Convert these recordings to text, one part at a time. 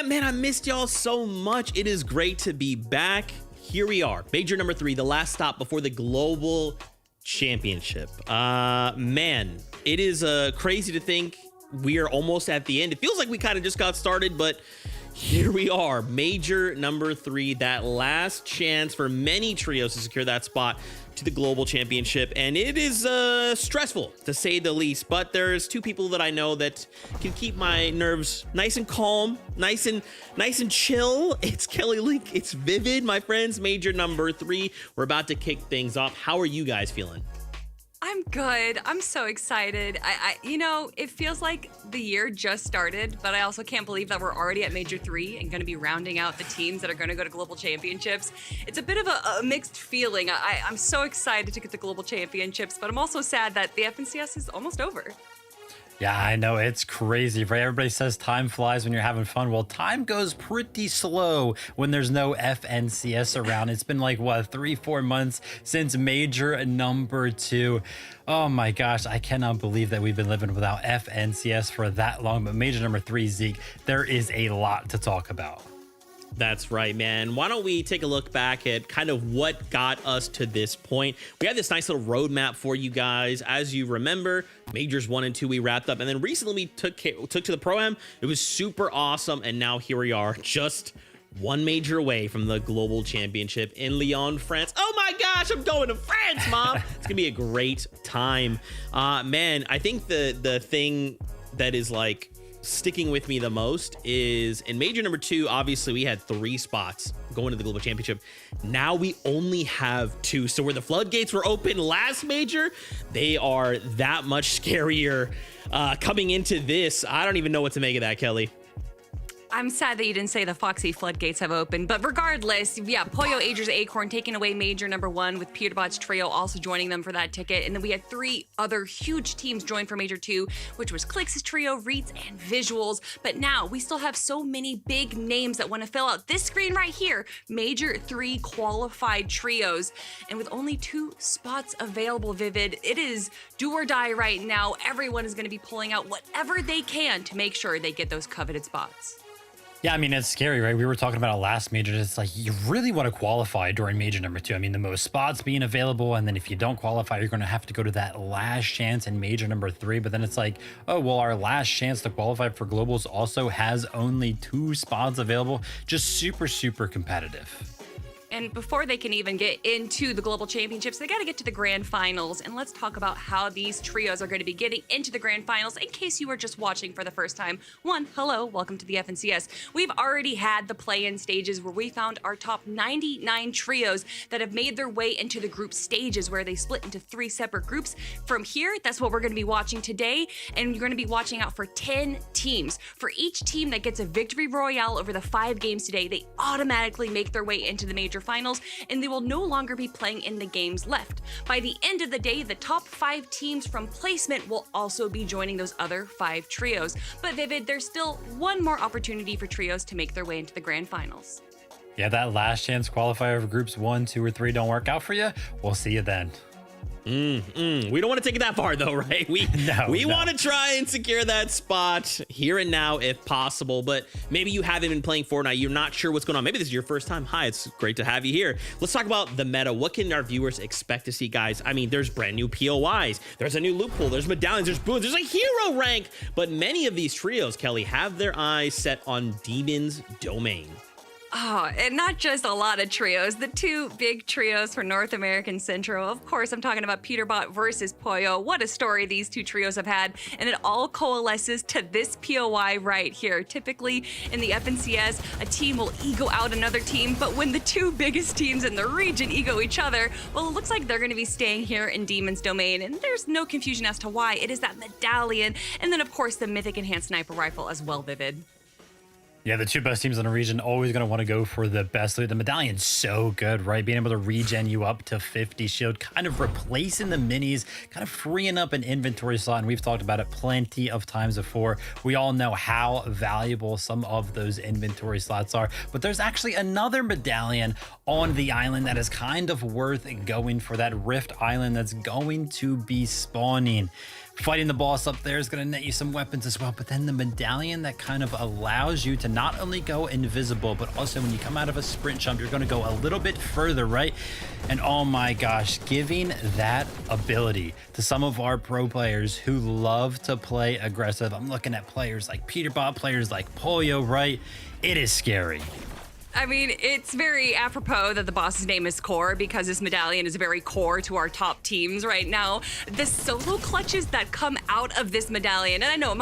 Man, I missed y'all so much. It is great to be back. Here we are, major number 3, the last stop before the global championship. Man, it is crazy to think we are almost at the end. It feels like we kind of just got started, but here we are, major number 3, that last chance for many trios to secure that spot to the global championship. And it is stressful to say the least, but there's 2 people that I know that can keep my nerves nice and calm, nice and chill. It's Kelly Link, it's Vivid, my friends. Major number 3, we're about to kick things off. How are you guys feeling? I'm good. I'm so excited. You know, it feels like the year just started, but I also can't believe that we're already at Major 3 and going to be rounding out the teams that are going to go to Global Championships. It's a bit of a mixed feeling. I'm so excited to get the Global Championships, but I'm also sad that the FNCS is almost over. Yeah, I know, it's crazy, right? Everybody says time flies when you're having fun. Well, time goes pretty slow when there's no FNCS around. It's been like, what, 3-4 months since major number 2. Oh my gosh, I cannot believe that we've been living without FNCS for that long. But major number 3, Zeke, there is a lot to talk about. That's right, man. Why don't we take a look back at kind of what got us to this point? We had this nice little roadmap for you guys. As you remember, majors 1 and 2 we wrapped up, and then recently we took to the Pro-Am. It was super awesome, and now here we are, just one major away from the global championship in Lyon, France. Oh my gosh, I'm going to France, Mom. It's gonna be a great time. Man, I think the thing that is like sticking with me the most is in major number 2, obviously we had 3 spots going to the global championship. Now we only have 2. So where the floodgates were open last major, they are that much scarier coming into this. I don't even know what to make of that, Kelly. I'm sad that you didn't say the Foxy floodgates have opened, but regardless, yeah, Pollo, Agers, Acorn taking away major number 1 with Peterbot's trio also joining them for that ticket. And then we had 3 other huge teams join for major 2, which was Clix' trio, Reeds, and Visuals. But now we still have so many big names that want to fill out this screen right here, major 3 qualified trios. And with only 2 spots available, Vivid, it is do or die right now. Everyone is going to be pulling out whatever they can to make sure they get those coveted spots. Yeah, I mean, it's scary, right? We were talking about it last major. It's like you really want to qualify during major number 2. I mean, the most spots being available, and then if you don't qualify, you're going to have to go to that last chance in major number 3. But then it's like, oh, well, our last chance to qualify for globals also has only 2 spots available. Just super, super competitive. And before they can even get into the Global Championships, they got to get to the Grand Finals. And let's talk about how these trios are going to be getting into the Grand Finals in case you were just watching for the first time. 1, hello, welcome to the FNCS. We've already had the play-in stages where we found our top 99 trios that have made their way into the group stages where they split into 3 separate groups. From here, that's what we're going to be watching today. And you're going to be watching out for 10 teams. For each team that gets a victory royale over the 5 games today, they automatically make their way into the major finals, and they will no longer be playing in the games left. By the end of the day, the top 5 teams from placement will also be joining those other 5 trios. But Vivid, there's still one more opportunity for trios to make their way into the grand finals. Yeah, that last chance qualifier of groups 1, 2, or 3 don't work out for you. We'll see you then. We don't want to take it that far though, right? We want to try and secure that spot here and now if possible, but maybe you haven't been playing Fortnite. You're not sure what's going on. Maybe this is your first time. Hi, it's great to have you here. Let's talk about the meta. What can our viewers expect to see, guys? I mean, there's brand new POIs. There's a new loophole. There's medallions. There's boons. There's a hero rank. But many of these trios, Kelly, have their eyes set on Demon's Domain. Oh, and not just a lot of trios. The 2 big trios for North American Central. Of course, I'm talking about Peterbot versus Pollo. What a story these 2 trios have had. And it all coalesces to this POI right here. Typically, in the FNCS, a team will ego out another team. But when the 2 biggest teams in the region ego each other, well, it looks like they're going to be staying here in Demon's Domain. And there's no confusion as to why. It is that medallion. And then, of course, the Mythic Enhanced Sniper Rifle as well, Vivid. Yeah, the 2 best teams in the region always going to want to go for the best loot. The medallion's so good, right? Being able to regen you up to 50 shield, kind of replacing the minis, kind of freeing up an inventory slot. And we've talked about it plenty of times before. We all know how valuable some of those inventory slots are. But there's actually another medallion on the island that is kind of worth going for, that Rift Island that's going to be spawning fighting the boss up there is going to net you some weapons as well. But then the medallion that kind of allows you to not only go invisible, but also when you come out of a sprint jump, you're going to go a little bit further, right? And oh my gosh, giving that ability to some of our pro players who love to play aggressive. I'm looking at players like Peterbot, players like Pollo, right? It is scary. I mean, it's very apropos that the boss's name is Core, because this medallion is very core to our top teams right now. The solo clutches that come out of this medallion, and I know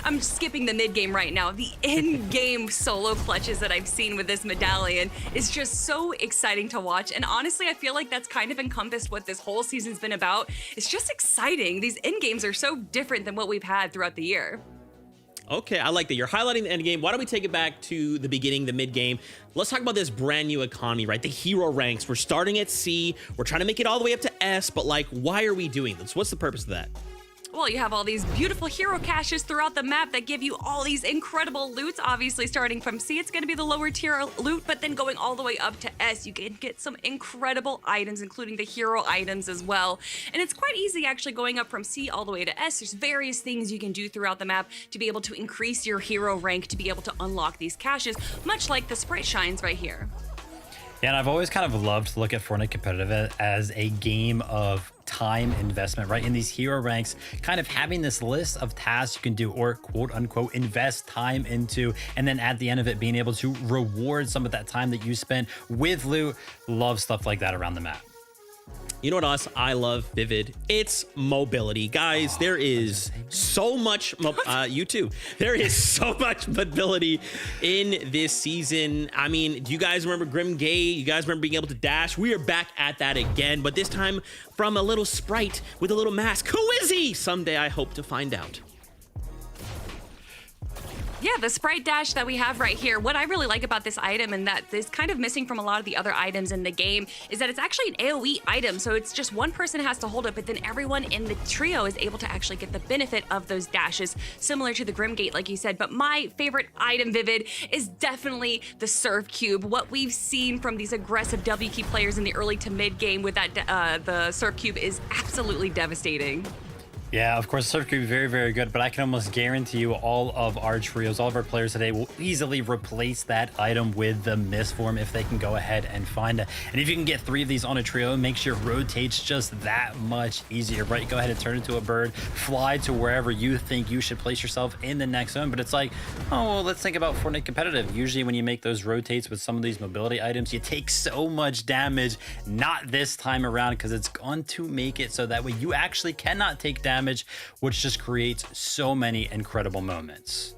I'm skipping the mid game right now. The end game solo clutches that I've seen with this medallion is just so exciting to watch. And honestly, I feel like that's kind of encompassed what this whole season's been about. It's just exciting. These end games are so different than what we've had throughout the year. Okay, I like that. You're highlighting the end game. Why don't we take it back to the beginning, the mid game? Let's talk about this brand new economy, right? The hero ranks. We're starting at C. We're trying to make it all the way up to S, but like, why are we doing this? What's the purpose of that? Well, you have all these beautiful hero caches throughout the map that give you all these incredible loots. Obviously, starting from C, it's going to be the lower tier loot, but then going all the way up to S, you can get some incredible items, including the hero items as well. And it's quite easy actually going up from C all the way to S. There's various things you can do throughout the map to be able to increase your hero rank, to be able to unlock these caches, much like the sprite shines right here. Yeah, and I've always kind of loved to look at Fortnite competitive as a game of time investment, right? In these hero ranks, kind of having this list of tasks you can do, or quote unquote invest time into, and then at the end of it being able to reward some of that time that you spent with loot. Love stuff like that around the map. You know what else I love, Vivid? It's mobility. Guys, there is so much, you too. There is so much mobility in this season. I mean, do you guys remember Grim Gay? You guys remember being able to dash? We are back at that again, but this time from a little sprite with a little mask. Who is he? Someday I hope to find out. Yeah, the sprite dash that we have right here. What I really like about this item, and that is kind of missing from a lot of the other items in the game, is that it's actually an AoE item. So it's just one person has to hold it, but then everyone in the trio is able to actually get the benefit of those dashes, similar to the Grimgate, like you said. But my favorite item, Vivid, is definitely the Surf Cube. What we've seen from these aggressive W key players in the early to mid game with that the Surf Cube is absolutely devastating. Yeah, of course, Surf could be very, very good, but I can almost guarantee you all of our trios, all of our players today will easily replace that item with the Mist form if they can go ahead and find it. And if you can get 3 of these on a trio, it makes your rotates just that much easier, right? Go ahead and turn into a bird, fly to wherever you think you should place yourself in the next zone. But it's like, oh, well, let's think about Fortnite competitive. Usually when you make those rotates with some of these mobility items, you take so much damage. Not this time around, because it's going to make it so that way you actually cannot take damage, which just creates so many incredible moments.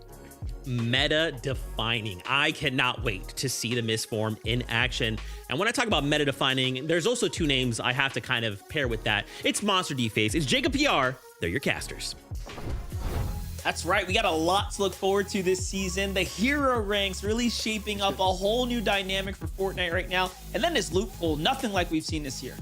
Meta defining. I cannot wait to see the Mist form in action. And when I talk about meta defining, there's also 2 names I have to kind of pair with that. It's Monster D-Face, it's Jacob PR. They're your casters. That's right, we got a lot to look forward to this season. The hero ranks really shaping up a whole new dynamic for Fortnite right now. And then this loot pool, nothing like we've seen this year.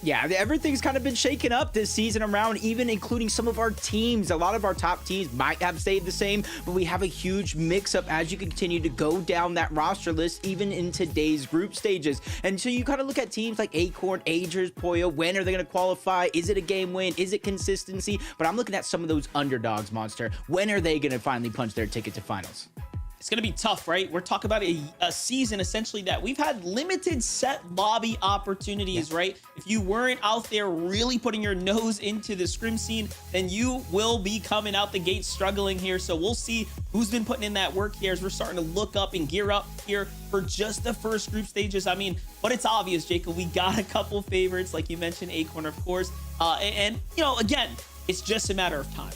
Yeah, everything's kind of been shaken up this season around, even including some of our teams. A lot of our top teams might have stayed the same, but we have a huge mix-up as you continue to go down that roster list, even in today's group stages. And so you kind of look at teams like Acorn, Agers, Pollo. When are they going to qualify? Is it a game win? Is it consistency? But I'm looking at some of those underdogs, Monster. When are they going to finally punch their ticket to finals? It's going to be tough, right? We're talking about a season essentially that we've had limited set lobby opportunities, right? If you weren't out there really putting your nose into the scrim scene, then you will be coming out the gate struggling here. So we'll see who's been putting in that work here as we're starting to look up and gear up here for just the first group stages. I mean, but it's obvious, Jacob, we got a couple favorites, like you mentioned, Acorn, of course. And you know, again, it's just a matter of time.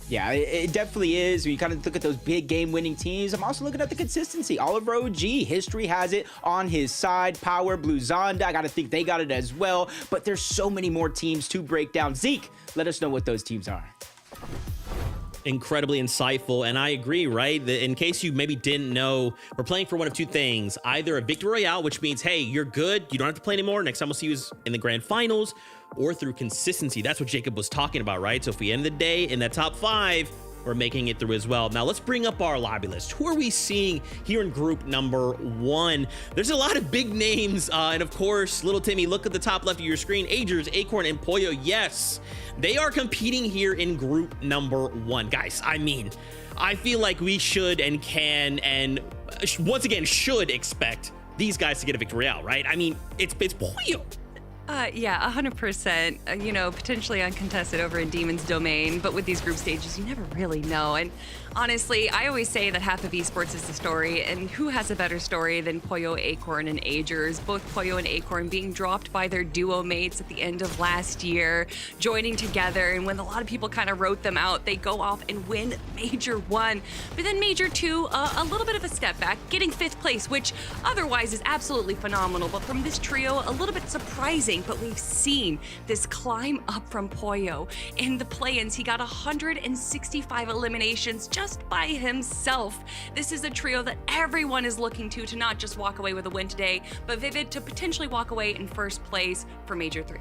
Yeah, it definitely is. When you kind of look at those big game-winning teams, I'm also looking at the consistency. Oliver OG, history has it on his side. Power, Blue Zonda, I got to think they got it as well. But there's so many more teams to break down. Zeke, let us know what those teams are. Incredibly insightful, and I agree, right? In case you maybe didn't know, we're playing for one of 2 things. Either a Victory Royale, which means, hey, you're good, you don't have to play anymore, next time we'll see you is in the grand finals, or through consistency. That's what Jacob was talking about, right? So if we end the day in the top 5, we're making it through as well. Now let's bring up our lobby list. Who are we seeing here in group number 1? There's a lot of big names, and of course, little Timmy, look at the top left of your screen. Agers, Acorn, and Pollo. Yes, they are competing here in group number 1. Guys, I mean, I feel like we should and can and once again should expect these guys to get a victory out, right? I mean, it's Pollo. Yeah, 100%. You know, potentially uncontested over in Demon's domain, but with these group stages, you never really know. And honestly, I always say that half of esports is the story, and who has a better story than Pollo, Acorn, and Agers? Both Pollo and Acorn being dropped by their duo mates at the end of last year, joining together, and when a lot of people kind of wrote them out, they go off and win Major 1. But then Major 2, a little bit of a step back, getting 5th place, which otherwise is absolutely phenomenal. But from this trio, a little bit surprising. But we've seen this climb up from Pollo. In the play-ins, he got 165 eliminations just by himself. This is a trio that everyone is looking to not just walk away with a win today, but Vivid to potentially walk away in 1st place for Major 3.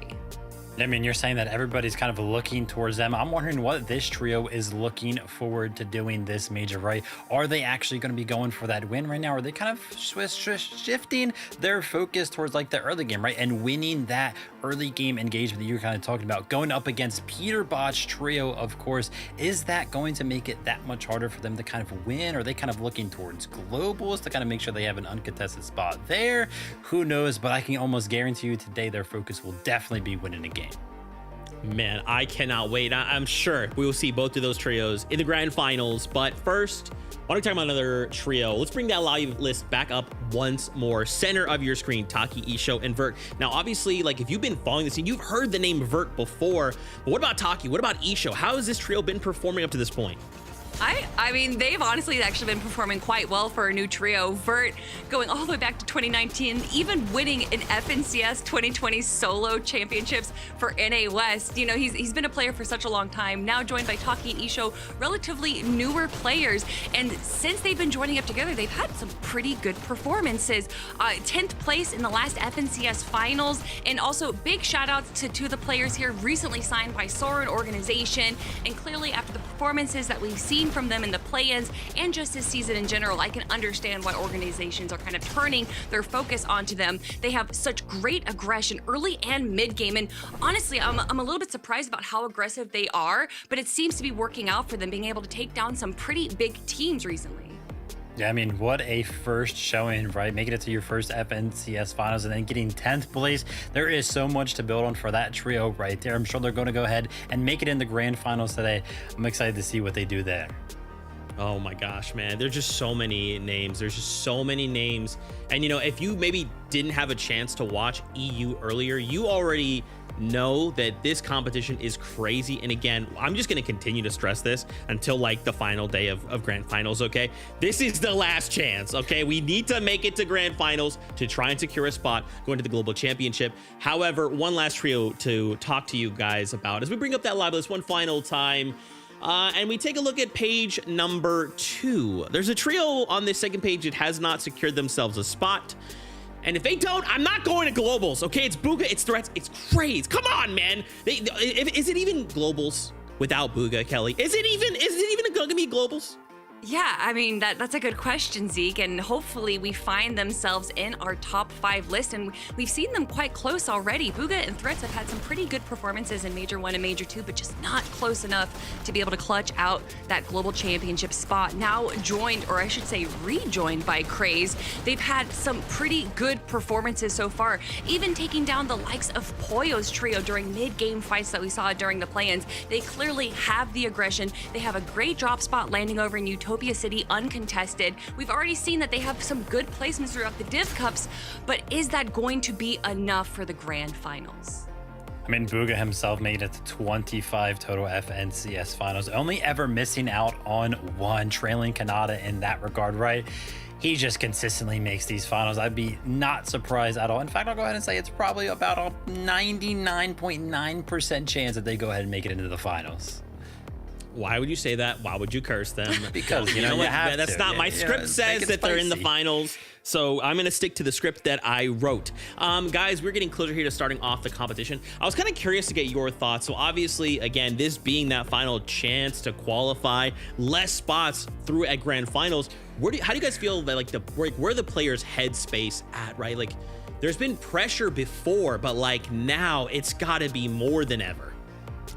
I mean, you're saying that everybody's kind of looking towards them. I'm wondering what this trio is looking forward to doing this major, right? Are they actually going to be going for that win right now? Are they kind of shifting their focus towards like the early game, right? And winning that early game engagement that you were kind of talking about, going up against Peter Botch trio, of course. Is that going to make it that much harder for them to kind of win? Are they kind of looking towards globals to kind of make sure they have an uncontested spot there? Who knows? But I can almost guarantee you today their focus will definitely be winning a game. Man, I cannot wait. I'm sure we will see both of those trios in the grand finals. But first, why don't we talk about another trio? Let's bring that live list back up once more. Center of your screen, Taki, Isho, and Vert. Now, obviously, like if you've been following the scene, you've heard the name Vert before. But what about Taki? What about Isho? How has this trio been performing up to this point? I mean, they've honestly actually been performing quite well for a new trio. Vert going all the way back to 2019, even winning an FNCS 2020 solo championships for NA West. You know, he's been a player for such a long time, now joined by Taki and Isho, relatively newer players. And since they've been joining up together, they've had some pretty good performances. 10th place in the last FNCS finals, and also big shout outs to two of the players here recently signed by Soren organization. And clearly after the performances that we've seen from them in the play-ins and just this season in general, I can understand why organizations are kind of turning their focus onto them. They have such great aggression early and mid-game, and honestly, I'm a little bit surprised about how aggressive they are, but it seems to be working out for them, being able to take down some pretty big teams recently. Yeah, I mean, what a first showing, right? Making it to your first FNCS finals and then getting 10th place. There is so much to build on for that trio right there. I'm sure they're going to go ahead and make it in the grand finals today. I'm excited to see what they do there. Oh my gosh, man. There's just so many names. There's just so many names. And, you know, if you maybe didn't have a chance to watch EU earlier, you already know that this competition is crazy. And again, I'm just going to continue to stress this until like the final day of grand finals. Okay, this is the last chance. Okay, we need to make it to grand finals to try and secure a spot going to the global championship. However, one last trio to talk to you guys about as we bring up that live list one final time. And we take a look at page number 2. There's a trio on this second page that has not secured themselves a spot. And if they don't, I'm not going to globals. Okay, it's Bugha, it's Threats, it's Craze. Come on, man. Is it even globals without Bugha, Kelly? Is it even gonna be globals? Yeah, I mean, that's a good question, Zeke, and hopefully we find themselves in our top 5 list, and we've seen them quite close already. Bugha and Threats have had some pretty good performances in Major 1 and Major 2, but just not close enough to be able to clutch out that global championship spot. Now joined, or I should say rejoined by Craze. They've had some pretty good performances so far, even taking down the likes of Pollo's trio during mid-game fights that we saw during the play-ins. They clearly have the aggression. They have a great drop spot landing over in Utopia City uncontested. We've already seen that they have some good placements throughout the Div Cups, but is that going to be enough for the grand finals? I mean, Bugha himself made it to 25 total FNCS finals, only ever missing out on one, trailing Kanata in that regard, right? He just consistently makes these finals. I'd be not surprised at all. In fact, I'll go ahead and say it's probably about a 99.9% chance that they go ahead and make it into the finals. Why would you say that? Why would you curse them? Because you know what? That's not my script says that they're in the finals. So I'm going to stick to the script that I wrote. Guys, we're getting closer here to starting off the competition. I was kind of curious to get your thoughts. So obviously, again, this being that final chance to qualify, less spots through at grand finals. How do you guys feel that where the players' headspace at, right? Like, there's been pressure before, but like now it's got to be more than ever.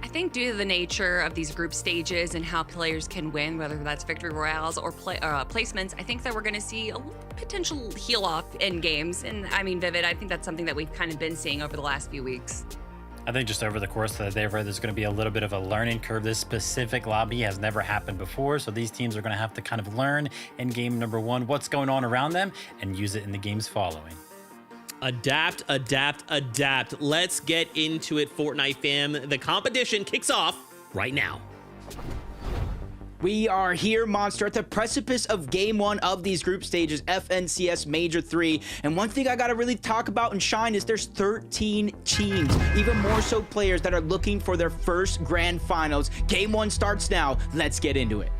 I think due to the nature of these group stages and how players can win, whether that's victory royales or placements, I think that we're going to see a potential heal off in games. And I mean, Vivid, I think that's something that we've kind of been seeing over the last few weeks. I think just over the course of the day, there's going to be a little bit of a learning curve. This specific lobby has never happened before, so these teams are going to have to kind of learn in game number 1 what's going on around them and use it in the games following. Adapt, adapt, adapt. Let's get into it, Fortnite fam. The competition kicks off right now. We are here, Monster, at the precipice of game 1 of these group stages, FNCS Major 3. And one thing I gotta really talk about and shine is there's 13 teams, even more so players that are looking for their first grand finals. Game 1 starts now. Let's get into it.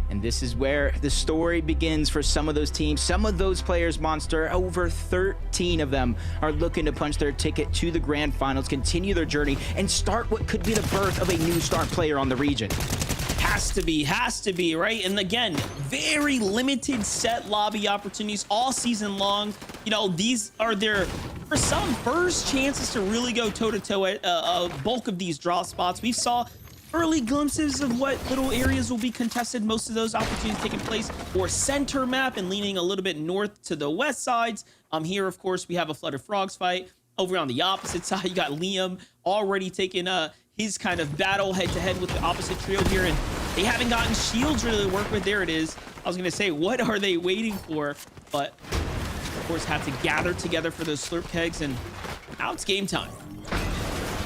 And this is where the story begins for some of those teams. Some of those players, Monster, over 13 of them are looking to punch their ticket to the grand finals, continue their journey, and start what could be the birth of a new star player on the region. Has to be, right? And again, very limited set lobby opportunities all season long. You know, these are their, for some, first chances to really go toe-to-toe at a bulk of these draw spots. We saw early glimpses of what little areas will be contested. Most of those opportunities taking place for center map and leaning a little bit north to the west sides. Here, of course, we have a Flood of Frogs fight. Over on the opposite side, you got Liam already taking his kind of battle head-to-head with the opposite trio here, and they haven't gotten shields really to work with. There it is. I was going to say, what are they waiting for? But, of course, have to gather together for those slurp kegs, and now it's game time.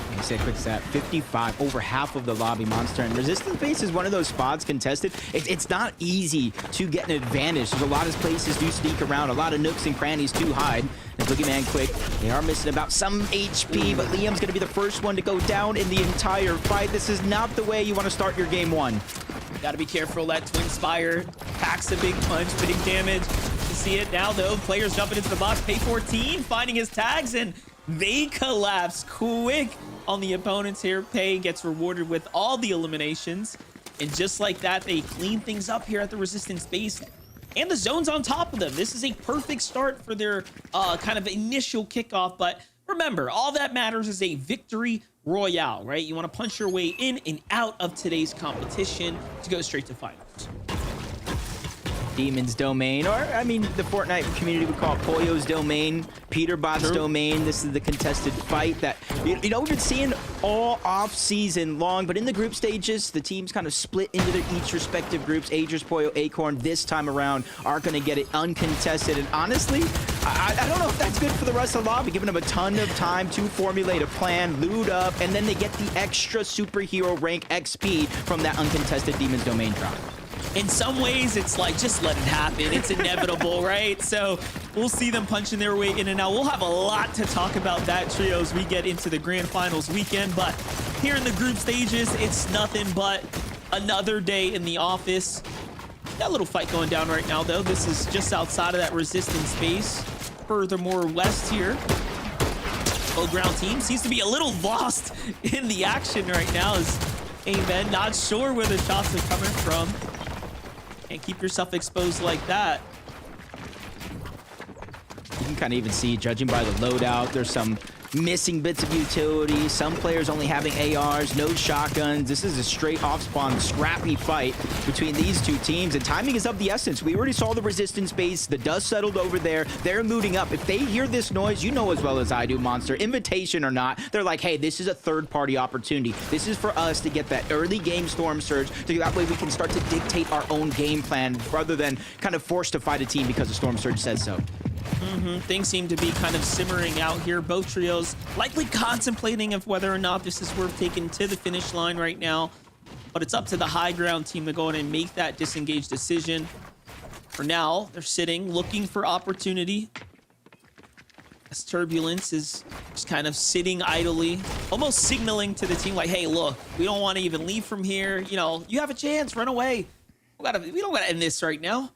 Let me say a quick stat, 55, over half of the lobby, Monster. And Resistance Base is one of those spots contested. It's not easy to get an advantage. There's a lot of places to sneak around, a lot of nooks and crannies to hide. And Boogeyman quick, they are missing about some HP, but Liam's going to be the first one to go down in the entire fight. This is not the way you want to start your game 1. Got to be careful. That Twin Spire packs a big punch, big damage. You see it now, though. Players jumping into the box. Pay 14, finding his tags, and they collapse quick on the opponents here. Pay gets rewarded with all the eliminations. And just like that, they clean things up here at the Resistance base. And the zone's on top of them. This is a perfect start for their kind of initial kickoff. But remember, all that matters is a victory royale, right? You want to punch your way in and out of today's competition to go straight to finals. Demon's domain, or I mean, the Fortnite community would call it Pollo's domain, Peterbot's domain. This is the contested fight that you know we've been seeing all off season long, but in the group stages, the teams kind of split into their each respective groups. Aegis, Pollo, Acorn this time around are going to get it uncontested, and honestly, I don't know if that's good for the rest of the lobby, giving them a ton of time to formulate a plan, loot up, and then they get the extra superhero rank XP from that uncontested Demon's domain drop. In some ways, it's like, just let it happen. It's inevitable, right? So we'll see them punching their way in and out. We'll have a lot to talk about that trio as we get into the grand finals weekend. But here in the group stages, it's nothing but another day in the office. Got a little fight going down right now, though. This is just outside of that Resistance space. Furthermore, west here. Low ground team seems to be a little lost in the action right now as Amen not sure where the shots are coming from. Can't keep yourself exposed like that. You can kind of even see, judging by the loadout, there's some missing bits of utility, some players only having ARs, no shotguns. This is a straight off-spawn scrappy fight between these two teams, and timing is of the essence. We already saw the Resistance base, the dust settled over there, they're looting up. If they hear this noise, you know as well as I do, Monster, invitation or not, they're like, hey, this is a third-party opportunity. This is for us to get that early game storm surge, so that way we can start to dictate our own game plan rather than kind of forced to fight a team because the storm surge says so. Things seem to be kind of simmering out here. Both trios likely contemplating of whether or not this is worth taking to the finish line right now. But it's up to the high ground team to go in and make that disengaged decision. For now, they're sitting, looking for opportunity. As Turbulence is just kind of sitting idly, almost signaling to the team like, hey, look, we don't want to even leave from here. You know, you have a chance, run away. We don't gotta end this right now.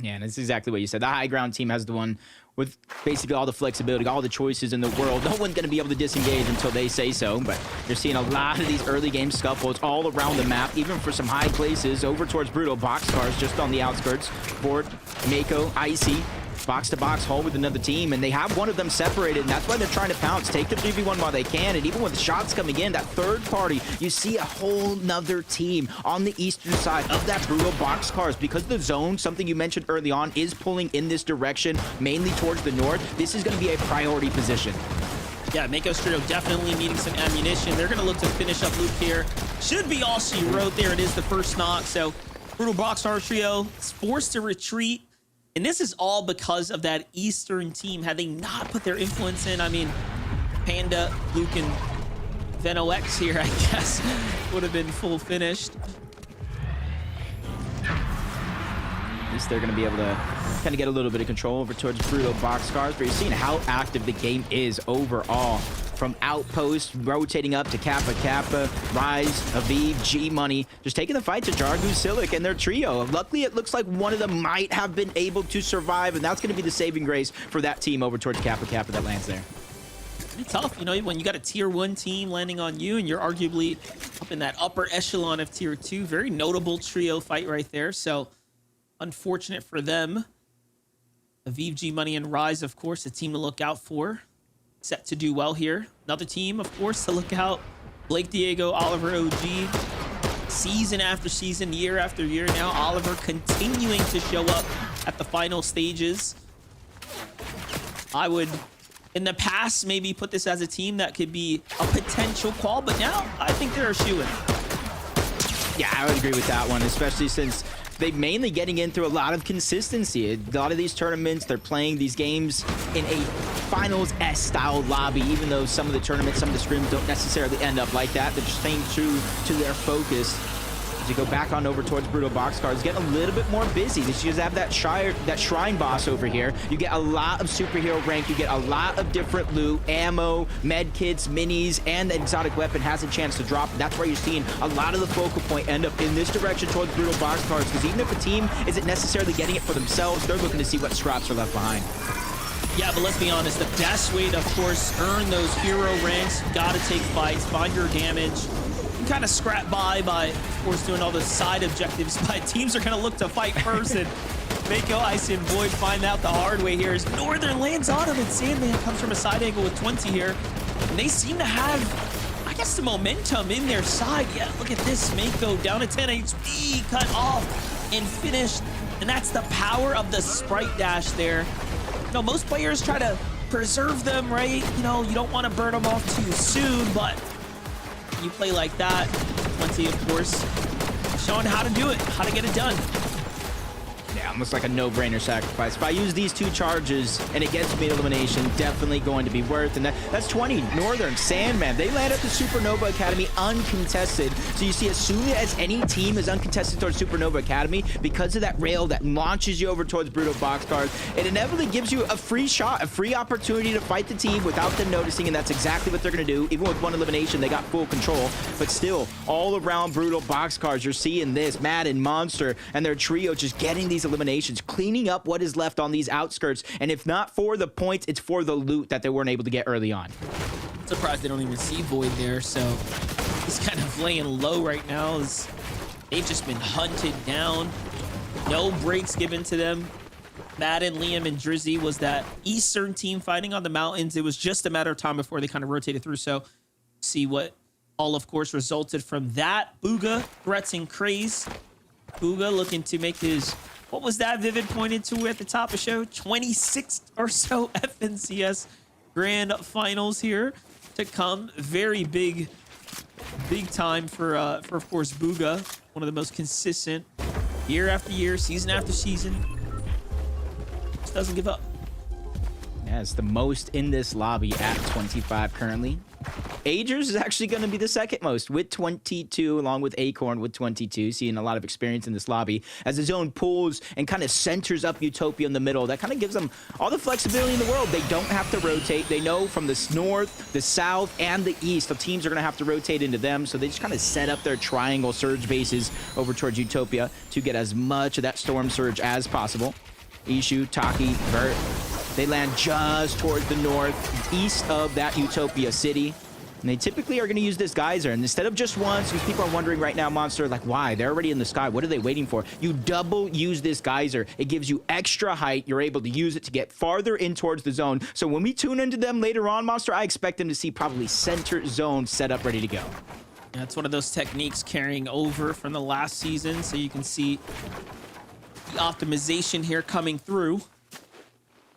Yeah, and it's exactly what you said. The high ground team has the one with basically all the flexibility, all the choices in the world. No one's going to be able to disengage until they say so, but you're seeing a lot of these early game scuffles all around the map, even for some high places over towards Brutal. Boxcars just on the outskirts. Fort, Mako, Icy, box-to-box hole with another team, and they have one of them separated, and that's why they're trying to pounce, take the 3v1 while they can, and even with shots coming in, that third party, you see a whole nother team on the eastern side of that Brutal Boxcars, because the zone, something you mentioned early on, is pulling in this direction, mainly towards the north. This is going to be a priority position. Yeah, Mako's trio definitely needing some ammunition. They're going to look to finish up Luke here. Should be all she wrote. There it is, the first knock. So Brutal Boxcar trio is forced to retreat. And this is all because of that Eastern team. Had they not put their influence in, I mean, Panda, Luke, and Veno X here, I guess, would have been full finished. At least they're going to be able to kind of get a little bit of control over towards Brutal Boxcars, but you're seeing how active the game is overall. From Outpost, rotating up to Kappa Kappa, Rise, Aviv, G-Money, just taking the fight to Jargu, Silic, and their trio. Luckily, it looks like one of them might have been able to survive, and that's going to be the saving grace for that team over towards Kappa Kappa that lands there. Pretty tough, you know, when you got a tier 1 team landing on you, and you're arguably up in that upper echelon of tier 2. Very notable trio fight right there, so unfortunate for them. Aviv, G-Money, and Rise, of course, a team to look out for. Set to do well here. Another team, of course, to look out. Blake Diego, Oliver OG. Season after season, year after year now, Oliver continuing to show up at the final stages. I would, in the past, maybe put this as a team that could be a potential qual, but now I think they're a shoo-in. Yeah, I would agree with that one, especially since they're mainly getting in through a lot of consistency. A lot of these tournaments, they're playing these games in a finals-esque style lobby, even though some of the tournaments, some of the scrims don't necessarily end up like that. They're just staying true to their focus. As you go back on over towards Brutal Boxcars, getting a little bit more busy. You just have that shrine boss over here. You get a lot of superhero rank. You get a lot of different loot, ammo, med kits, minis, and the exotic weapon has a chance to drop. That's where you're seeing a lot of the focal point end up in this direction towards Brutal Boxcars, because even if a team isn't necessarily getting it for themselves, they're looking to see what scraps are left behind. Yeah, but let's be honest, the best way to, of course, earn those hero ranks, gotta take fights, find your damage. You kind of scrap by, of course, doing all the side objectives, but teams are going to look to fight first, and Mako, Ice, and Boyd find out the hard way here as Northern lands on him, and Sandman comes from a side angle with 20 here, and they seem to have, I guess, the momentum in their side. Yeah, look at this, Mako down to 10 HP, cut off and finished, and that's the power of the sprite dash there. You know, most players try to preserve them, right? You know, you don't want to burn them off too soon, but you play like that, Plenty, of course, showing how to do it, how to get it done. Yeah, almost like a no-brainer sacrifice. If I use these 2 charges and it gets me elimination, definitely going to be worth. And that's 20. Northern, Sandman, they land at the Supernova Academy uncontested. So you see, as soon as any team is uncontested towards Supernova Academy, because of that rail that launches you over towards Brutal Boxcars, it inevitably gives you a free shot, a free opportunity to fight the team without them noticing, and that's exactly what they're going to do. Even with 1 elimination, they got full control. But still, all around Brutal Boxcars, you're seeing this, Mad and Monster and their trio just getting these eliminations, cleaning up what is left on these outskirts, and if not for the points, it's for the loot that they weren't able to get early on. I'm surprised they don't even see Void there, so he's kind of laying low right now as they've just been hunted down. No breaks given to them. Madden, Liam, and Drizzy was that Eastern team fighting on the mountains. It was just a matter of time before they kind of rotated through, so see what all, of course, resulted from that. Booga, Threats, and Craze. Booga looking to make his, what was that Vivid pointed to at the top of the show? 26th or so FNCS Grand Finals here to come. Very big time for of course, Booga. One of the most consistent year after year, season after season. Just doesn't give up. Yeah, it's the most in this lobby at 25 currently. Agers is actually going to be the second most with 22, along with Acorn with 22, seeing a lot of experience in this lobby. As the zone pulls and kind of centers up Utopia in the middle, that kind of gives them all the flexibility in the world. They don't have to rotate. They know from the north, the south, and the east, the teams are going to have to rotate into them. So they just kind of set up their triangle surge bases over towards Utopia to get as much of that storm surge as possible. Ishu, Taki, Vert, they land just towards the northeast of that Utopia city. And they typically are going to use this geyser. And instead of just once, because people are wondering right now, Monster, like, why? They're already in the sky. What are they waiting for? You double use this geyser. It gives you extra height. You're able to use it to get farther in towards the zone. So when we tune into them later on, Monster, I expect them to see probably center zone set up, ready to go. Yeah, it's one of those techniques carrying over from the last season. So you can see the optimization here coming through.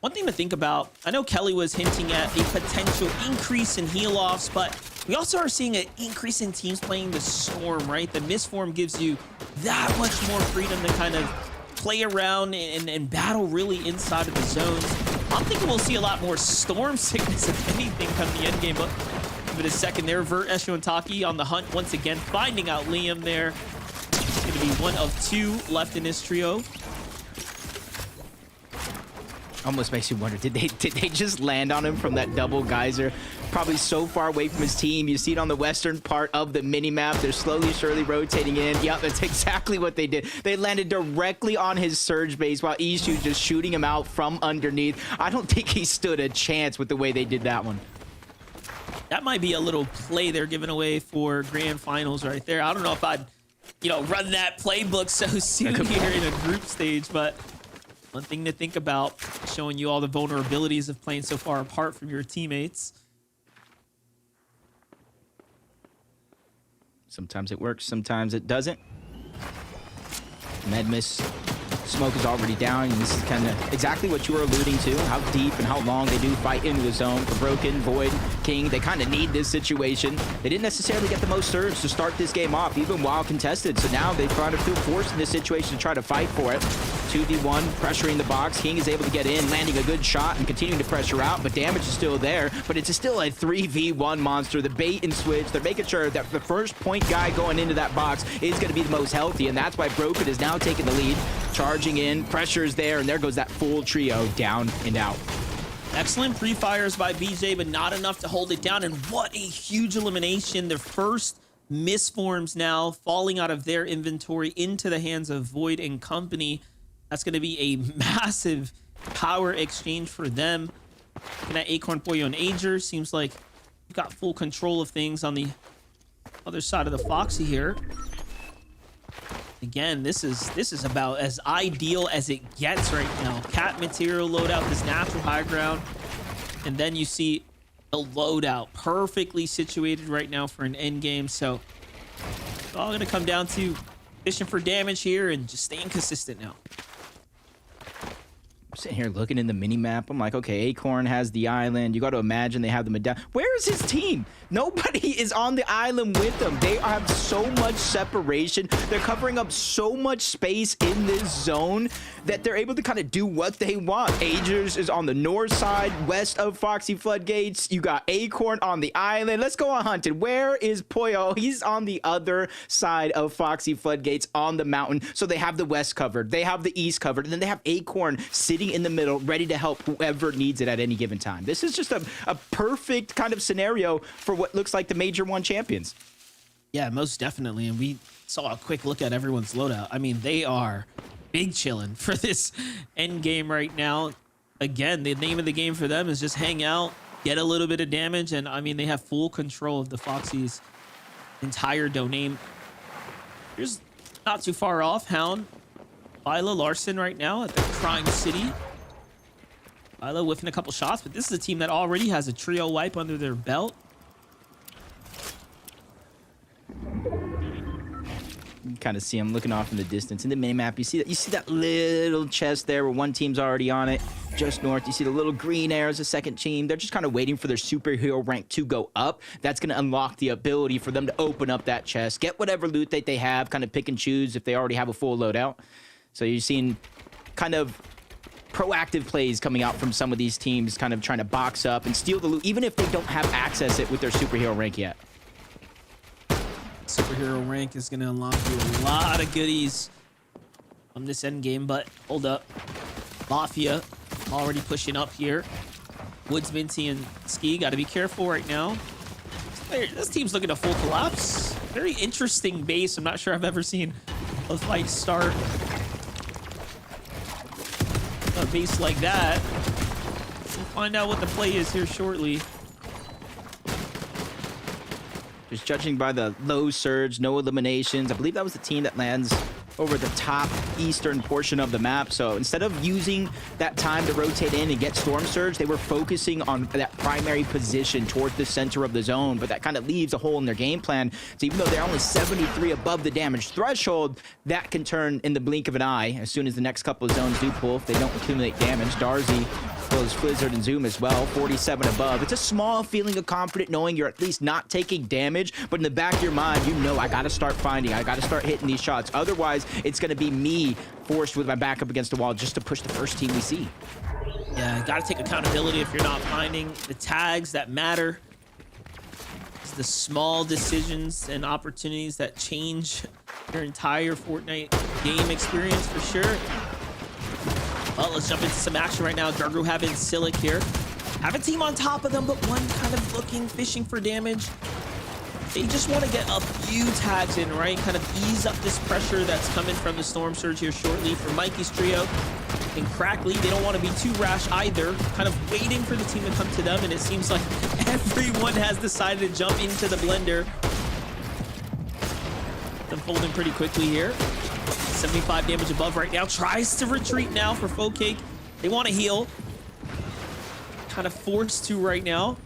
One thing to think about, I know Kelly was hinting at a potential increase in heal-offs, but we also are seeing an increase in teams playing the Storm, right? The Mistform gives you that much more freedom to kind of play around and battle really inside of the zones. I'm thinking we'll see a lot more Storm sickness, if anything, come the end game, but give it a second there. Vert, Esho, and Taki on the hunt once again, finding out Liam there. It's going to be one of two left in this trio. Almost makes you wonder, did they just land on him from that double geyser? Probably so far away from his team. You see it on the western part of the mini-map. They're slowly, surely rotating in. Yep, that's exactly what they did. They landed directly on his surge base while Ishu just shooting him out from underneath. I don't think he stood a chance with the way they did that one. That might be a little play they're giving away for grand finals right there. I don't know if I'd, run that playbook so soon here in a group stage, but one thing to think about, showing you all the vulnerabilities of playing so far apart from your teammates. Sometimes it works, sometimes it doesn't. Medmiss smoke is already down, and this is kind of exactly what you were alluding to, how deep and how long they do fight into the zone. For Broken, Void, King, they kind of need this situation. They didn't necessarily get the most surge to start this game off, even while contested. So now they kind of feel forced in this situation to try to fight for it. 2v1, pressuring the box. King is able to get in, landing a good shot and continuing to pressure out, but damage is still there. But it's still a 3v1 monster. The bait and switch, they're making sure that the first point guy going into that box is going to be the most healthy, and that's why Broken is now taking the lead. Charging in, pressure is there, and there goes that full trio down and out. Excellent pre-fires by BJ, but not enough to hold it down. And what a huge elimination. Their first Mistforms now falling out of their inventory into the hands of Void and company. That's going to be a massive power exchange for them. Looking at Acorn, Poyo, and Ager, seems like we've got full control of things on the other side of the Foxy here. Again, this is about as ideal as it gets right now. Cat material loadout, this natural high ground, and then you see the loadout perfectly situated right now for an end game. So it's all gonna come down to fishing for damage here and just staying consistent now. I'm sitting here looking in the mini map. I'm like, okay, Acorn has the island. You got to imagine they have the medallion. Where is his team? Nobody is on the island with them. They have so much separation. They're covering up so much space in this zone that they're able to kind of do what they want. Agers is on the north side, west of Foxy Floodgates. You got Acorn on the island. Let's go on hunted. Where is Poyo? He's on the other side of Foxy Floodgates on the mountain. So they have the west covered. They have the east covered. And then they have Acorn sitting in the middle, ready to help whoever needs it at any given time. This is just a perfect kind of scenario for what looks like the Major 1 champions. Yeah, most definitely. And we saw a quick look at everyone's loadout. I mean, they are big chilling for this end game right now. Again, the name of the game for them is just hang out, get a little bit of damage, and I mean, they have full control of the Foxy's entire domain. Here's not too far off, Hound. Lila Larson right now at the Crime City. Lila whiffing a couple shots, but this is a team that already has a trio wipe under their belt. You kind of see them looking off in the distance. In the minimap, you see that little chest there where one team's already on it. Just north, you see the little green arrows, the second team. They're just kind of waiting for their superhero rank to go up. That's going to unlock the ability for them to open up that chest, get whatever loot that they have, kind of pick and choose if they already have a full loadout. So you're seeing kind of proactive plays coming out from some of these teams, kind of trying to box up and steal the loot, even if they don't have access it with their superhero rank yet. Superhero rank is going to unlock you a lot of goodies on this end game, but hold up. Mafia already pushing up here. Woods, Minty, and Ski got to be careful right now. This team's looking to full collapse. Very interesting base. I'm not sure I've ever seen a fight start a base like that. We'll find out what the play is here shortly. Just judging by the low surge, no eliminations. I believe that was the team that lands over the top eastern portion of the map. So instead of using that time to rotate in and get Storm Surge, they were focusing on that primary position towards the center of the zone. But that kind of leaves a hole in their game plan. So even though they're only 73 above the damage threshold, that can turn in the blink of an eye as soon as the next couple of zones do pull if they don't accumulate damage. Darzi, as well as Flizzard and Zoom as well, 47 above. It's a small feeling of confidence knowing you're at least not taking damage, but in the back of your mind, you know, I got to start finding, I got to start hitting these shots. Otherwise, it's going to be me forced with my back up against the wall just to push the first team we see. Yeah, got to take accountability if you're not finding the tags that matter. It's the small decisions and opportunities that change your entire Fortnite game experience for sure. Well, let's jump into some action right now. Jargru having Silic here. Have a team on top of them, but one kind of looking, fishing for damage. They just want to get a few tags in, right? Kind of ease up this pressure that's coming from the Storm Surge here shortly for Mikey's trio. And Crackly, they don't want to be too rash either. Kind of waiting for the team to come to them, and it seems like everyone has decided to jump into the blender. Unfolding pretty quickly here. 75 damage above right now. Tries to retreat now for Faux Cake. They want to heal. Kind of forced to right now.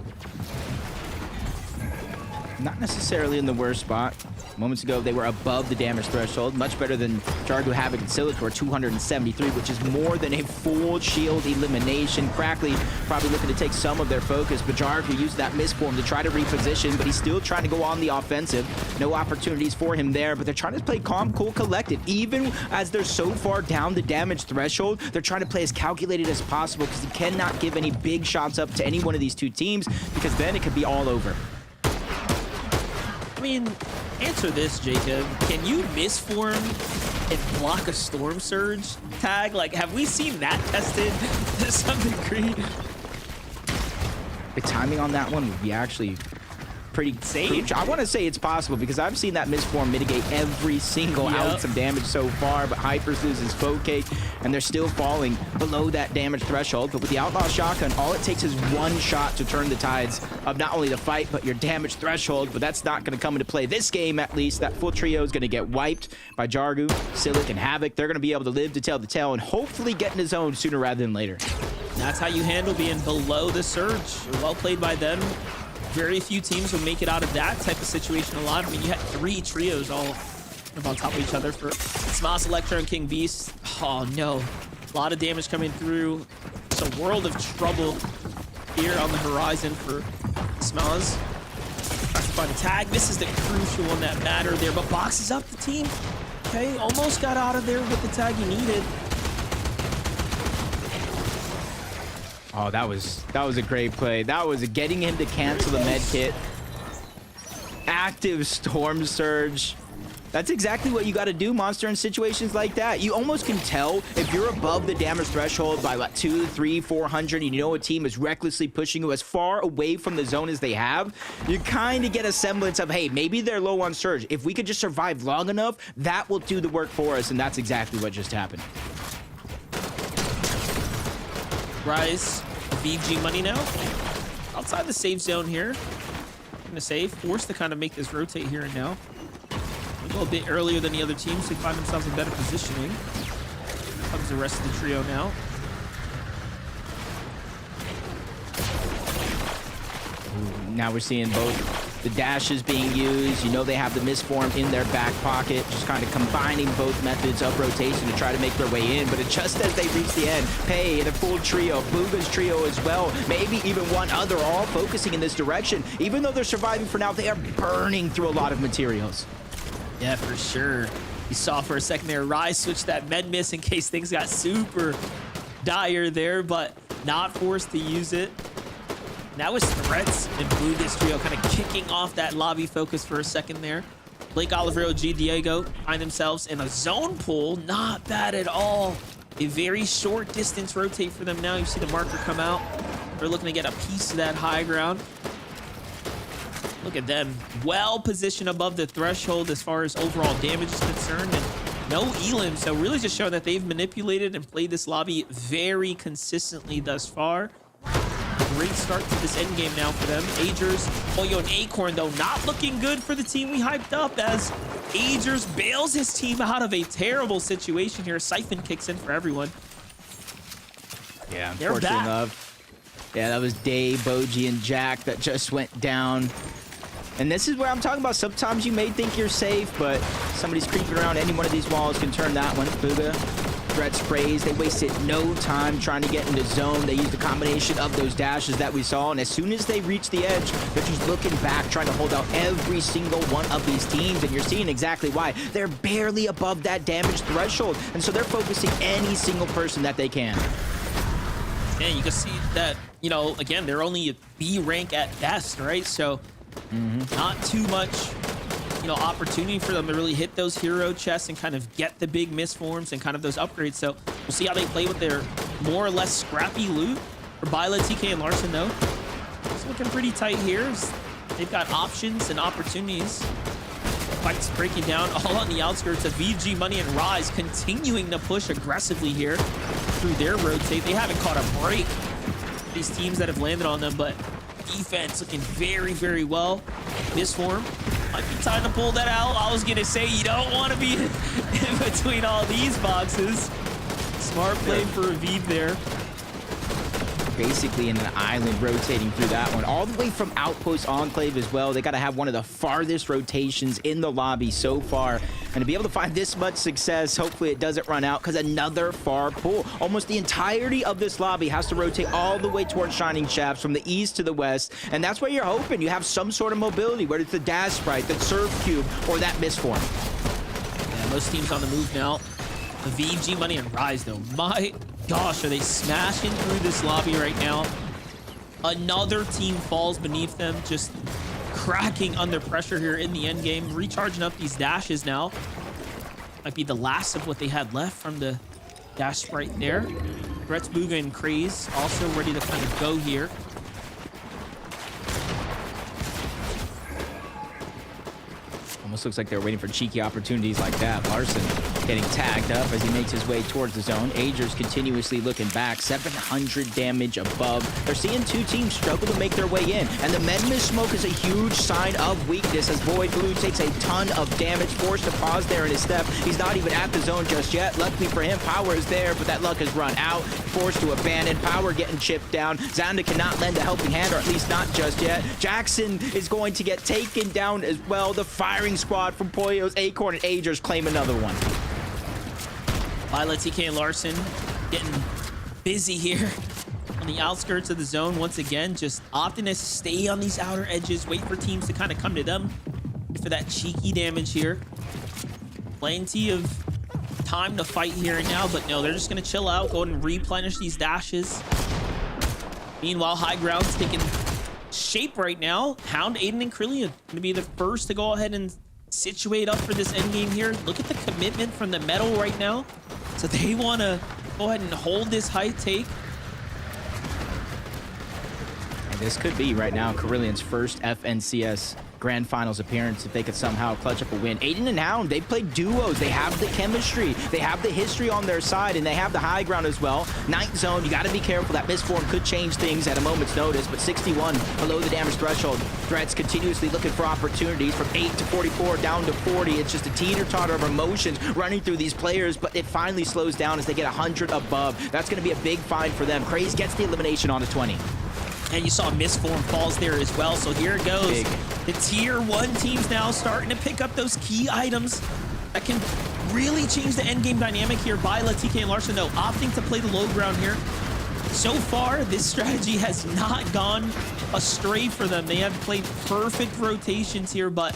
Not necessarily in the worst spot. Moments ago, they were above the damage threshold. Much better than Jargo, Havoc, and Silic, who are 273, which is more than a full shield elimination. Crackly probably looking to take some of their focus, but Jargo used that misform to try to reposition, but he's still trying to go on the offensive. No opportunities for him there, but they're trying to play calm, cool, collected. Even as they're so far down the damage threshold, they're trying to play as calculated as possible because you cannot give any big shots up to any one of these two teams because then it could be all over. I mean, answer this, Jacob. Can you misform and block a Storm Surge tag? Like, have we seen that tested to some degree? The timing on that one would be actually pretty insane. I want to say it's possible because I've seen that misform mitigate every single ounce of damage so far, but Hypers loses Faux Cake, and they're still falling below that damage threshold. But with the Outlaw Shotgun, all it takes is one shot to turn the tides of not only the fight, but your damage threshold. But that's not going to come into play this game, at least. That full trio is going to get wiped by Jargu, Silic, and Havoc. They're going to be able to live to tell the tale and hopefully get in his zone sooner rather than later. That's how you handle being below the surge. Well played by them. Very few teams will make it out of that type of situation a lot. I mean, you had 3 trios all on top of each other for Smas, Electro, and King Beast. Oh, no. A lot of damage coming through. It's a world of trouble here on the horizon for Smas. Tries to find a tag. This is the crucial one that mattered there, but boxes up the team. Okay, almost got out of there with the tag he needed. Oh, that was a great play. That was getting him to cancel the med kit. Active Storm Surge. That's exactly what you got to do, Monster, in situations like that. You almost can tell if you're above the damage threshold by what, 200, 300, 400, and you know a team is recklessly pushing you as far away from the zone as they have, you kind of get a semblance of, hey, maybe they're low on surge. If we could just survive long enough, that will do the work for us, and that's exactly what just happened. Rise, VG money now. Outside the safe zone here. I'm gonna say, forced to kind of make this rotate here and now. A little bit earlier than the other teams to find themselves in better positioning. Comes the rest of the trio now. Now we're seeing both the dashes being used. You know they have the misform in their back pocket, just kind of combining both methods of rotation to try to make their way in. But just as they reach the end, Pei in a full trio, Booga's trio as well, maybe even one other, all focusing in this direction. Even though they're surviving for now, they are burning through a lot of materials. Yeah, for sure. You saw for a second there, Rise switched that med miss in case things got super dire there, but not forced to use it. And that was Threats and Blue Disc Trio kind of kicking off that lobby focus for a second there. Blake Olivero, G. Diego find themselves in a zone pull. Not bad at all. A very short distance rotate for them now. You see the marker come out. They're looking to get a piece of that high ground. Look at them. Well positioned above the threshold as far as overall damage is concerned. And no elim. So really just showing that they've manipulated and played this lobby very consistently thus far. Great start to this end game now for them. Agers, Pollo, and Acorn, though, not looking good for the team we hyped up as Agers bails his team out of a terrible situation here. Siphon kicks in for everyone. Yeah, They're unfortunately back. enough. Yeah, that was Dave, Boji, and Jack that just went down. And this is where I'm talking about. Sometimes you may think you're safe, but somebody's creeping around any one of these walls can turn that one. Booga. Threat sprays. They wasted no time trying to get into zone. They used a combination of those dashes that we saw, and as soon as they reach the edge, they're just looking back, trying to hold out every single one of these teams, and you're seeing exactly why. They're barely above that damage threshold, and so they're focusing any single person that they can. And you can see that, you know, again, they're only a B rank at best, right? So not too much, you know, opportunity for them to really hit those hero chests and kind of get the big misforms and kind of those upgrades. So we'll see how they play with their more or less scrappy loot. For Bila, TK, and Larson, though, it's looking pretty tight here. They've got options and opportunities. Fights breaking down all on the outskirts of VG, Money, and Rise continuing to push aggressively here through their rotate. They haven't caught a break. These teams that have landed on them, but defense looking very, very well. Misform. Might be time to pull that out. I was going to say you don't want to be in between all these boxes. Smart play for Aviv there. Basically in an island rotating through that one. All the way from Outpost Enclave as well. They got to have one of the farthest rotations in the lobby so far. And to be able to find this much success, hopefully it doesn't run out because another far pull. Almost the entirety of this lobby has to rotate all the way towards Shining Shafts from the east to the west. And that's where you're hoping you have some sort of mobility, whether it's the Dash Sprite, the Surf Cube, or that Misform. Yeah, most teams on the move now. Aviv, G Money, and Rise, though. My gosh, are they smashing through this lobby right now? Another team falls beneath them, just cracking under pressure here in the end game, recharging up these dashes now. Might be the last of what they had left from the dash sprite there. Threats, Booga, and Craze also ready to kind of go here. Almost looks like they're waiting for cheeky opportunities like that. Larson getting tagged up as he makes his way towards the zone. Agers continuously looking back. 700 damage above. They're seeing two teams struggle to make their way in. And the Medmis smoke is a huge sign of weakness as Void Blue takes a ton of damage. Forced to pause there in his step. He's not even at the zone just yet. Luckily for him, Power is there, but that luck has run out. Forced to abandon. Power getting chipped down. Xander cannot lend a helping hand, or at least not just yet. Jackson is going to get taken down as well. The firing squad from Pollos, Acorn, and Agers claim another one. Violet, TK, and Larson getting busy here on the outskirts of the zone once again, just opting to stay on these outer edges, wait for teams to kind of come to them for that cheeky damage here. Plenty of time to fight here and now, but no, they're just going to chill out, go ahead and replenish these dashes. Meanwhile, high ground's taking shape right now. Hound, Aiden, and Krillian going to be the first to go ahead and situate up for this end game here. Look at the commitment from the metal right now. So they want to go ahead and hold this high take. And this could be right now Carillian's first FNCS Grand Finals appearance if they could somehow clutch up a win. Aiden and Hound, they play duos. They have the chemistry. They have the history on their side, and they have the high ground as well. Ninth zone, you got to be careful. That misform could change things at a moment's notice, but 61 below the damage threshold. Threats continuously looking for opportunities from 8 to 44 down to 40. It's just a teeter-totter of emotions running through these players, but it finally slows down as they get 100 above. That's going to be a big find for them. Craze gets the elimination on the 20. And you saw Misform falls there as well. So here it goes. Big. The tier 1 teams now starting to pick up those key items that can really change the end game dynamic here. Viola, TK, and Larson, though, opting to play the low ground here. So far, this strategy has not gone astray for them. They have played perfect rotations here, but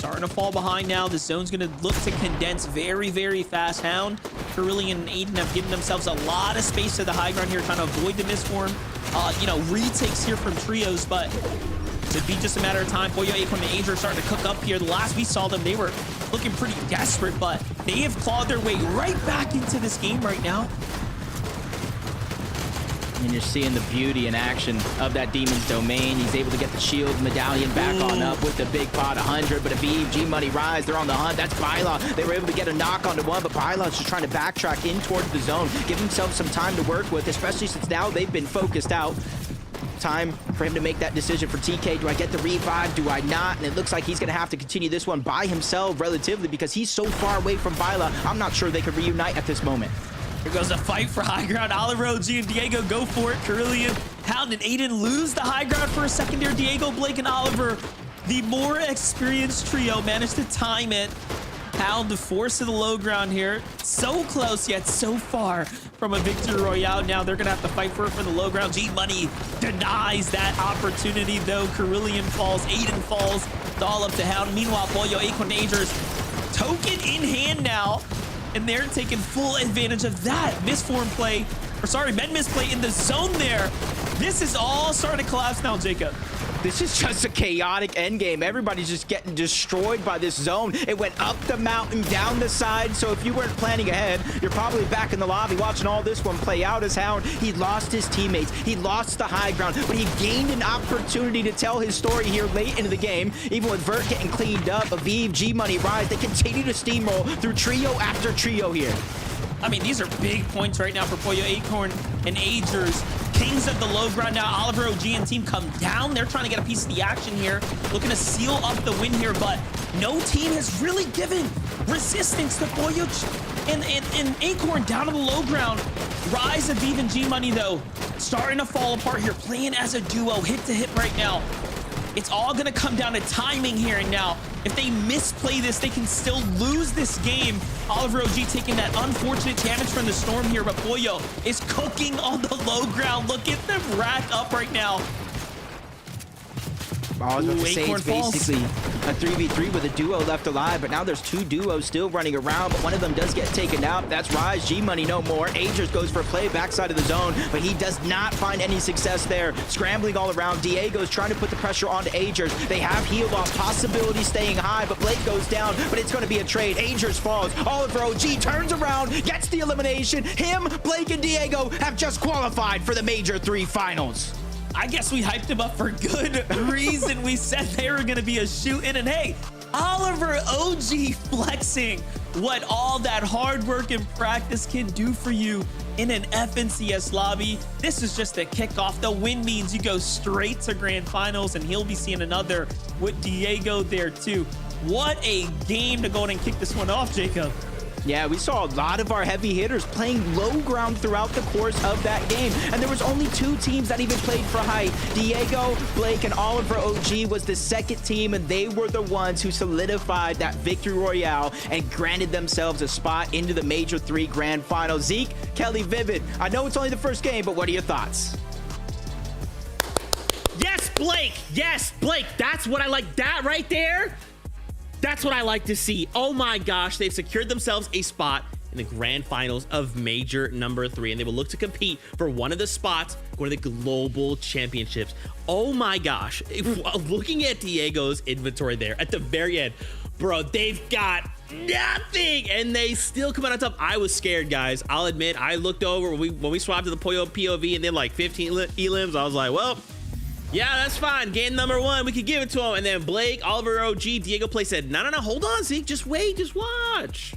starting to fall behind now. The zone's going to look to condense very, very fast. Hound, Carillion, and Aiden have given themselves a lot of space to the high ground here, trying to avoid the misform. You know, retakes here from trios, but it'd be just a matter of time. Boyo, Acorn, and Angel are starting to cook up here. The last we saw them, they were looking pretty desperate, but they have clawed their way right back into this game right now. And you're seeing the beauty in action of that Demon's Domain. He's able to get the shield medallion back on up with the big pot 100, but Aviv, G-Money, Rise, they're on the hunt. That's Byla. They were able to get a knock onto one, but Byla's just trying to backtrack in towards the zone, give himself some time to work with, especially since now they've been focused out. Time for him to make that decision for TK. Do I get the revive? Do I not? And it looks like he's going to have to continue this one by himself relatively because he's so far away from Byla. I'm not sure they could reunite at this moment. Here goes a fight for high ground. Oliver, OG, and Diego go for it. Carillion, Hound, and Aiden lose the high ground for a second there. Diego, Blake, and Oliver, the more experienced trio, managed to time it. Hound, the force of the low ground here. So close, yet so far from a victory royale. Now they're going to have to fight for it for the low ground. G-Money denies that opportunity, though. Carillion falls, Aiden falls. It's all up to Hound. Meanwhile, Boyo, Acorn, Dangerous, token in hand now. And they're taking full advantage of that misform play, or sorry, med misplay in the zone there. This is all starting to collapse now, Jacob. This is just a chaotic endgame. Everybody's just getting destroyed by this zone. It went up the mountain, down the side, so if you weren't planning ahead, you're probably back in the lobby watching all this one play out as Hound. He lost his teammates. He lost the high ground, but he gained an opportunity to tell his story here late into the game. Even with Vert getting cleaned up, Aviv, G-Money, Rise, they continue to steamroll through trio after trio here. I mean, these are big points right now for Boyo, Acorn, and Agers. Kings of the low ground now. Oliver, OG, and team come down. They're trying to get a piece of the action here, looking to seal up the win here, but no team has really given resistance to Boyo and Acorn down to the low ground. Rise, Aviv, and G-Money, though, starting to fall apart here, playing as a duo, hit to hit right now. It's all going to come down to timing here and now. If they misplay this, they can still lose this game. Oliver, OG taking that unfortunate damage from the storm here, but Boyo is cooking on the low ground. Look at them rack up right now. I was about to say Acorn it's falls. basically a 3v3 with a duo left alive, but now there's two duos still running around, but one of them does get taken out. That's Rise, G-Money no more. Agers goes for a play backside of the zone, but he does not find any success there. Scrambling all around. Diego's trying to put the pressure onto Agers. They have heal off, possibility staying high, but Blake goes down, but it's going to be a trade. Agers falls. Oliver OG turns around, gets the elimination. Him, Blake, and Diego have just qualified for the Major 3 finals. I guess we hyped him up for good reason. We said they were going to be a shoot-in, and hey, Oliver OG flexing what all that hard work and practice can do for you in an FNCS lobby. This is just a kickoff. The win means you go straight to grand finals, and he'll be seeing another with Diego there too. What a game to go in and kick this one off, Jacob. Yeah, we saw a lot of our heavy hitters playing low ground throughout the course of that game. And there was only 2 teams that even played for height. Diego, Blake, and Oliver OG was the second team, and they were the ones who solidified that victory royale and granted themselves a spot into the Major 3 Grand Final. Zeke, Kelly, Vivid, I know it's only the first game, but what are your thoughts? Yes, Blake. Yes, Blake. That's what I like. That right there. That's what I like to see. Oh my gosh, they've secured themselves a spot in the grand finals of Major number 3, and they will look to compete for one of the spots going to the global championships. Oh my gosh, looking at Diego's inventory there at the very end, bro, they've got nothing, and they still come out on top. I was scared, guys. I'll admit, I looked over when we swapped to the Poyo POV and then like 15 elims. I was like, well, yeah, that's fine. Game number 1, we could give it to him. And then Blake, Oliver OG, Diego Play said, no, hold on, Zeke. Just wait, just watch.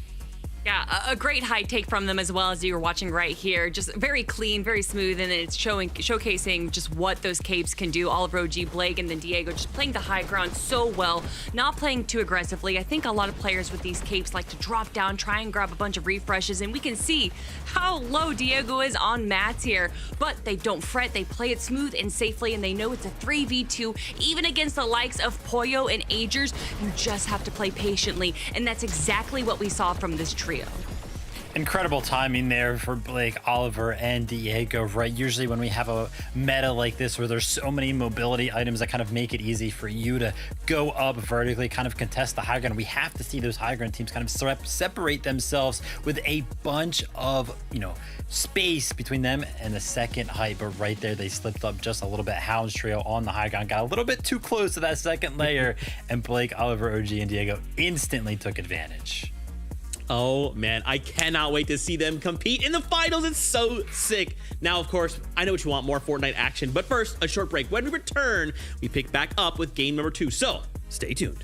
Yeah, a great high take from them as well, as you were watching right here. Just very clean, very smooth, and it's showcasing just what those capes can do. Oliver OG, Blake, and then Diego just playing the high ground so well, not playing too aggressively. I think a lot of players with these capes like to drop down, try and grab a bunch of refreshes, and we can see how low Diego is on mats here. But they don't fret, they play it smooth and safely, and they know it's a 3v2, even against the likes of Poyo and Agers. You just have to play patiently, and that's exactly what we saw from this trio. Incredible timing there for Blake, Oliver, and Diego, right? Usually when we have a meta like this where there's so many mobility items that kind of make it easy for you to go up vertically, kind of contest the high ground, we have to see those high ground teams kind of separate themselves with a bunch of, space between them and the second height. But right there, they slipped up just a little bit. Hound's Trail on the high ground got a little bit too close to that second layer, and Blake, Oliver, OG, and Diego instantly took advantage. Oh man, I cannot wait to see them compete in the finals. It's so sick. Now, of course, I know what you want, more Fortnite action, but first, a short break. When we return, we pick back up with game number 2. So stay tuned.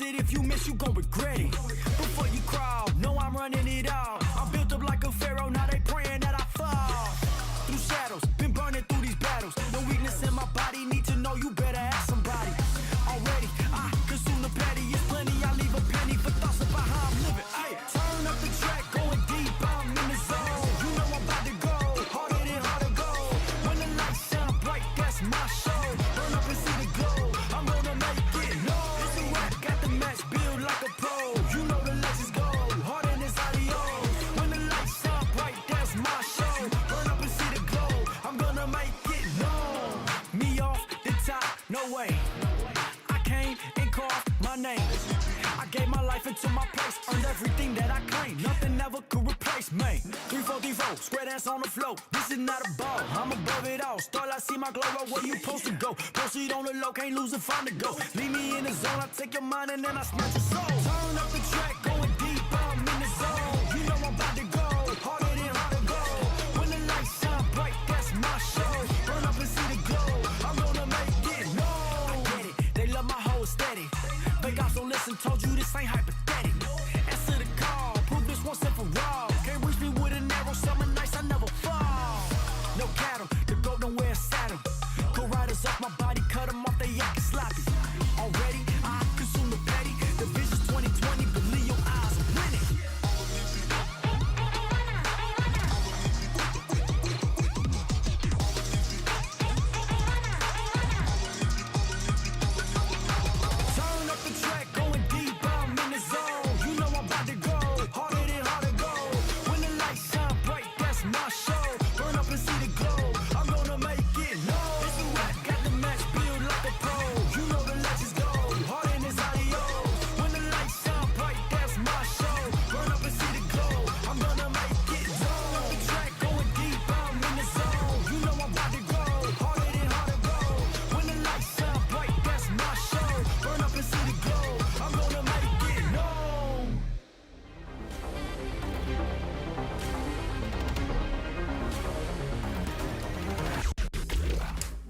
If you miss, you gon' regret it. Before you crawl, know I'm running it all. I'm built up like a pharaoh, now they praying that I fall. Through shadows, been burning through these battles. No weakness in my body, need to know you better ask somebody. Already, I consume the patty, it's plenty. I leave a penny for thoughts about how I'm living. Ay, turn up the track, going deep, I'm in the zone. You know I'm about to go, harder than hard to go. When the lights shine bright, that's my show. Burn up and see the glow, I'm gonna make it. No, it's a rap, got the match built like a pro. You know the legends go, harder than adios. When the lights shine bright, that's my show. Burn up and see the glow, I'm gonna make it. No, me off the top, no way. I came and carved my name. I gave my life into my place, earned everything that I claimed. Nothing ever could replace me. 3-4-3-4, square dance on the floor. This is not a ball, I'm above it all. Start, I see my glow up where you supposed to go. Proceed on the low, can't lose and find the go. Leave me in the zone, I take your mind and then I snatch your soul. Turn up the track, going deep, I'm in the zone. You know I'm about to go, harder than hard to go. When the lights shine bright, that's my show. Burn up and see the glow, I'm gonna make it. No, I get it, they love my whole steady. Fake ops don't listen, told you this ain't hypothetical. Answer the call, prove this once and for all. Can't reach me with an arrow, summer nights I never fall. No cattle, the goat don't wear a saddle. Go riders off my body, cut them off, they acting sloppy. Already, I consume the petty. The vision's 2020, believe your eyes are winning. Turn up the track, going deep, I'm in the zone. You know I'm about to go, harder than hard to go. When the lights shine bright, that's my show. Burn up and see the glow, I'm gonna make it. No, it's a rap, got the match built like a pro. You know the legends go, harder than adios. When the lights shine bright, that's my show. Burn up and see the glow, I'm gonna make it. Turn up the track, going deep, I'm in the zone. You know I'm about to go, harder than hard to go. When the lights shine bright, that's my show. Burn up and see the glow, I'm gonna make it. No.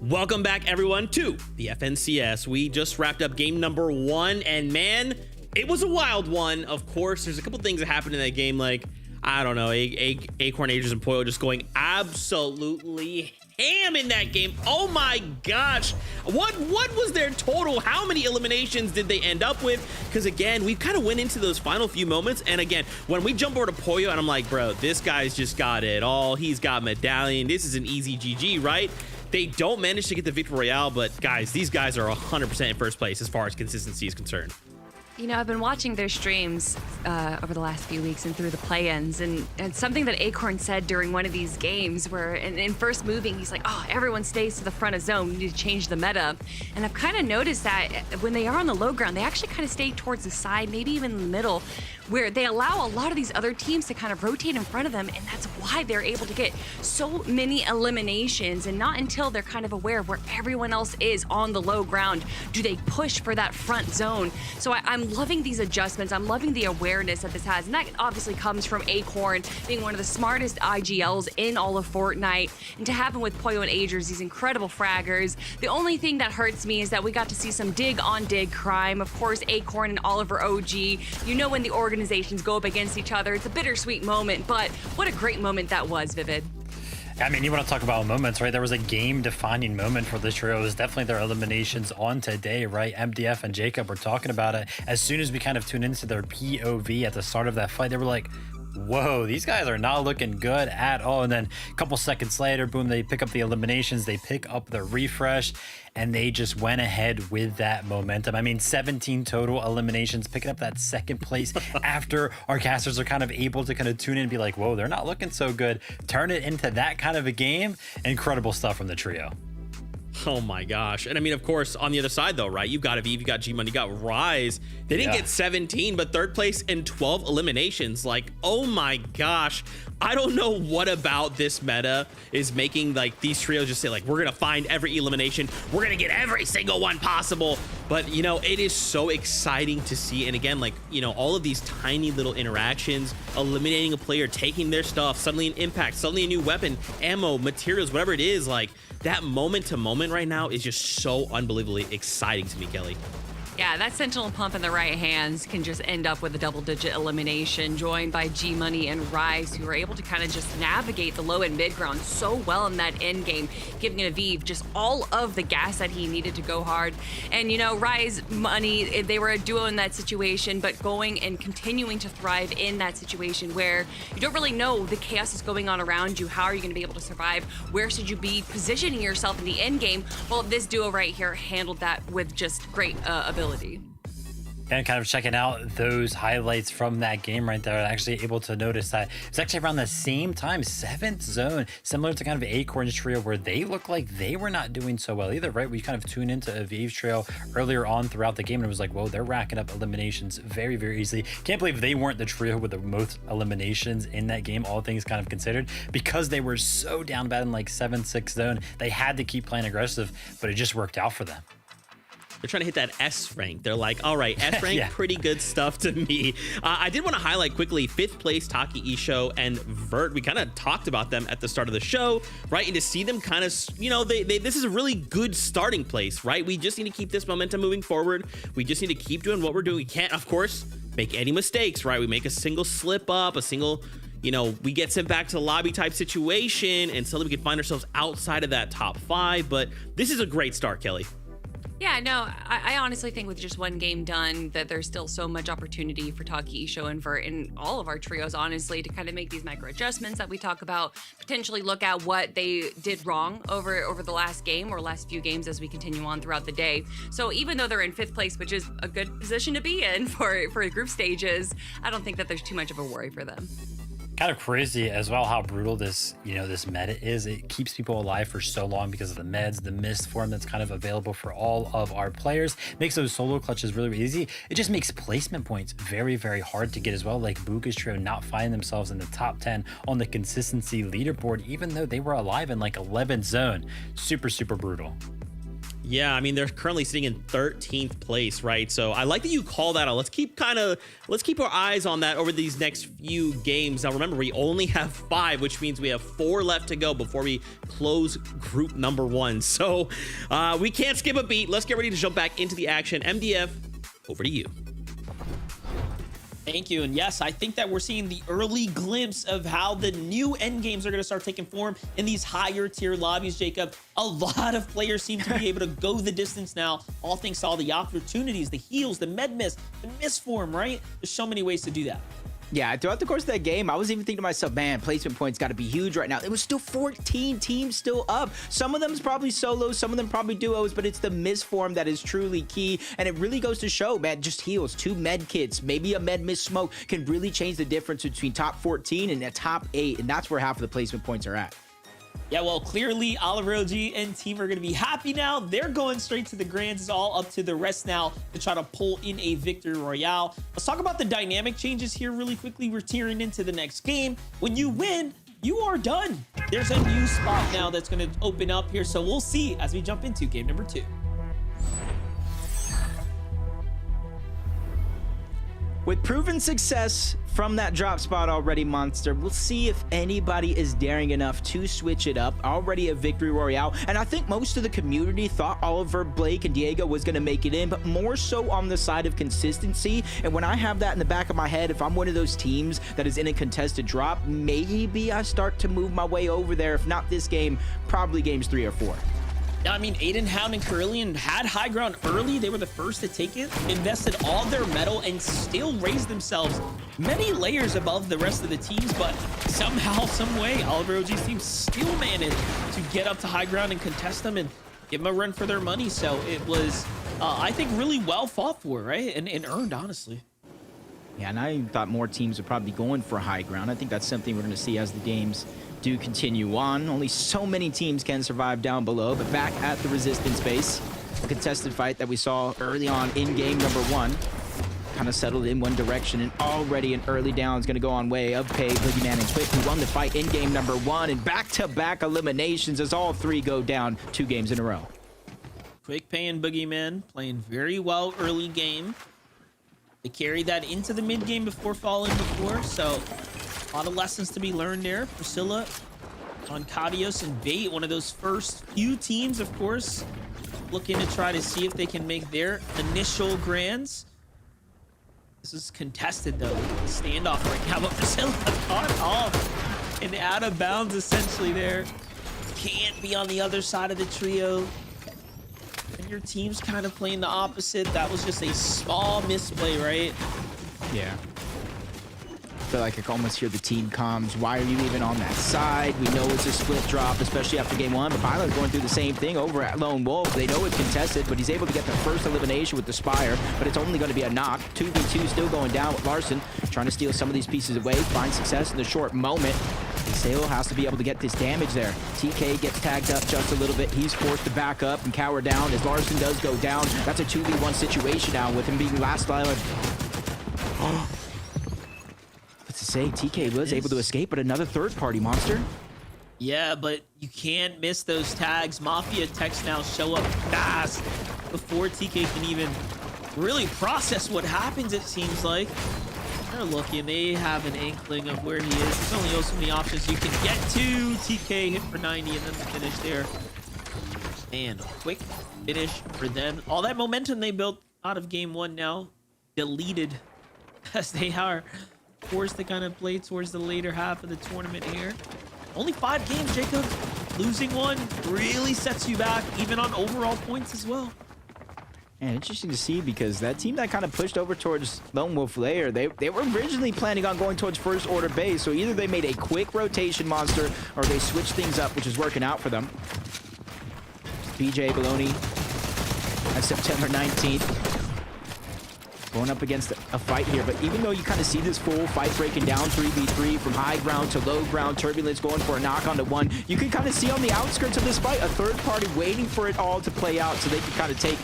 Welcome back, everyone, to the FNCS. We just wrapped up game number 1, and man, it was a wild one. Of course, there's a couple things that happened in that game, like, I don't know, Acorn, Ages, and Poyo just going absolutely ham in that game. Oh my gosh, what was their total? How many eliminations did they end up with? Because again, we kind of went into those final few moments, and again, when we jump over to Poyo, and I'm like, bro, this guy's just got it all. He's got medallion. This is an easy GG, right? They don't manage to get the victory royale, but guys, these guys are 100% in first place as far as consistency is concerned. You know, I've been watching their streams over the last few weeks and through the play-ins, and something that Acorn said during one of these games where in first moving, he's like, oh, everyone stays to the front of zone, we need to change the meta. And I've kind of noticed that when they are on the low ground, they actually kind of stay towards the side, maybe even in the middle, where they allow a lot of these other teams to kind of rotate in front of them, and that's why they're able to get so many eliminations. And not until they're kind of aware of where everyone else is on the low ground do they push for that front zone. So I'm I'm loving these adjustments. I'm loving the awareness that this has. And that obviously comes from Acorn being one of the smartest IGLs in all of Fortnite. And to have him with Poyo and Agers, these incredible fraggers. The only thing that hurts me is that we got to see some dig on dig crime. Of course, Acorn and Oliver OG. You know, when the organizations go up against each other, it's a bittersweet moment, but what a great moment that was, Vivid. I mean, you want to talk about moments, right? There was a game-defining moment for this trio. It was definitely their eliminations on today, right? MDF and Jacob were talking about it. As soon as we kind of tuned into their POV at the start of that fight, they were like, whoa, these guys are not looking good at all. And then a couple seconds later, boom, they pick up the eliminations, they pick up the refresh, and they just went ahead with that momentum. I mean, 17 total eliminations, picking up that second place after our casters are kind of able to kind of tune in and be like, whoa, they're not looking so good. Turn it into that kind of a game. Incredible stuff from the trio. Oh my gosh. And I mean, of course, on the other side though, right? You've got Aviv, you got G-Money, you got Rise. They didn't get 17, but third place and 12 eliminations. Like, oh my gosh. I don't know what about this meta is making like these trios just say like, we're going to find every elimination. We're going to get every single one possible. But you know, it is so exciting to see. And again, like, you know, all of these tiny little interactions, eliminating a player, taking their stuff, suddenly an impact, suddenly a new weapon, ammo, materials, whatever it is, like, that moment to moment right now is just so unbelievably exciting to me, Kelly. Yeah, that Sentinel pump in the right hands can just end up with a double-digit elimination, joined by G-Money and Rise, who were able to kind of just navigate the low and mid-ground so well in that end game, giving Aviv just all of the gas that he needed to go hard. And, you know, Rise, Money, they were a duo in that situation, but going and continuing to thrive in that situation where you don't really know the chaos is going on around you. How are you going to be able to survive? Where should you be positioning yourself in the end game? Well, this duo right here handled that with just great ability. And kind of checking out those highlights from that game right there, actually able to notice that it's actually around the same time, 7th zone, similar to kind of Acorn's trio, where they look like they were not doing so well either, right? We kind of tuned into Aviv's trio earlier on throughout the game, and it was like, whoa, they're racking up eliminations very, very easily. Can't believe they weren't the trio with the most eliminations in that game, all things kind of considered, because they were so down bad in like 7th, 6th zone. They had to keep playing aggressive, but it just worked out for them. They're trying to hit that S rank. They're like, all right, S rank, Yeah. pretty good stuff to me. I did want to highlight quickly 5th place Taki Isho and Vert. We kind of talked about them at the start of the show, right? And to see them kind of, you know, this is a really good starting place, right? We just need to keep this momentum moving forward. We just need to keep doing what we're doing. We can't, of course, make any mistakes, right? We make a single slip up, a single, you know, we get sent back to the lobby type situation, and suddenly we can find ourselves outside of that top 5. But this is a great start, Kelly. Yeah, no, I honestly think with just one game done that there's still so much opportunity for Taki, Isho, and Vert in all of our trios, honestly, to kind of make these micro adjustments that we talk about, potentially look at what they did wrong over the last game or last few games as we continue on throughout the day. So even though they're in 5th place, which is a good position to be in for group stages, I don't think that there's too much of a worry for them. Kind of crazy as well how brutal this, you know, this meta is. It keeps people alive for so long because of the meds, the mist form that's kind of available for all of our players. Makes those solo clutches really, really easy. It just makes placement points very, very hard to get as well. Like Buka's trio not finding themselves in the top 10 on the consistency leaderboard, even though they were alive in like 11th zone. Super, super brutal. Yeah, I mean, they're currently sitting in 13th place, right? So I like that you call that out. Let's keep our eyes on that over these next few games. Now, remember, we only have 5, which means we have 4 left to go before we close group number 1. So we can't skip a beat. Let's get ready to jump back into the action. MDF, over to you. Thank you. And yes, I think that we're seeing the early glimpse of how the new end games are going to start taking form in these higher tier lobbies, Jacob. A lot of players seem to be able to go the distance now, all thanks to all the opportunities, the heals, the med mist, the mist form, right? There's so many ways to do that. Yeah, throughout the course of that game, I was even thinking to myself, man, placement points got to be huge right now. It was still 14 teams still up. Some of them is probably solos, some of them probably duos, but it's the miss form that is truly key. And it really goes to show, man, just heals, 2 med kits, maybe a med miss smoke can really change the difference between top 14 and the top 8. And that's where half of the placement points are at. Yeah, well, clearly Oliver OG and team are going to be happy now. They're going straight to the grands. It's all up to the rest now to try to pull in a victory royale. Let's talk about the dynamic changes here really quickly. We're tearing into the next game. When you win, you are done. There's a new spot now that's going to open up here. So we'll see as we jump into game number 2. With proven success from that drop spot already, Monster, we'll see if anybody is daring enough to switch it up. Already a victory royale, and I think most of the community thought Oliver, Blake, and Diego was going to make it in, but more so on the side of consistency. And when I have that in the back of my head, if I'm one of those teams that is in a contested drop, maybe I start to move my way over there. If not this game, probably games 3 or 4. Yeah, I mean, Aiden, Hound, and Carillion had high ground early. They were the first to take it, invested all their metal, and still raised themselves many layers above the rest of the teams. But somehow, some way, Oliver OG's team still managed to get up to high ground and contest them and give them a run for their money. So it was, I think, really well fought for, right? And earned, honestly. Yeah, and I thought more teams would probably be going for high ground. I think that's something we're going to see as the games do continue on. Only so many teams can survive down below, but back at the resistance base, a contested fight that we saw early on in game number 1 kind of settled in one direction, and already an early down is going to go on way of Pay, Boogeyman, and Quick, who won the fight in game number 1, and back-to-back eliminations as all 3 go down 2 games in a row. Quick, Pay, and Boogeyman playing very well early game. They carried that into the mid game before falling before, so a lot of lessons to be learned there. Priscilla on Kadios and Bait, one of those first few teams, of course, looking to try to see if they can make their initial grands. This is contested, though. The standoff right now, but Priscilla caught off and out of bounds, essentially, there. Can't be on the other side of the trio. And your team's kind of playing the opposite. That was just a small misplay, right? Yeah. I feel like I can almost hear the team comms. Why are you even on that side? We know it's a split drop, especially after game 1. But Pylo's going through the same thing over at Lone Wolf. They know it's contested, but he's able to get the first elimination with the Spire. But it's only going to be a knock. 2v2 still going down with Larson, trying to steal some of these pieces away, find success in the short moment. Sale has to be able to get this damage there. TK gets tagged up just a little bit. He's forced to back up and cower down as Larson does go down. That's a 2v1 situation now with him being last island. What's to say? TK was able to escape, but another third-party monster. Yeah, but you can't miss those tags. Mafia techs now show up fast before TK can even really process what happens, it seems like. They're looking. They have an inkling of where he is. There's only so many options you can get to. TK hit for 90 and then the finish there. And a quick finish for them. All that momentum they built out of game 1 now deleted as they are forced to kind of play towards the later half of the tournament here. Only 5 games, Jacob. Losing one really sets you back, even on overall points as well. And interesting to see, because that team that kind of pushed over towards Lone Wolf Lair, they were originally planning on going towards first order base, so either they made a quick rotation monster or they switched things up, which is working out for them. BJ Baloney at September 19th. Going up against a fight here, but even though you kind of see this full fight breaking down 3v3 from high ground to low ground, Turbulence going for a knock onto 1, you can kind of see on the outskirts of this fight a third party waiting for it all to play out so they can kind of take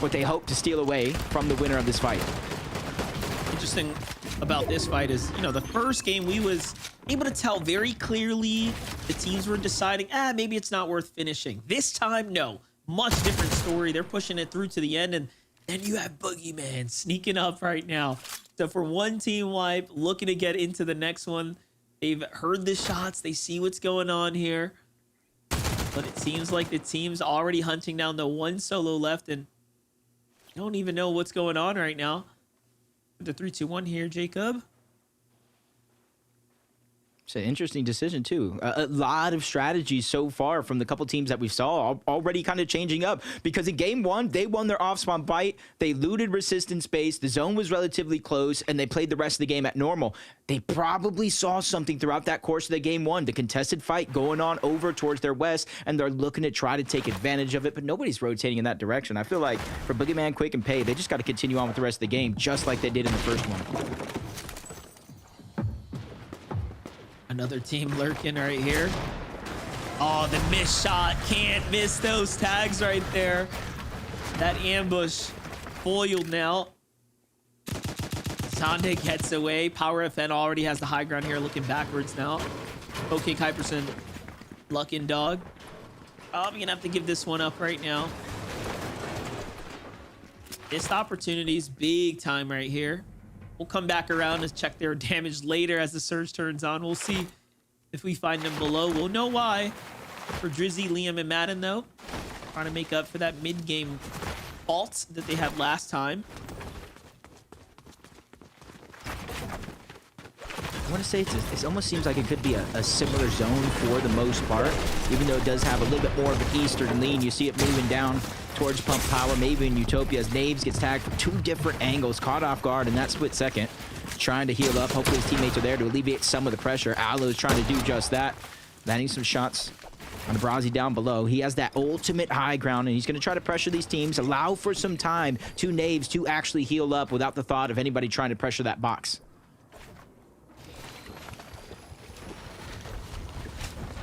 what they hope to steal away from the winner of this fight. Interesting about this fight is, you know, the first game we was able to tell very clearly the teams were deciding, maybe it's not worth finishing. This time, no. Much different story. They're pushing it through to the end, and then you have Boogeyman sneaking up right now. So for one team wipe, looking to get into the next one. They've heard the shots. They see what's going on here. But it seems like the team's already hunting down the 1 solo left, and you don't even know what's going on right now. The 3-2-1 here, Jacob. It's an interesting decision, too. A lot of strategies so far from the couple teams that we saw already kind of changing up. Because in game 1, they won their off-spawn bite. They looted resistance base. The zone was relatively close, and they played the rest of the game at normal. They probably saw something throughout that course of the game 1. The contested fight going on over towards their west, and they're looking to try to take advantage of it, but nobody's rotating in that direction. I feel like for Boogeyman, Quick, and Pay, they just got to continue on with the rest of the game, just like they did in the first one. Another team lurking right here. Oh, the missed shot. Can't miss those tags right there. That ambush foiled now. Sande gets away. Power FN already has the high ground here, looking backwards now. Okay, Kuiperson, Luck and Dog. Probably gonna have to give this one up right now. Missed opportunities, big time right here. We'll come back around and check their damage later as the surge turns on. We'll see if we find them below. We'll know why. For Drizzy, Liam, and Madden, though, trying to make up for that mid-game fault that they had last time. I want to say it almost seems like it could be a similar zone for the most part, even though it does have a little bit more of an eastern lean. You see it moving down towards Pump Power, maybe in Utopia, as Naves gets tagged from 2 different angles, caught off guard in that split second, trying to heal up. Hopefully his teammates are there to alleviate some of the pressure. Aloe is trying to do just that, landing some shots on Brazi down below. He has that ultimate high ground, and he's going to try to pressure these teams, allow for some time to Naves to actually heal up without the thought of anybody trying to pressure that box.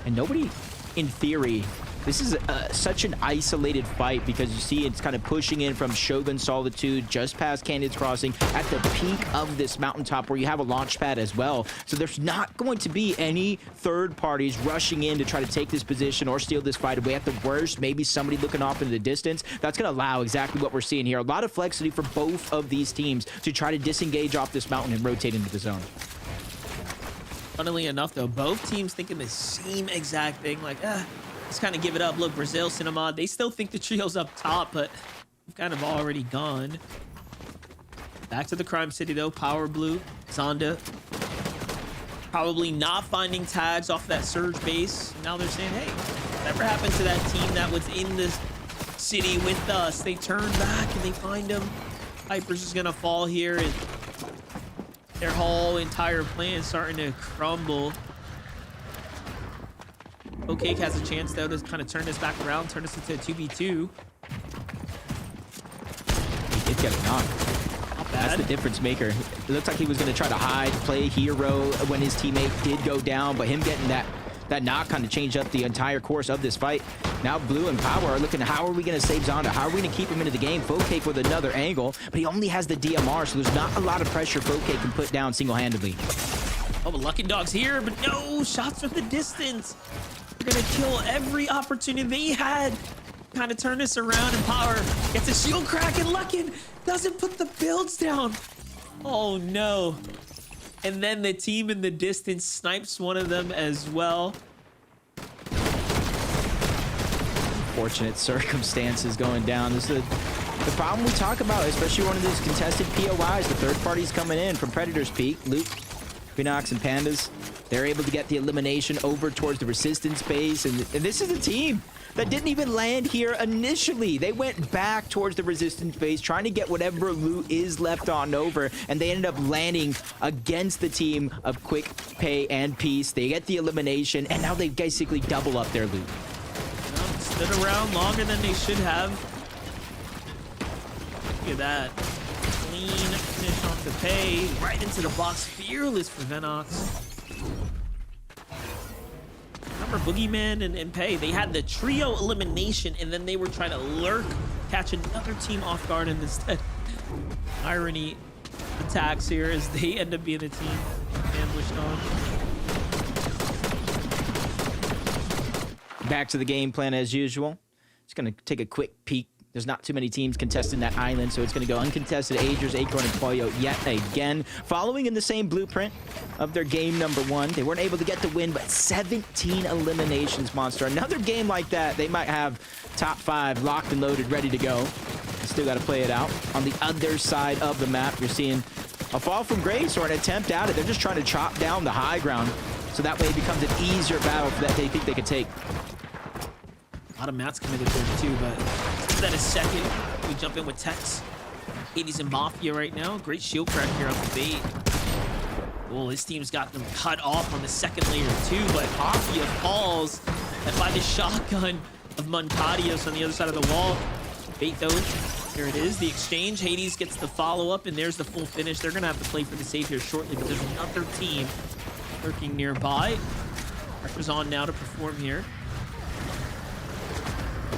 And nobody, in theory, this is such an isolated fight because you see it's kind of pushing in from Shogun Solitude just past Canyon's Crossing at the peak of this mountaintop where you have a launch pad as well. So there's not going to be any third parties rushing in to try to take this position or steal this fight away. At the worst, maybe somebody looking off into the distance. That's going to allow exactly what we're seeing here. A lot of flexibility for both of these teams to try to disengage off this mountain and rotate into the zone. Funnily enough, though, both teams thinking the same exact thing. Like, let's kind of give it up. Look, Brazil, Cinema, they still think the trio's up top, but we've kind of already gone. Back to the Crime City, though. Power Blue, Zonda. Probably not finding tags off that Surge base. Now they're saying, hey, whatever happened to that team that was in the city with us? They turn back and they find them. Hyper's just going to fall here, and their whole entire plan is starting to crumble. Cake has a chance, though, to kind of turn this back around, turn this into a 2v2. He did get a knock. That's the difference maker. It looks like he was going to try to hide, play hero when his teammate did go down, but him getting that knock kind of changed up the entire course of this fight. Now Blue and Power are looking, how are we going to save Zonda? How are we going to keep him into the game? Cake with another angle, but he only has the DMR, so there's not a lot of pressure Cake can put down single-handedly. Oh, but Lucky Dog's here, but no, shots from the distance. They're going to kill every opportunity they had. Kind of turn this around, and Power gets a shield crack, and Luckin doesn't put the builds down. Oh, no. And then the team in the distance snipes one of them as well. Fortunate circumstances going down. This is the problem we talk about, especially one of these contested POIs. The third parties coming in from Predator's Peak, Luke, Phoenix, and Pandas. They're able to get the elimination over towards the Resistance base. And this is a team that didn't even land here initially. They went back towards the Resistance base, trying to get whatever loot is left on over, and they ended up landing against the team of Quick, Pay, and Peace. They get the elimination, and now they basically double up their loot. Well, stood around longer than they should have. Look at that. Clean finish off the Pay, right into the box. Fearless for Venox. Remember Boogeyman and Pay, they had the trio elimination, and then they were trying to lurk, catch another team off guard, and instead Irony attacks here as they end up being a team ambushed on. Back to the game plan as usual. Just gonna take a quick peek. There's not too many teams contesting that island, so it's going to go uncontested Agers, Acorn, and Pollo yet again. Following in the same blueprint of their game number 1. They weren't able to get the win, but 17 eliminations, Monster. Another game like that, they might have top 5 locked and loaded, ready to go. Still got to play it out. On the other side of the map, you're seeing a fall from grace or an attempt at it. They're just trying to chop down the high ground, so that way it becomes an easier battle that they think they could take. A lot of mats committed there too, but that is second. We jump in with Tex. Hades and Mafia right now. Great shield crack here off the bait. Well, his team's got them cut off on the second layer too, but Mafia falls and by the shotgun of Moncadios on the other side of the wall. Bait though, here it is, the exchange. Hades gets the follow-up, and there's the full finish. They're gonna have to play for the save here shortly, but there's another team lurking nearby. Pressure's on now to perform here.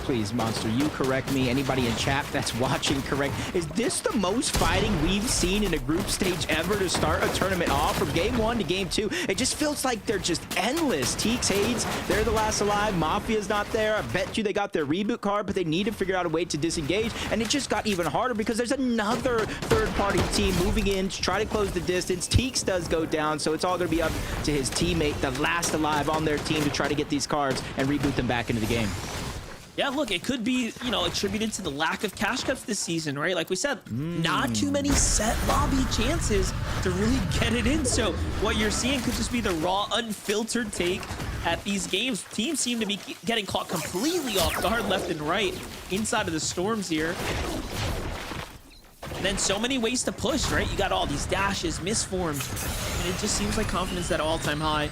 please, Monster, you correct me. Anybody in chat that's watching, correct. Is this the most fighting we've seen in a group stage ever to start a tournament off? From game 1 to game 2, it just feels like they're just endless. Teeks, Hades, they're the last alive. Mafia's not there. I bet you they got their reboot card, but they need to figure out a way to disengage. And it just got even harder because there's another third-party team moving in to try to close the distance. Teeks does go down, so it's all going to be up to his teammate, the last alive on their team, to try to get these cards and reboot them back into the game. Yeah, look, it could be, you know, attributed to the lack of cash cuts this season, right? Like we said, not too many set lobby chances to really get it in. So what you're seeing could just be the raw, unfiltered take at these games. Teams seem to be getting caught completely off guard left and right inside of the storms here. And then so many ways to push, right? You got all these dashes, misforms, and it just seems like confidence at all-time high.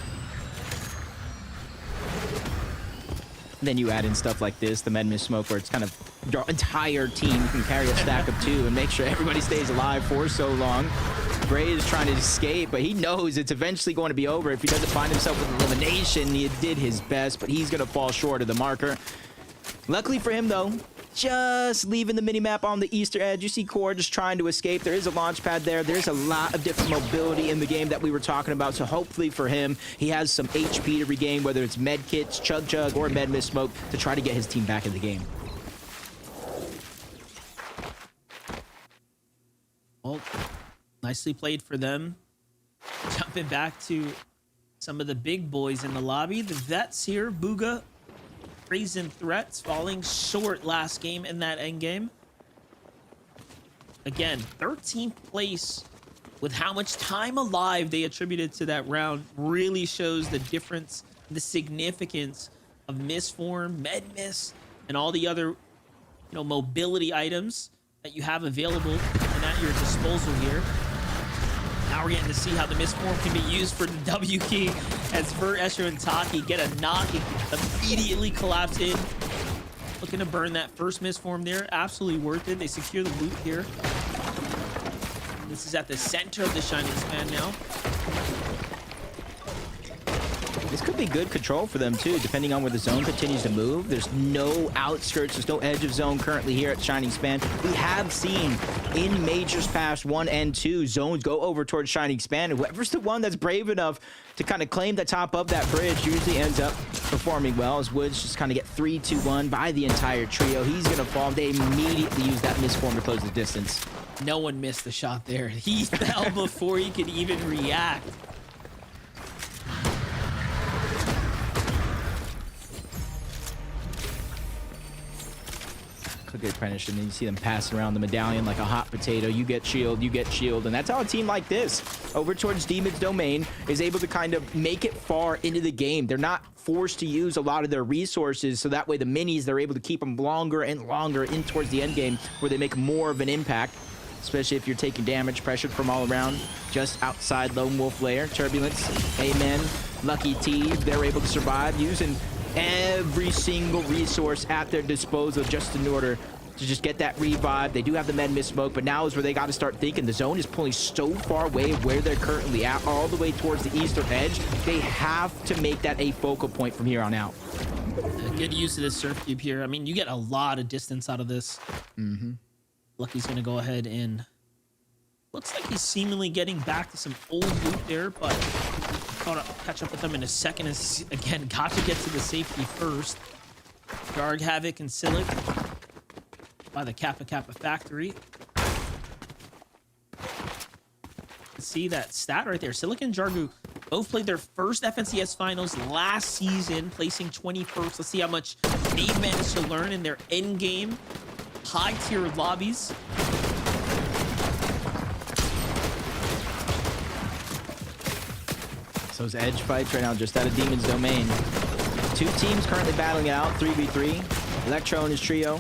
Then you add in stuff like this, the Med Miss Smoke, where it's kind of your entire team can carry a stack of 2 and make sure everybody stays alive for so long. Bray is trying to escape, but he knows it's eventually going to be over. If he doesn't find himself with elimination, he did his best, but he's going to fall short of the marker. Luckily for him, though, just leaving the minimap on the eastern edge. You see Core just trying to escape. There is a launch pad there. There's a lot of different mobility in the game that we were talking about. So hopefully for him, he has some HP to regain, whether it's med kits, Chug Chug, or Med Miss Smoke, to try to get his team back in the game. Well, nicely played for them. Jumping back to some of the big boys in the lobby. The vets here, Booga, Brazen Threats, falling short last game in that end game. Again, 13th place with how much time alive they attributed to that round really shows the difference, the significance of Misform, Med Miss, and all the other, you know, mobility items that you have available and at your disposal here. Now we're getting to see how the Misform can be used for the W key as Vert, Escher, and Taki get a knock and immediately collapse in. Looking to burn that first Misform there. Absolutely worth it. They secure the loot here. This is at the center of the Shining Span now. This could be good control for them, too, depending on where the zone continues to move. There's no outskirts. There's no edge of zone currently here at Shining Span. We have seen in Majors Pass 1 and 2, zones go over towards Shining Span. And whoever's the one that's brave enough to kind of claim the top of that bridge usually ends up performing well, as Woods just kind of get 3-2-1 by the entire trio. He's going to fall. They immediately use that misform to close the distance. No one missed the shot there. He fell before he could even react. Good punish, and then you see them passing around the medallion like a hot potato. You get shield, and that's how a team like this over towards Demon's Domain is able to kind of make it far into the game. They're not forced to use a lot of their resources, so that way the minis, they're able to keep them longer and longer in towards the end game where they make more of an impact, especially if you're taking damage, pressured from all around. Just outside Lone Wolf Lair, Turbulence, Amen, Lucky T, they're able to survive using every single resource at their disposal just in order to just get that revive. They do have the Med Miss Smoke, but now is where they got to start thinking. The zone is pulling so far away where they're currently at, all the way towards the eastern edge. They have to make that a focal point from here on out. Good use of this Surf Cube here. I mean, you get a lot of distance out of this. Lucky's going to go ahead and... Looks like he's seemingly getting back to some old loot there, but I'll catch up with them in a second. As again, got to get to the safety first. Darg, Havoc, and Silic by the Kappa Kappa factory. See that stat right there. Silic and Jargu both played their first FNCS finals last season, placing 21st. Let's see how much they've managed to learn in their endgame high-tier lobbies. So those edge fights right now just out of Demon's Domain. Two teams currently battling it out, 3v3. Electro and his trio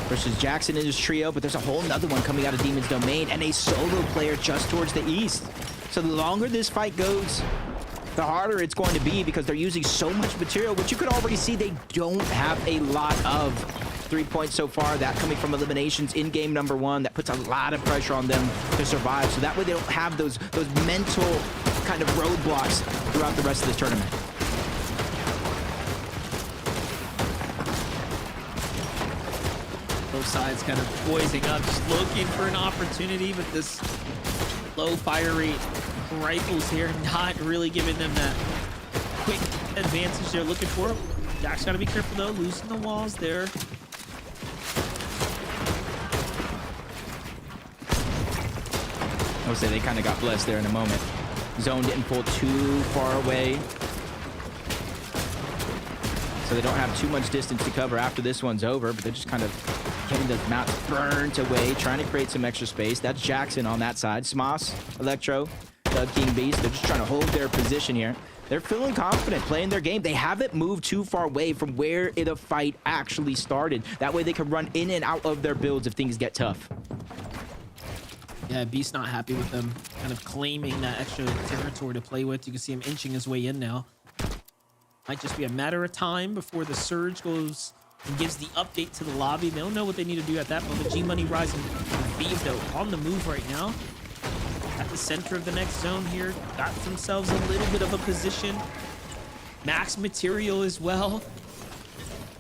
versus Jackson and his trio, but there's a whole nother one coming out of Demon's Domain and a solo player just towards the east. So the longer this fight goes, the harder it's going to be because they're using so much material, which you could already see they don't have a lot of. 3 points so far, that coming from eliminations in game number 1. That puts a lot of pressure on them to survive. So that way they don't have those mental kind of roadblocks throughout the rest of the tournament. Both sides kind of poising up, just looking for an opportunity, but this low fire rate rifles here not really giving them that quick advantage they're looking for. Jack's got to be careful though, losing the walls there. I would say they kind of got blessed there in a moment. Zone didn't pull too far away, so they don't have too much distance to cover after this one's over, but they're just kind of getting the maps burnt away, trying to create some extra space. That's Jackson on that side. Smoss, Electro, Doug King Beast, they're just trying to hold their position here. They're feeling confident playing their game. They haven't moved too far away from where the fight actually started. That way they can run in and out of their builds if things get tough. Yeah, Beast not happy with them kind of claiming that extra territory to play with. You can see him inching his way in now. Might just be a matter of time before the Surge goes and gives the update to the lobby. They don't know what they need to do at that moment. G-Money Rising Beam, though, on the move right now. At the center of the next zone here. Got themselves a little bit of a position. Max material as well.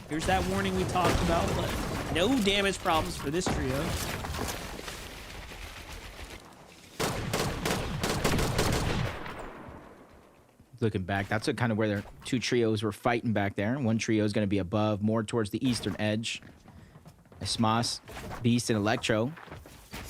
Here's that warning we talked about, but no damage problems for this trio. Looking back, that's kind of where their two trios were fighting back there. One trio is going to be above, more towards the eastern edge. Smoss, Beast, and Electro.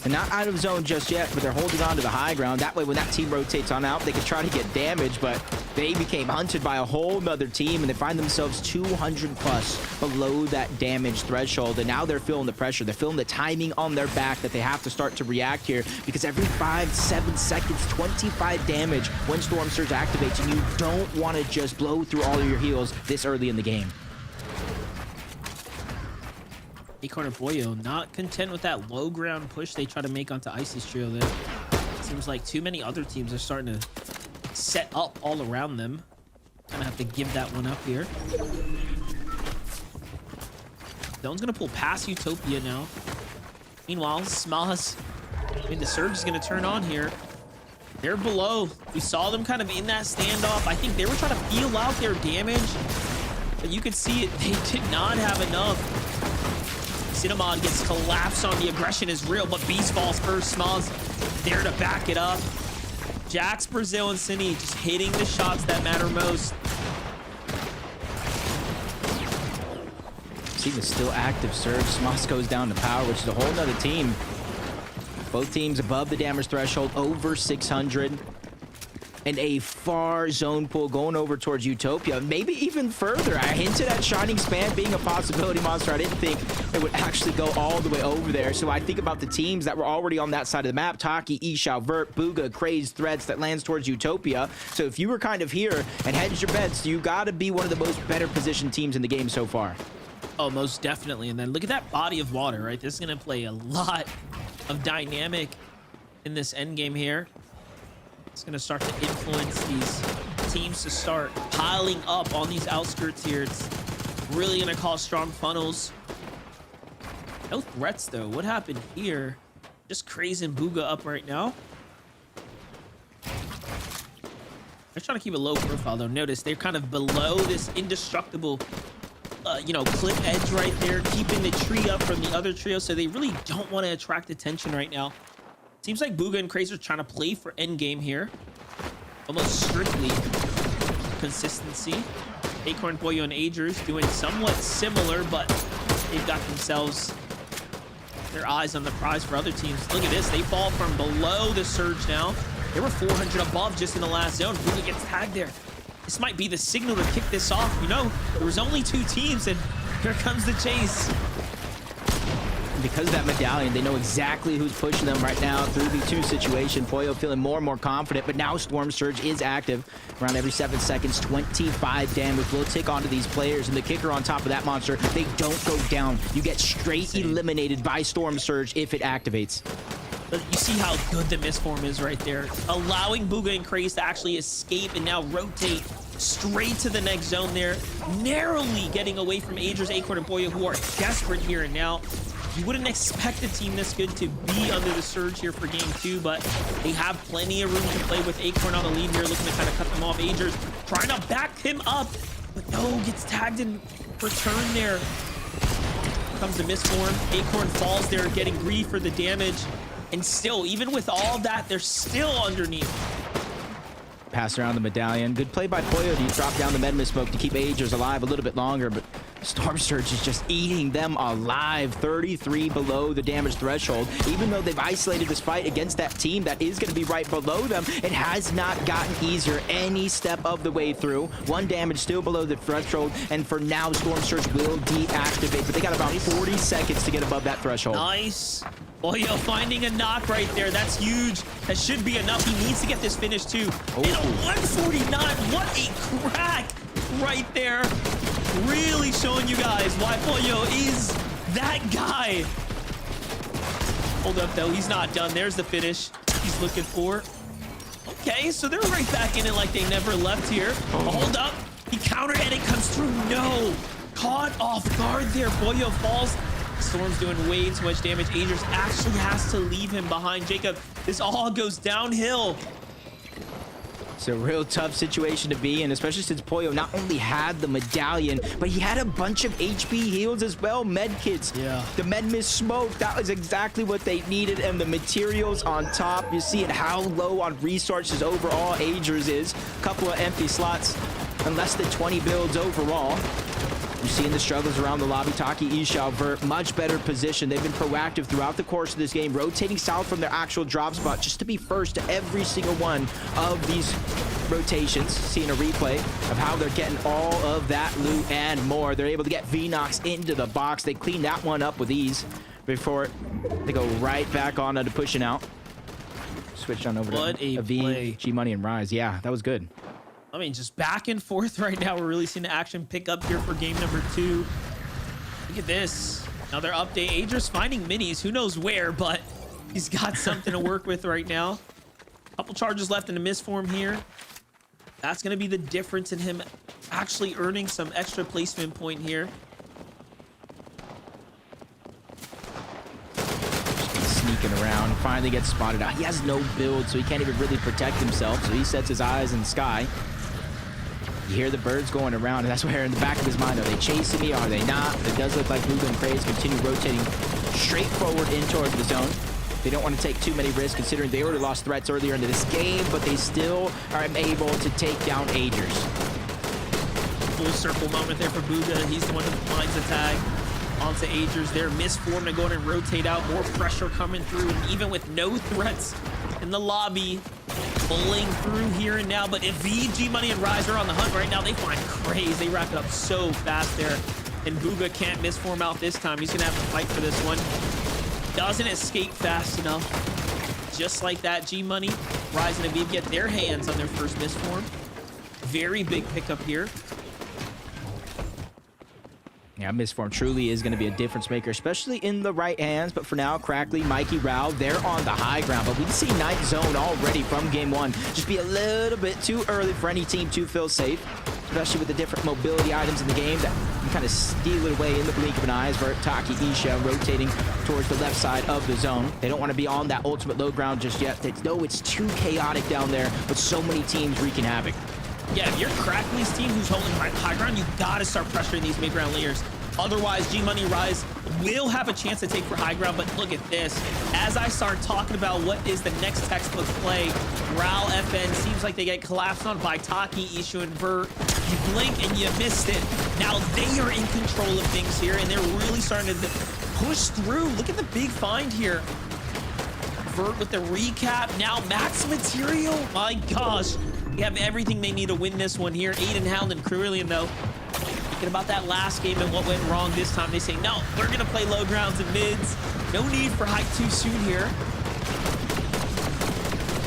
And not out of zone just yet, but they're holding on to the high ground. That way, when that team rotates on out, they can try to get damage, but they became hunted by a whole nother team, and they find themselves 200 plus below that damage threshold. And now they're feeling the pressure. They're feeling the timing on their back that they have to start to react here, because every 5-7 seconds, 25 damage when Storm Surge activates, and you don't want to just blow through all of your heals this early in the game. Acorn and Boyo not content with that low ground push they try to make onto Icy's trio there. Seems like too many other teams are starting to set up all around them. Gonna have to give that one up here. Zone's gonna pull past Utopia now. Meanwhile, Smoss, I mean, the Surge is gonna turn on here. They're below. We saw them kind of in that standoff. I think they were trying to feel out their damage, but you could see it, they did not have enough. Cinnamon gets collapsed on. The aggression is real, but Beast falls first. Smalls there to back it up. Jax, Brazil, and Cine just hitting the shots that matter most. Team is still active. Surge. Smoss goes down to power, which is a whole nother team. Both teams above the damage threshold, over 600. And a far zone pull going over towards Utopia, maybe even further. I hinted at Shining Span being a possibility, Monster. I didn't think it would actually go all the way over there. So I think about the teams that were already on that side of the map. Taki, Ishao, Vert, Booga, Crazed, Threads that lands towards Utopia. So if you were kind of here and hedged your bets, you got to be one of the most better positioned teams in the game so far. Oh, most definitely. And then look at that body of water, right? This is going to play a lot of dynamic in this end game here. It's going to start to influence these teams to start piling up on these outskirts here. It's really going to cause strong funnels. No threats, though. What happened here? Just Craze and Booga up right now. They're trying to keep a low profile, though. Notice they're kind of below this indestructible, cliff edge right there, keeping the tree up from the other trio, so they really don't want to attract attention right now. Seems like Booga and Craze are trying to play for endgame here. Almost strictly consistency. Acorn, Boyo, and Agers doing somewhat similar, but they've got themselves their eyes on the prize for other teams. Look at this. They fall from below the Surge now. They were 400 above just in the last zone. Booga gets tagged there. This might be the signal to kick this off. You know, there was only 2 teams, and here comes the chase. Because of that medallion, they know exactly who's pushing them right now through the 2 situation. Poyo feeling more and more confident, but now Storm Surge is active. Around every 7 seconds, 25 damage will tick onto these players. And the kicker on top of that, Monster, they don't go down. You get straight eliminated by Storm Surge if it activates. But you see how good the misform is right there. Allowing Booga and Craze to actually escape and now rotate straight to the next zone there. Narrowly getting away from Agers, Acorn, and Boyo, who are desperate here and now. You wouldn't expect a team this good to be under the Surge here for game 2, but they have plenty of room to play with Acorn on the lead here, looking to kind of cut them off. Agers trying to back him up, but no, gets tagged in return there. comes the misform. Acorn falls there, getting grief for the damage. And still, even with all that, they're still underneath. Pass around the medallion. Good play by Pollo to drop down the Medma smoke to keep Agers alive a little bit longer, but Storm Surge is just eating them alive. 33 below the damage threshold. Even though they've isolated this fight against that team that is going to be right below them, it has not gotten easier any step of the way through. 1 damage still below the threshold, and for now, Storm Surge will deactivate, but they got about 40 seconds to get above that threshold. Nice. Pollo finding a knock right there. That's huge. That should be enough. He needs to get this finish too. And a 149. What a crack right there. Really showing you guys why Pollo is that guy. Hold up though. He's not done. There's the finish he's looking for. Okay, so they're right back in it like they never left here. Hold up. He countered and it comes through. No. Caught off guard there. Pollo falls. Storm's doing way too much damage. Agers actually has to leave him behind. Jacob, this all goes downhill. It's a real tough situation to be in, especially since Pollo not only had the medallion, but he had a bunch of HP heals as well, med kits. Yeah. The med miss smoke, that was exactly what they needed, and the materials on top. You're seeing how low on resources overall Agers is. Couple of empty slots and less than 20 builds overall. You're seeing the struggles around the lobby. Taki, Isha, Vert, much better position. They've been proactive throughout the course of this game, rotating south from their actual drop spot just to be first to every single one of these rotations. Seeing a replay of how they're getting all of that loot and more. They're able to get Vnox into the box. They clean that one up with ease before they go right back on to pushing out. Switched on over to V, G-Money, and Rise. Yeah, that was good. I mean, just back and forth right now. We're really seeing the action pick up here for game number 2. Look at this. Another update. Agers finding minis. Who knows where, but he's got something to work with right now. Couple charges left in the misform here. That's going to be the difference in him actually earning some extra placement point here. Sneaking around, finally gets spotted out. He has no build, so he can't even really protect himself, so he sets his eyes in the sky. You hear the birds going around, and that's where in the back of his mind, are they chasing me? Are they not? It does look like Luga and Craze continue rotating straight forward in towards the zone. They don't want to take too many risks, considering they already lost threats earlier into this game, but they still are able to take down Agers. Full circle moment there for Booga. He's the one who finds the tag onto Agers there. Misform to go in and rotate out. More pressure coming through, and even with no threats in the lobby, pulling through here and now. But if VG Money and Rise are on the hunt right now, they find Craze. They wrap it up so fast there, and Booga can't misform out this time. He's gonna have to fight for this one. Doesn't escape fast enough. Just like that, G Money, Rise, and Aviv get their hands on their first misform. Very big pickup here. Yeah, Misform truly is going to be a difference maker, especially in the right hands. But for now, Crackley, Mikey, Rao, they're on the high ground. But we can see Night Zone already from game 1 just be a little bit too early for any team to feel safe, especially with the different mobility items in the game that can kind of steal it away in the blink of an eye. As Taki, Isha rotating towards the left side of the zone. They don't want to be on that ultimate low ground just yet. They know it's too chaotic down there with so many teams wreaking havoc. Yeah, if you're Crackley's team who's holding high ground, you gotta start pressuring these mid-ground layers. Otherwise, G-Money Rise will have a chance to take for high ground. But look at this. As I start talking about what is the next textbook play, Ral FN seems like they get collapsed on by Taki, Ishu, and Vert. You blink and you missed it. Now they are in control of things here, and they're really starting to push through. Look at the big find here. Vert with the recap. Now max material. My gosh. They have everything they need to win this one here. Aiden, Hound, and Cerulean, though, thinking about that last game and what went wrong this time. They say, no, we're going to play low grounds and mids. No need for hype too soon here.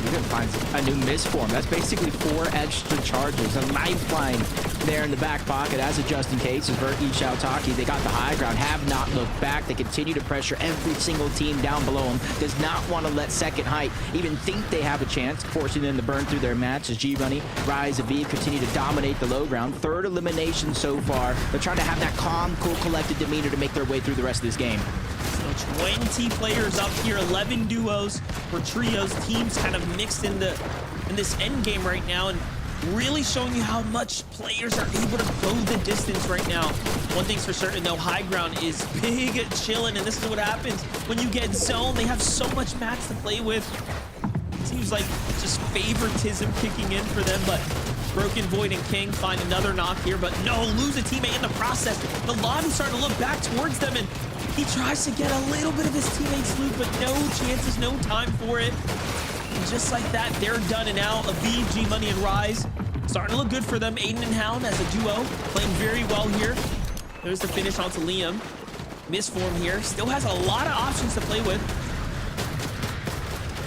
Even finds a new misform. That's basically 4 extra charges. A lifeline there in the back pocket as a just in case. As Vert, Ishao, Taki, they got the high ground, have not looked back. They continue to pressure every single team down below them. Does not want to let second height even think they have a chance, forcing them to burn through their match as G-Money, Rise, Aviv continue to dominate the low ground. 3rd elimination so far. They're trying to have that calm, cool, collected demeanor to make their way through the rest of this game. So 20 players up here, 11 duos or trios, teams kind of mixed in this end game right now. And really showing you how much players are able to go the distance right now. One thing's for certain though, high ground is big chilling, and this is what happens when you get zone. They have so much mats to play with. Seems like just favoritism kicking in for them, but Broken Void and King find another knock here, but no, lose a teammate in the process. The lobby's starting to look back towards them, and he tries to get a little bit of his teammate's loot, but no chances, no time for it. And just like that, they're done and out. Aviv, G Money, and Rise starting to look good for them. Aiden and Hound as a duo, playing very well here. There's the finish onto Liam. Misform here, still has a lot of options to play with.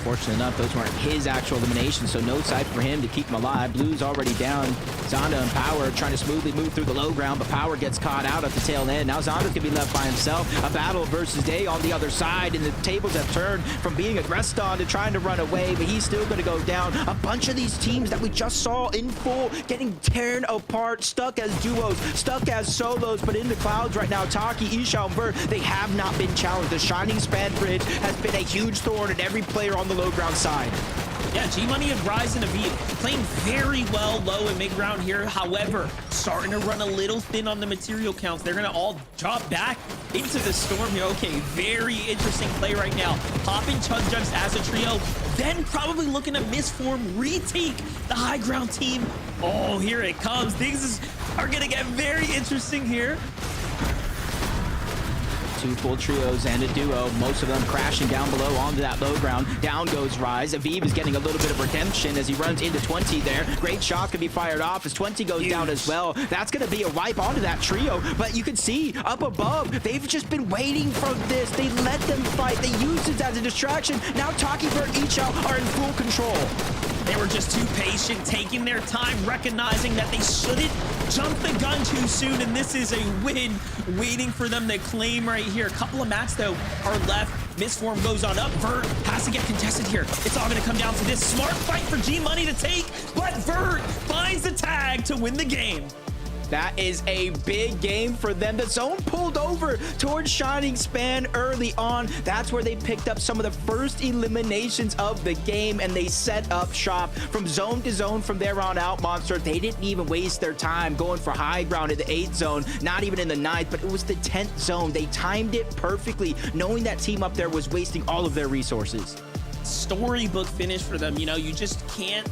Fortunate enough, those weren't his actual eliminations, so no side for him to keep him alive. Blue's already down. Zonda and Power trying to smoothly move through the low ground, but Power gets caught out at the tail end. Now Zonda's gonna be left by himself. A battle versus Day on the other side, and the tables have turned from being aggressed on to trying to run away, but he's still gonna go down. A bunch of these teams that we just saw in full getting torn apart, stuck as duos, stuck as solos, but in the clouds right now, Taki, Isha, and Vert, they have not been challenged. The Shining Span Bridge has been a huge thorn in every player on the low ground side. Yeah, G Money and Rise and Aviv playing very well low and mid ground here. However, starting to run a little thin on the material counts. They're gonna all drop back into the storm here. Okay, very interesting play right now. Popping Chug Jugs as a trio, then probably looking to Misform retake the high ground team. Oh, here it comes. Things are gonna get very interesting here. Two full trios and a duo, most of them crashing down below onto that low ground. Down goes Rise. Aviv is getting a little bit of redemption as he runs into 20 there. Great shot can be fired off as 20 goes down as well. That's going to be a wipe onto that trio, but you can see up above, they've just been waiting for this. They let them fight. They used it as a distraction. Now Taki, Vert, Icha are in full control. They were just too patient, taking their time, recognizing that they shouldn't jump the gun too soon, and this is a win waiting for them to claim right here. A couple of mats, though, are left. Misform goes on up. Vert has to get contested here. It's all going to come down to this smart fight for G Money to take, but Vert finds the tag to win the game. That is a big game for them. The zone pulled over towards Shining Span early on. That's where they picked up some of the first eliminations of the game, and they set up shop from zone to zone from there on out. Monster, they didn't even waste their time going for high ground in the 8th zone, not even in the 9th, but it was the 10th zone. They timed it perfectly, knowing that team up there was wasting all of their resources. Storybook finish for them. You know, you just can't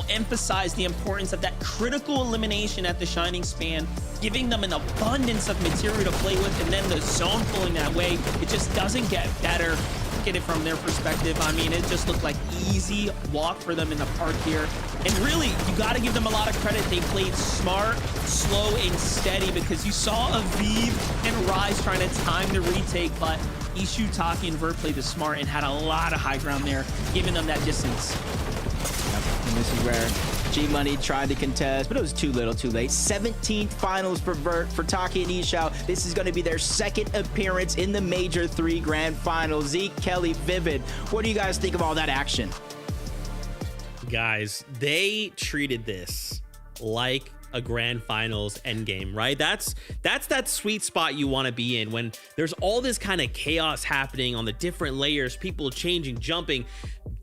emphasize the importance of that critical elimination at the Shining Span, giving them an abundance of material to play with, and then the zone pulling that way. It just doesn't get better. Get it from their perspective. I mean, it just looked like easy walk for them in the park here. And really, you got to give them a lot of credit. They played smart, slow, and steady, because you saw Aviv and Rise trying to time the retake, but Ishu, Taki, and Vert played the smart and had a lot of high ground there, giving them that distance. And this is where G Money tried to contest, but it was too little, too late. 17th finals for Vert, for Taki and Ishao. This is going to be their second appearance in the Major 3 Grand Final. Zeke, Kelly, Vivid, what do you guys think of all that action? Guys, they treated this like a grand finals endgame, right? That's that sweet spot you want to be in when there's all this kind of chaos happening on the different layers, people changing, jumping,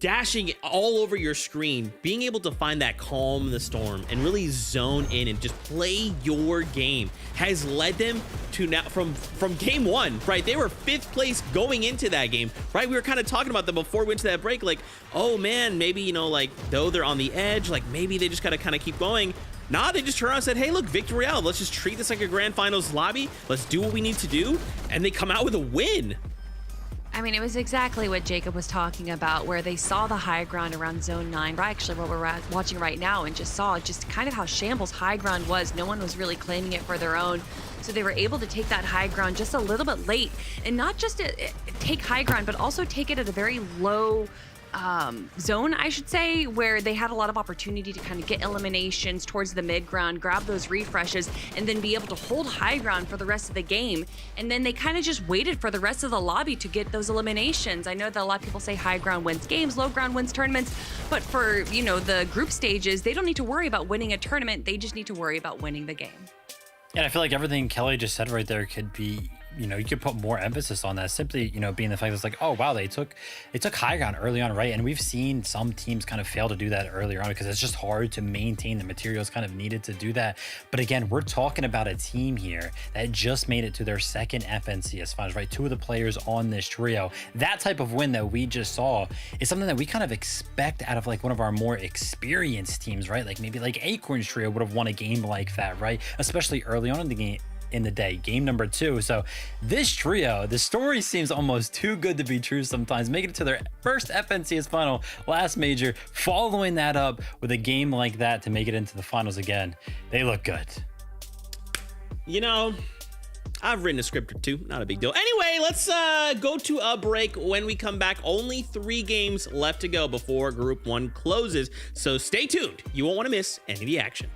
dashing all over your screen. Being able to find that calm in the storm and really zone in and just play your game has led them to now from game 1, right? They were 5th place going into that game, right? We were kind of talking about them before we went to that break, like, oh man, maybe, like, though they're on the edge, like maybe they just gotta kind of keep going. Nah, they just turned around and said, hey, look, Victory Royale, let's just treat this like a grand finals lobby. Let's do what we need to do. And they come out with a win. I mean, it was exactly what Jacob was talking about, where they saw the high ground around zone 9, actually what we're watching right now, and just saw just kind of how shambles high ground was. No one was really claiming it for their own. So they were able to take that high ground just a little bit late, and not just take high ground, but also take it at a very low zone, I should say, where they had a lot of opportunity to kind of get eliminations towards the mid ground, grab those refreshes, and then be able to hold high ground for the rest of the game. And then they kind of just waited for the rest of the lobby to get those eliminations. I know that a lot of people say high ground wins games, low ground wins tournaments, but for, the group stages, they don't need to worry about winning a tournament. They just need to worry about winning the game. And I feel like everything Kelly just said right there could be you could put more emphasis on that, simply, being the fact that it's like, oh wow, they took high ground early on, right? And we've seen some teams kind of fail to do that earlier on because it's just hard to maintain the materials kind of needed to do that. But again, we're talking about a team here that just made it to their second FNCS finals, right? Two of the players on this trio. That type of win that we just saw is something that we kind of expect out of like one of our more experienced teams, right? Like maybe like Acorn's trio would have won a game like that, right? Especially early on in the game. In the day, game number 2. So this trio, the story seems almost too good to be true sometimes, making it to their first FNCS final last major, following that up with a game like that to make it into the finals again. They look good. I've written a script or two, not a big deal. Anyway, let's go to a break. When we come back, only 3 games left to go before Group 1 closes, so stay tuned. You won't want to miss any of the action.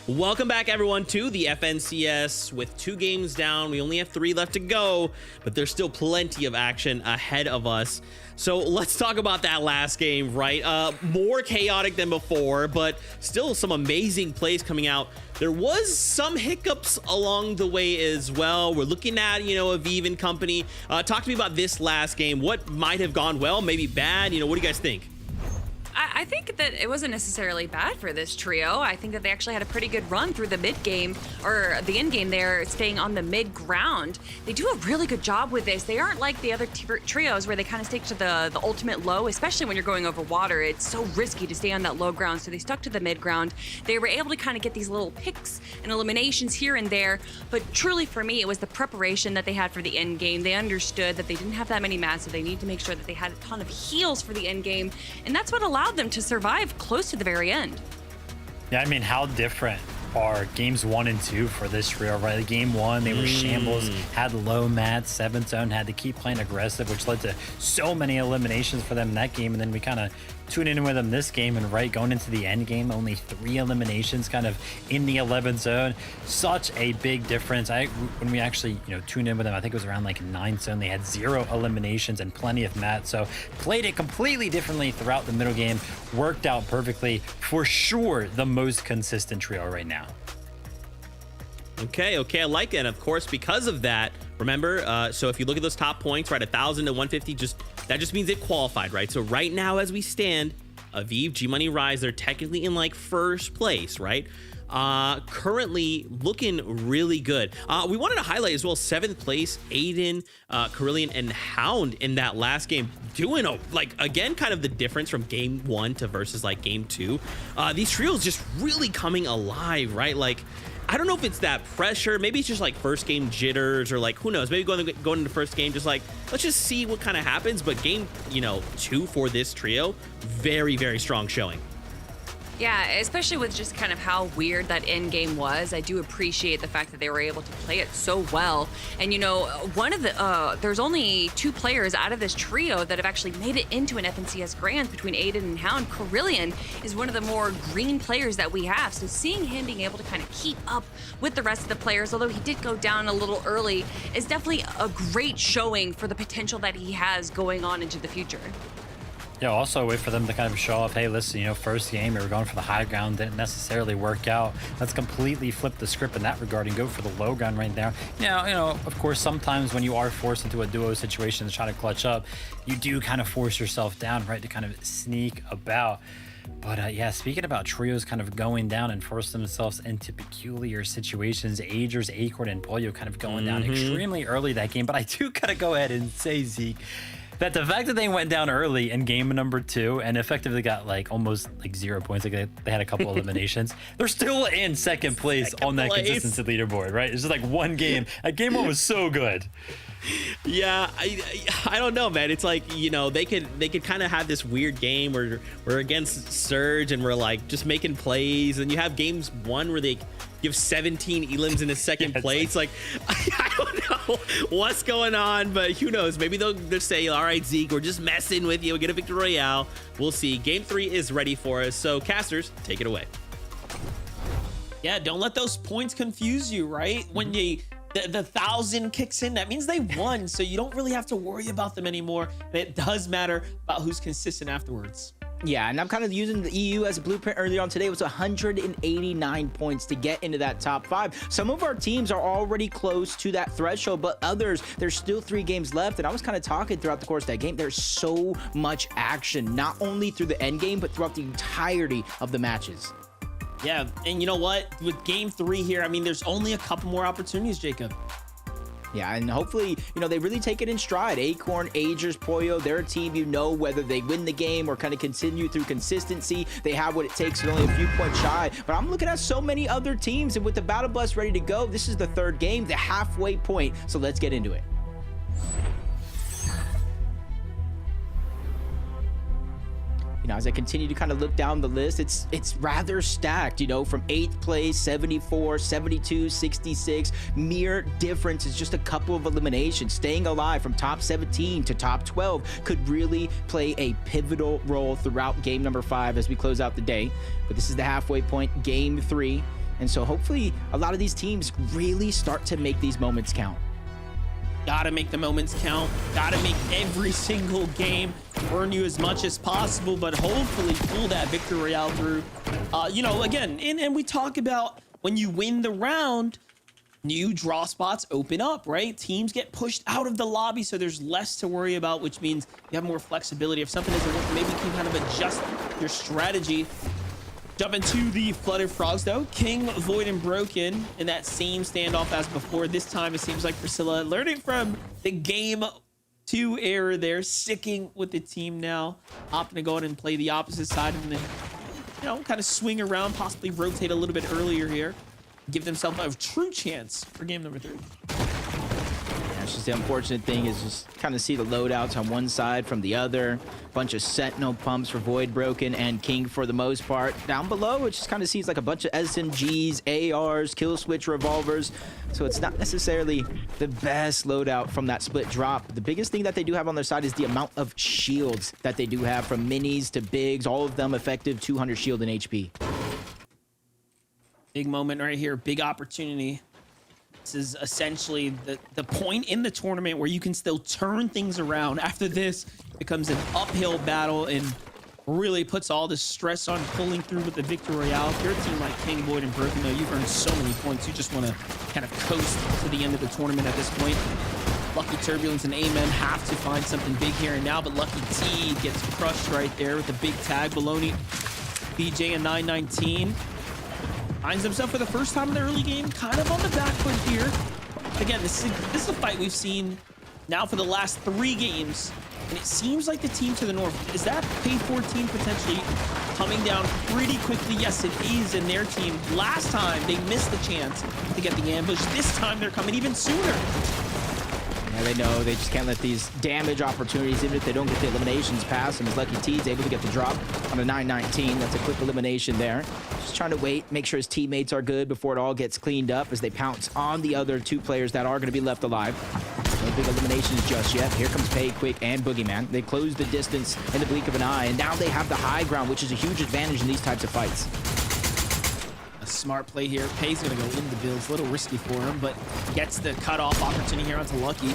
Welcome back, everyone, to the FNCS. With 2 games down, we only have 3 left to go, but there's still plenty of action ahead of us. So let's talk about that last game, right? More chaotic than before, but still some amazing plays coming out. There was some hiccups along the way as well. We're looking at, Aviv and company. Talk to me about this last game. What might have gone well, maybe bad? What do you guys think? I think that it wasn't necessarily bad for this trio. I think that they actually had a pretty good run through the mid game, or the end game there, staying on the mid ground. They do a really good job with this. They aren't like the other trios where they kind of stick to the ultimate low, especially when you're going over water. It's so risky to stay on that low ground, so they stuck to the mid ground. They were able to kind of get these little picks and eliminations here and there, but truly for me, it was the preparation that they had for the end game. They understood that they didn't have that many mats, so they need to make sure that they had a ton of heals for the end game, and that's what allowed them to survive close to the very end. Yeah, I mean, how different are games 1 and 2 for this trio, right? Game 1, they were shambles, had low mats, 7 zone, had to keep playing aggressive, which led to so many eliminations for them in that game. And then we kind of tune in with them this game, and right, going into the end game, only 3 eliminations kind of in the 11 zone. Such a big difference. When we actually, tuned in with them, I think it was around like 9 zone, they had 0 eliminations and plenty of mats. So played it completely differently throughout the middle game. Worked out perfectly. For sure, the most consistent trio right now. Okay, I like it. And of course, because of that, remember, so if you look at those top points, right, 1,000 to 150, that just means it qualified, right? So right now, as we stand, Aviv, G-Money, Rise, they're technically in like first place, right? Currently looking really good. We wanted to highlight as well 7th place, Aiden, Carillion, and Hound in that last game, doing again, kind of the difference from game 1 to versus like game 2. These trios just really coming alive, right? Like, I don't know if it's that pressure. Maybe it's just like first game jitters, or like, who knows? Maybe going into first game, just like, let's just see what kind of happens. But game, 2 for this trio, very, very strong showing. Yeah, especially with just kind of how weird that end game was. I do appreciate the fact that they were able to play it so well. And one of the there's only 2 players out of this trio that have actually made it into an FNCS Grand between Aiden and Hound. Carillion is one of the more green players that we have. So seeing him being able to kind of keep up with the rest of the players, although he did go down a little early, is definitely a great showing for the potential that he has going on into the future. Yeah, also a way for them to kind of show off, hey, listen, first game, we were going for the high ground, didn't necessarily work out. Let's completely flip the script in that regard and go for the low ground right now. Of course, sometimes when you are forced into a duo situation to try to clutch up, you do kind of force yourself down, right, to kind of sneak about. But yeah, speaking about trios kind of going down and force themselves into peculiar situations, Agers, Acorn, and Pollo kind of going down extremely early that game. But I do gotta go ahead and say, Zeke, that the fact that they went down early in game number 2 and effectively got almost 0 points, they had a couple eliminations, they're still in second place on that consistency leaderboard, right? It's just like one game. Game 1 was so good. Yeah, I don't know, man. It's like, they could kind of have this weird game where we're against Surge and we're like just making plays, and you have games 1 where they give 17 elims in the second place. I don't know what's going on, but who knows? Maybe they'll just say, all right, Zeke, we're just messing with you. We'll get a victory royale. We'll see. Game 3 is ready for us. So casters, take it away. Yeah, don't let those points confuse you, right? When the 1,000 kicks in, that means they won, so you don't really have to worry about them anymore. And it does matter about who's consistent afterwards. Yeah, and I'm kind of using the EU as a blueprint earlier on today. It was 189 points to get into that top 5. Some of our teams are already close to that threshold, but others, there's still 3 games left. And I was kind of talking throughout the course of that game, there's so much action, not only through the end game, but throughout the entirety of the matches. Yeah, and you know what? With game 3 here, I mean, there's only a couple more opportunities, Jacob. Yeah, and hopefully, they really take it in stride. Acorn, Agers, Pollo, they're a team, whether they win the game or kind of continue through consistency. They have what it takes, and only a few points shy. But I'm looking at so many other teams, and with the battle bus ready to go, this is the 3rd game, the halfway point. So let's get into it. As I continue to kind of look down the list, it's rather stacked, from 8th place, 74, 72, 66. Mere difference is just a couple of eliminations. Staying alive from top 17 to top 12 could really play a pivotal role throughout game number 5 as we close out the day. But this is the halfway point, game 3. And so hopefully a lot of these teams really start to make these moments count. Gotta make the moments count. Gotta make every single game earn you as much as possible, but hopefully pull that victory royale through. Again, and we talk about when you win the round, new draw spots open up, right? Teams get pushed out of the lobby, so there's less to worry about, which means you have more flexibility. If something doesn't work, maybe you can kind of adjust your strategy. Jump into the Flooded Frogs, though. King, Void, and Broken in that same standoff as before. This time, it seems like Priscilla learning from the game 2 error there, sticking with the team now, opting to go ahead and play the opposite side and then, kind of swing around, possibly rotate a little bit earlier here. Give themselves a true chance for game number 3. it's just the unfortunate thing is just kind of see the loadouts on one side from the other. Bunch of Sentinel pumps for Void Broken and King for the most part. Down below, it just kind of seems like a bunch of SMGs, ARs, kill switch revolvers. So it's not necessarily the best loadout from that split drop. The biggest thing that they do have on their side is the amount of shields that they do have, from minis to bigs, all of them effective 200 shield and HP. Big moment right here, big opportunity. This is essentially the point in the tournament where you can still turn things around. After this, it becomes an uphill battle and really puts all the stress on pulling through with the victory royale. If you're a team like King, Void, and Broken, though, you've earned so many points. You just want to kind of coast to the end of the tournament at this point. Lucky Turbulence and Amen have to find something big here and now, but Lucky T gets crushed right there with the big tag. Baloney, BJ, and 919. Finds himself for the first time in the early game kind of on the back foot here. Again, this is a fight we've seen now for the last 3 games, and it seems like the team to the north, is that Pay 14 potentially coming down pretty quickly? Yes, it is in their team. Last time they missed the chance to get the ambush. This time they're coming even sooner. Yeah, they know they just can't let these damage opportunities, even if they don't get the eliminations, pass them. As Lucky T is able to get the drop on a 919. That's a quick elimination there. Just trying to wait, make sure his teammates are good before it all gets cleaned up as they pounce on the other 2 players that are going to be left alive. No big eliminations just yet. Here comes Pay, Quick, and Boogeyman. They close the distance in the blink of an eye, and now they have the high ground, which is a huge advantage in these types of fights. A smart play here. Pay's gonna go into builds. A little risky for him, but gets the cutoff opportunity here onto Lucky.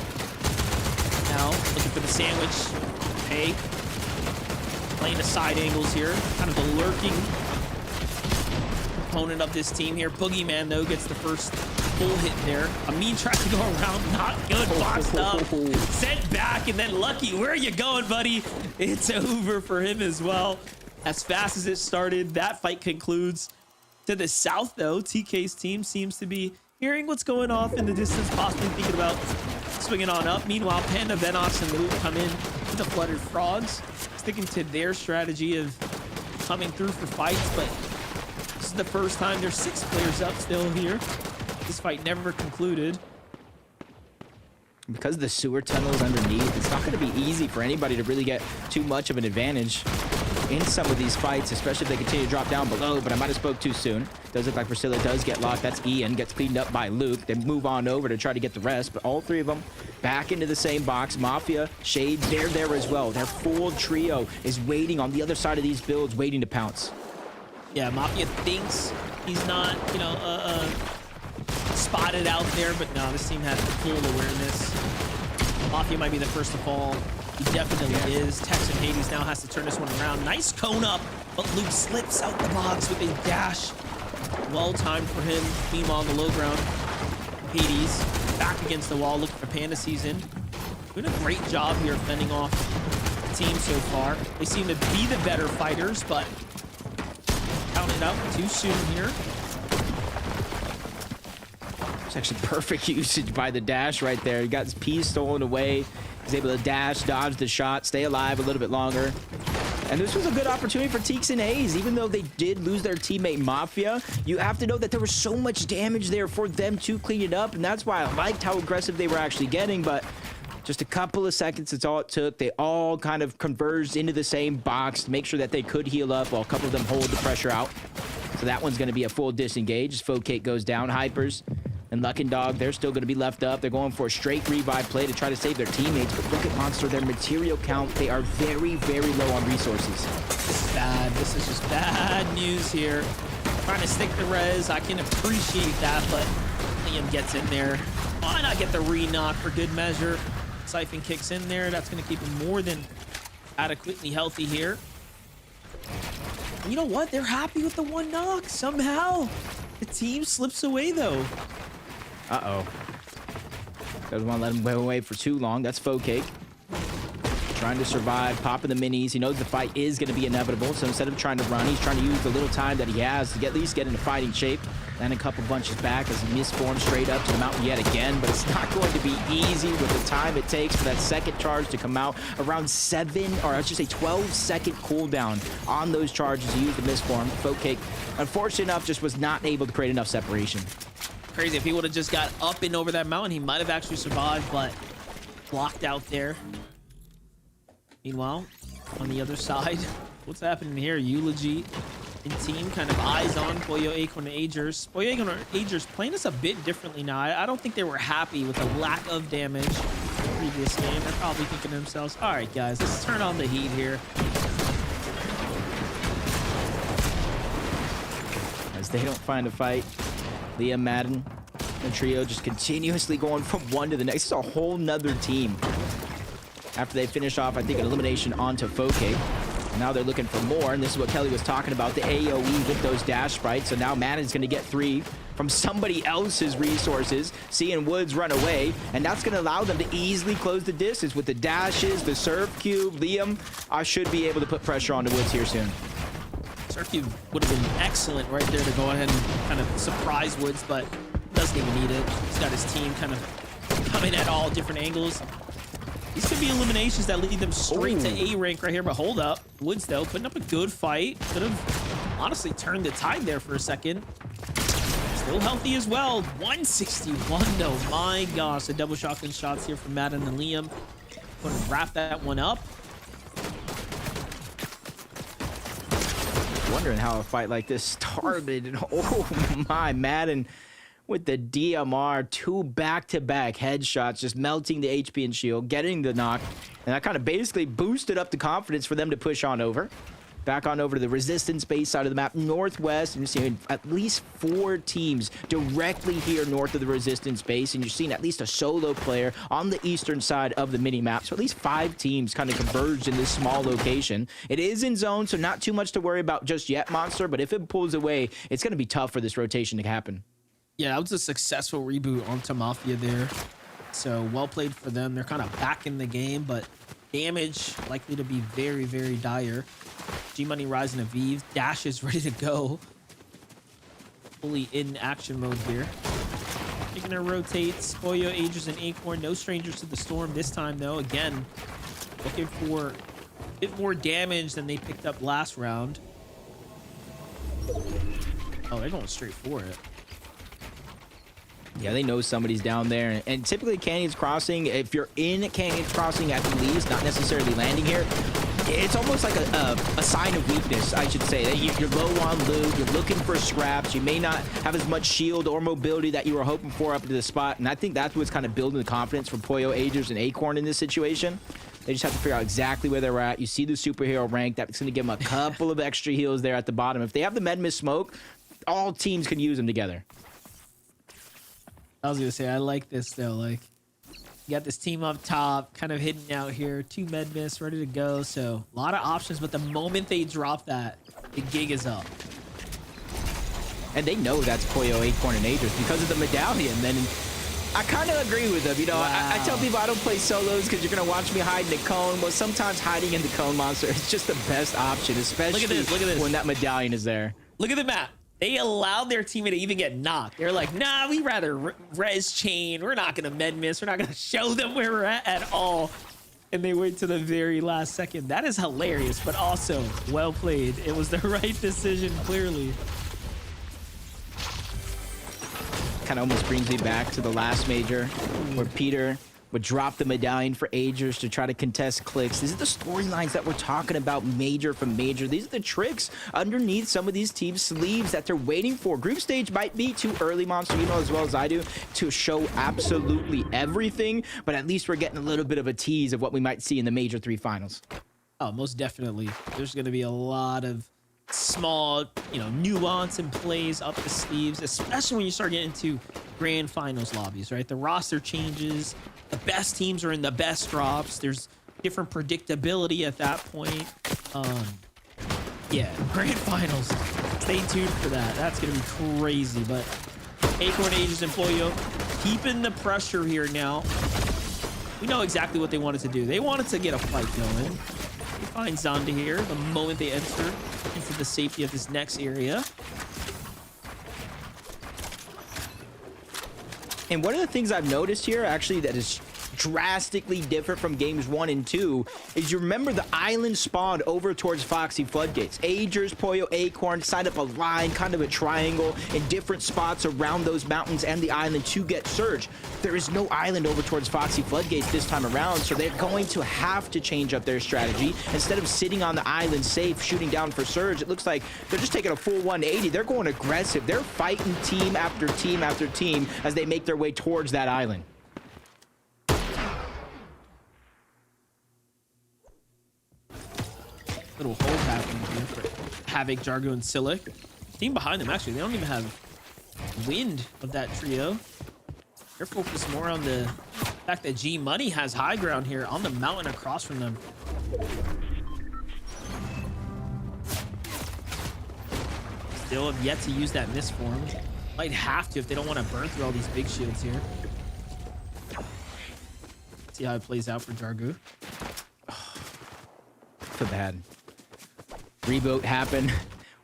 Now looking for the sandwich. Pay playing the side angles here. Kind of the lurking component of this team here. Boogeyman, though, gets the first full hit there. Amin tries to go around. Not good. Boxed up. Sent back, and then Lucky, where are you going, buddy? It's over for him as well. As fast as it started, that fight concludes. To the south, though, TK's team seems to be hearing what's going off in the distance, possibly thinking about swinging on up. Meanwhile, Panda, Venox, and Luke come in with the Fluttered Frogs, sticking to their strategy of coming through for fights, but this is the first time there's 6 players up still here. This fight never concluded. Because the sewer tunnel is underneath, it's not going to be easy for anybody to really get too much of an advantage in some of these fights, especially if they continue to drop down below, but I might have spoke too soon. Does look like Priscilla does get locked. That's Ian, gets cleaned up by Luke. They move on over to try to get the rest, but all 3 of them back into the same box. Mafia, Shades, they're there as well. Their full trio is waiting on the other side of these builds, waiting to pounce. Yeah, Mafia thinks he's not, spotted out there, but no, this team has full awareness. Mafia might be the first to fall. He definitely is. Tex and Hades now has to turn this one around. Nice cone up, but Luke slips out the box with a dash. Well timed for him. Meanwhile, on the low ground, Hades back against the wall, looking for Panda Season. Doing a great job here fending off the team so far. They seem to be the better fighters, but counted out too soon here. It's actually perfect usage by the dash right there. He got his P stolen away. He's able to dash, dodge the shot, stay alive a little bit longer. And this was a good opportunity for Teeks and Hayes. Even though they did lose their teammate Mafia, you have to know that there was so much damage there for them to clean it up. And that's why I liked how aggressive they were actually getting. But just a couple of seconds, that's all it took. They all kind of converged into the same box to make sure that they could heal up while a couple of them hold the pressure out. So that one's going to be a full disengage as Focate goes down. Hypers and Luck and Dog, they're still going to be left up. They're going for a straight revive play to try to save their teammates. But look at Monster, their material count. They are very, very low on resources. This is bad. This is just bad news here. Trying to stick the res. I can appreciate that, but Liam gets in there. Why not get the re-knock for good measure? Siphon kicks in there. That's going to keep him more than adequately healthy here. And you know what? They're happy with the 1 knock. Somehow, the team slips away, though. Uh-oh. Doesn't want to let him go away for too long. That's Focake. Trying to survive, popping the minis. He knows the fight is going to be inevitable, so instead of trying to run, he's trying to use the little time that he has to at least get into fighting shape. Then a couple bunches back as he misforms straight up to the mountain yet again, but it's not going to be easy with the time it takes for that second charge to come out. Around 12-second cooldown on those charges to use the misform. Focake, unfortunately enough, just was not able to create enough separation. Crazy. If he would have just got up and over that mountain, he might have actually survived, but blocked out there. Meanwhile, on the other side, what's happening here? Eulogy and team kind of eyes on Pollo, Acorn, and Agers. Pollo, Acorn, and Agers playing this a bit differently now. I don't think they were happy with the lack of damage in the previous game. They're probably thinking to themselves, all right, guys, let's turn on the heat here. As they don't find a fight, Liam, Madden, and Trio just continuously going from one to the next. It's a whole nother team. After they finish off, I think, an elimination onto Foke. Now they're looking for more, and this is what Kelly was talking about, the AoE with those dash sprites. So now Madden's going to get 3 from somebody else's resources, seeing Woods run away, and that's going to allow them to easily close the distance with the dashes, the Surf Cube. Liam, I should be able to put pressure on the Woods here soon. Surf Cube would have been excellent right there to go ahead and kind of surprise Woods, but doesn't even need it. He's got his team kind of coming at all different angles. These could be eliminations that lead them straight to A rank right here, but hold up. Woods, though, putting up a good fight. Could have honestly turned the tide there for a second. Still healthy as well. 161, though. My gosh, the double shotgun shots here from Madden and Liam. Going to wrap that one up. Wondering how a fight like this started. And oh my, Madden with the DMR, 2 back-to-back headshots, just melting the HP and shield, getting the knock, and that kind of basically boosted up the confidence for them to push on over. Back on over to the resistance base side of the map, northwest, and you're seeing at least 4 teams directly here north of the resistance base, and you're seeing at least a solo player on the eastern side of the mini-map. So at least 5 teams kind of converged in this small location. It is in zone, so not too much to worry about just yet, Monster, but if it pulls away, it's going to be tough for this rotation to happen. Yeah, that was a successful reboot onto Mafia there. So well played for them. They're kind of back in the game, but damage likely to be very, very dire. G-Money rising to Vive. Dash is ready to go. Fully in action mode here. Taking their rotates. Pollo, Agers, and Acorn. No strangers to the storm this time, though. Again, looking for a bit more damage than they picked up last round. Oh, they're going straight for it. Yeah, they know somebody's down there. And typically Canyons Crossing, if you're in Canyons Crossing at least, not necessarily landing here, it's almost like a sign of weakness, I should say. You're low on loot, you're looking for scraps, you may not have as much shield or mobility that you were hoping for up to the spot. And I think that's what's kind of building the confidence for Pollo, Agers, and Acorn in this situation. They just have to figure out exactly where they're at. You see the superhero rank, that's going to give them a couple of extra heals there at the bottom. If they have the med miss smoke, all teams can use them together. I was gonna say, I like this though. Like, you got this team up top, kind of hidden out here. 2 med miss, ready to go. So a lot of options, but the moment they drop that, the gig is up. And they know that's Pollo, Acorn, and Agers because of the medallion. Then I kind of agree with them. You know, Wow. I tell people I don't play solos because you're gonna watch me hide in the cone. Well, sometimes hiding in the cone, Monster, is just the best option, especially Look at this. when that medallion is there. Look at the map. They allowed their teammate to even get knocked. They're like, nah, we rather res chain. We're not going to med miss. We're not going to show them where we're at all. And they wait to the very last second. That is hilarious, but also well played. It was the right decision, clearly. Kind of almost brings me back to the last major where Peter would drop the medallion for Agers to try to contest clicks. These are the storylines that we're talking about major from major. These are the tricks underneath some of these teams' sleeves that they're waiting for. Group stage might be too early, Monster, you know as well as I do, to show absolutely everything, but at least we're getting a little bit of a tease of what we might see in the major 3 finals. Oh, most definitely. There's going to be a lot of small, nuance and plays up the sleeves, especially when you start getting into grand finals lobbies, right? The roster changes. The best teams are in the best drops. There's different predictability at that point. Yeah, grand finals. Stay tuned for that. That's going to be crazy. But Acorn, Agers, and Pollo keeping the pressure here now. We know exactly what they wanted to do. They wanted to get a fight going. They find Zonda here the moment they enter into the safety of this next area. And one of the things I've noticed here, actually, that is drastically different from games 1 and 2 is, you remember the island spawned over towards Foxy Floodgates. Agers, Pollo, Acorn signed up a line, kind of a triangle in different spots around those mountains and the island to get Surge. There is no island over towards Foxy Floodgates this time around, so they're going to have to change up their strategy. Instead of sitting on the island safe, shooting down for Surge, it looks like they're just taking a full 180. They're going aggressive. They're fighting team after team after team as they make their way towards that island. Little hold happening here for Havoc, Jargo, and Silic. Team behind them, actually, they don't even have wind of that trio. They're focused more on the fact that G Money has high ground here on the mountain across from them. Still have yet to use that misform. Might have to if they don't want to burn through all these big shields here. See how it plays out for Jargo. So bad. Reboot happened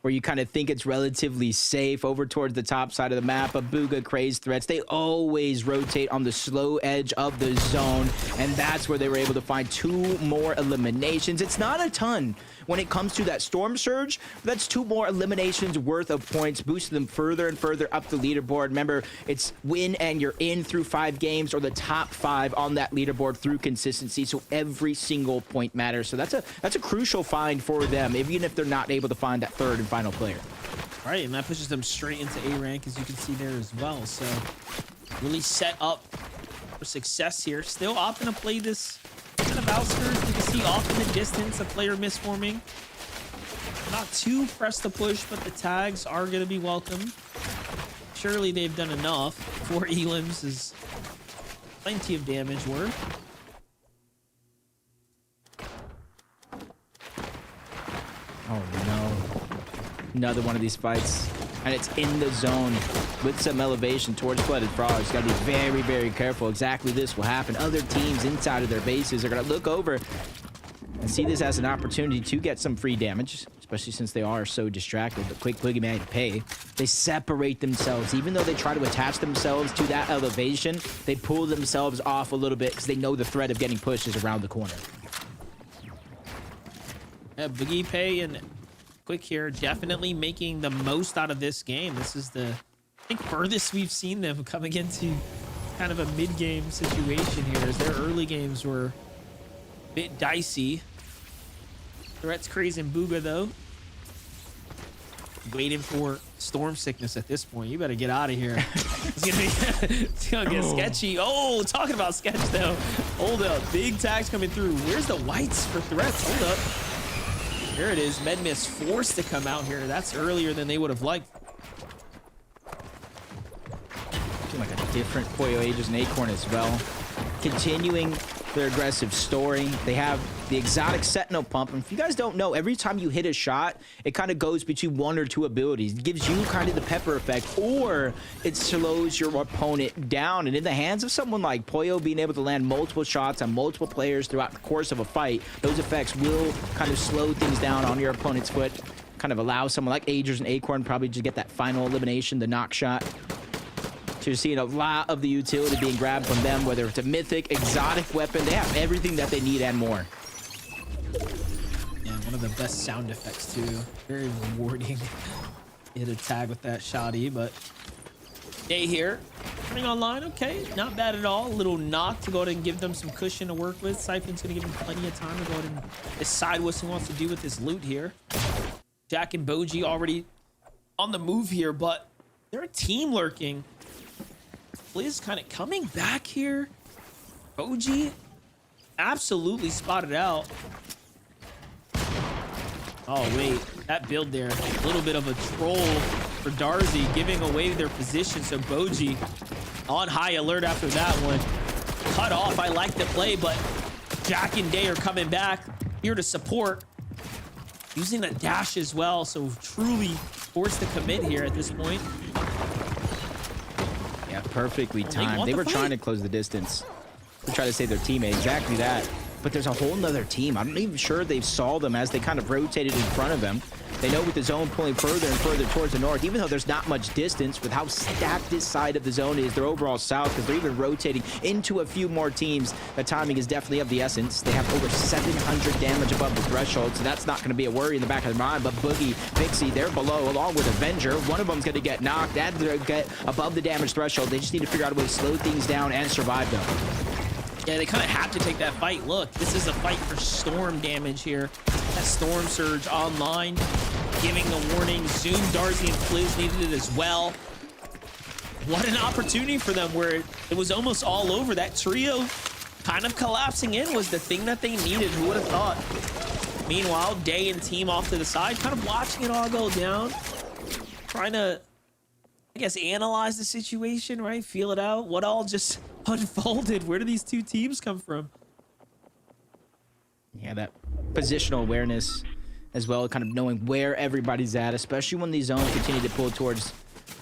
where you kind of think it's relatively safe over towards the top side of the map, but Booga, Craze threats, they always rotate on the slow edge of the zone, and that's where they were able to find 2 more eliminations. It's not a ton when it comes to that Storm Surge, but that's 2 more eliminations worth of points, boosting them further and further up the leaderboard. Remember, it's win and you're in through 5 games, or the top 5 on that leaderboard through consistency, so every single point matters. So that's a crucial find for them, even if they're not able to find that 3rd and final player. All right, and that pushes them straight into A rank, as you can see there as well. So really set up for success here. Still opting to play this kind of outskirts. You can see off in the distance a player misforming. Not too pressed to push, but the tags are going to be welcome. Surely they've done enough. 4 elims is plenty of damage worth. Oh no. Another one of these fights. And it's in the zone with some elevation towards Flooded Frogs. Got to be very, very careful. Exactly this will happen. Other teams inside of their bases are going to look over and see this as an opportunity to get some free damage, especially since they are so distracted. But quick boogeyman pay. They separate themselves. Even though they try to attach themselves to that elevation, they pull themselves off a little bit because they know the threat of getting pushed is around the corner. Yeah, Boogie Pay and Quick here definitely making the most out of this game. This is the, I think, furthest we've seen them coming into kind of a mid-game situation here, as their early games were a bit dicey. Threats, Craze, and Booga, though, waiting for storm sickness at this point. You better get out of here. It's gonna get sketchy. Oh, talking about sketch, though. Hold up. Big tags coming through. Where's the whites for threats? Hold up. There it is. Medmiss forced to come out here. That's earlier than they would have liked. Looking like a different Pollo, Agers, and Acorn as well. Continuing their aggressive story. They have the exotic Sentinel Pump. And if you guys don't know, every time you hit a shot, it kind of goes between 1 or 2 abilities. It gives you kind of the pepper effect, or it slows your opponent down. And in the hands of someone like Pollo, being able to land multiple shots on multiple players throughout the course of a fight, those effects will kind of slow things down on your opponent's foot, kind of allow someone like Agers and Acorn probably to get that final elimination, the knock shot. So you're seeing a lot of the utility being grabbed from them, whether it's a mythic, exotic weapon. They have everything that they need and more. Yeah, one of the best sound effects, too. Very rewarding. Hit a tag with that shoddy, but Day here. Coming online, okay. Not bad at all. A little knock to go ahead and give them some cushion to work with. Siphon's going to give him plenty of time to go ahead and decide what he wants to do with his loot here. Jack and Boji already on the move here, but they're a team lurking. Blizz kind of coming back here. Boji absolutely spotted out. Oh, wait. That build there, a little bit of a troll for Darzi, giving away their position. So Boji on high alert after that one. Cut off. I like the play, but Jack and Day are coming back here to support. Using a dash as well, so truly forced to commit here at this point. Yeah, perfectly timed. They were trying to close the distance to try to save their teammate. Exactly that. But there's a whole nother team. I'm not even sure they saw them as they kind of rotated in front of them. They know with the zone pulling further and further towards the north, even though there's not much distance with how stacked this side of the zone is, they're overall south because they're even rotating into a few more teams. The timing is definitely of the essence. They have over 700 damage above the threshold, so that's not going to be a worry in the back of their mind. But Boogie, Pixie, they're below, along with Avenger. One of them's going to get knocked and they're get above the damage threshold. They just need to figure out a way to slow things down and survive, though. Yeah, they kind of have to take that fight. Look, this is a fight for storm damage here. That storm surge online, giving the warning. Zoom, Darcy, and Fliz needed it as well. What an opportunity for them where it was almost all over. That trio kind of collapsing in was the thing that they needed. Who would have thought? Meanwhile, Day and team off to the side, kind of watching it all go down. Trying to, I guess, analyze the situation, right? Feel it out. What all just unfolded? Where do these two teams come from? Yeah, that positional awareness as well, kind of knowing where everybody's at, especially when these zones continue to pull towards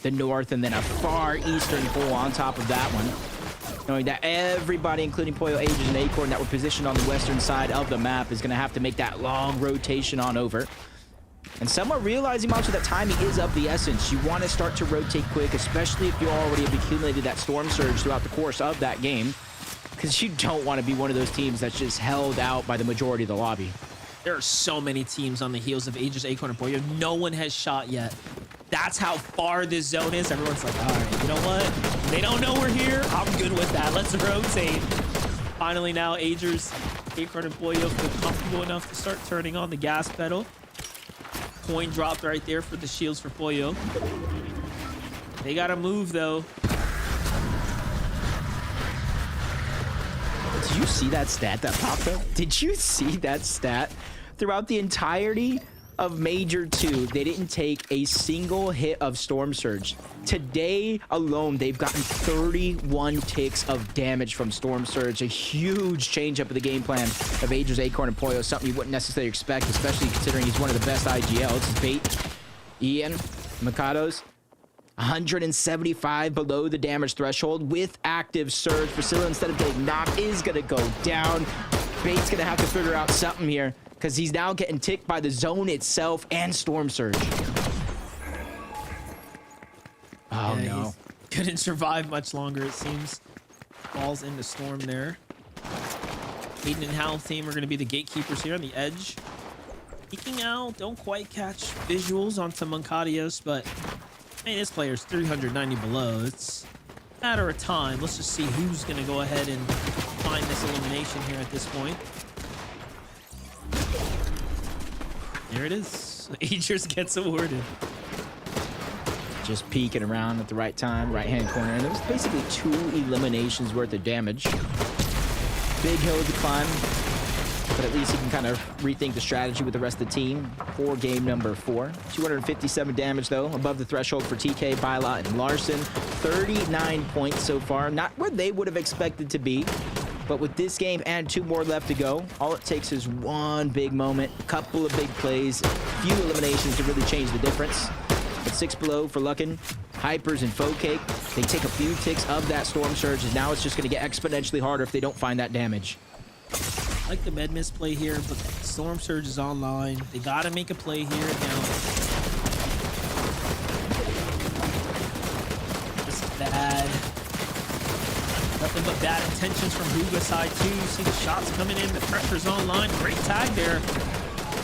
the north and then a far eastern pull on top of that one. Knowing that everybody, including Pollo, Ages, and Acorn, that were positioned on the western side of the map is going to have to make that long rotation on over. And some are realizing also that timing is of the essence. You want to start to rotate quick, especially if you already have accumulated that storm surge throughout the course of that game, because you don't want to be one of those teams that's just held out by the majority of the lobby. There are so many teams on the heels of Aegis, Acorn, and Pollo. No one has shot yet. That's how far this zone is. Everyone's like, all right, you know what? They don't know we're here. I'm good with that. Let's rotate. Finally now, Aegis, Acorn, and Pollo feel comfortable enough to start turning on the gas pedal. Coin dropped right there for the shields for Pollo. They got to move, though. Did you see that stat that popped up? Did you see that stat? Throughout the entirety of Major 2, they didn't take a single hit of Storm Surge. Today alone, they've gotten 31 ticks of damage from Storm Surge. A huge change up of the game plan of Aegis, Acorn, and Pollo. Something you wouldn't necessarily expect, especially considering he's one of the best IGLs. Bait, Ian, Mikado's 175 below the damage threshold with active surge. Priscilla, instead of getting knocked, is going to go down. Bait's going to have to figure out something here because he's now getting ticked by the zone itself and storm surge. Oh, yeah, no. He couldn't survive much longer, it seems. Falls into storm there. Aiden and Hal team are going to be the gatekeepers here on the edge. Peeking out, don't quite catch visuals onto Moncadios, but man, this player's 390 below. It's a matter of time. Let's just see who's going to go ahead and find this elimination here at this point. There it is. Aegis gets awarded. Just peeking around at the right time, right-hand corner. And there was basically 2 eliminations worth of damage. Big hill to climb, but at least he can kind of rethink the strategy with the rest of the team for game number 4. 257 damage, though, above the threshold for TK, Byla, and Larson. 39 points so far. Not where they would have expected to be, but with this game and 2 more left to go, all it takes is one big moment, a couple of big plays, a few eliminations to really change the difference. But 6 below for Luckin, Hypers, and Focake. They take a few ticks of that Storm Surge, and now it's just going to get exponentially harder if they don't find that damage. I like the med miss play here, but Storm Surge is online. They got to make a play here now. This is bad. Nothing but bad intentions from Huga side too. You see the shots coming in, the pressure's online. Great tag there,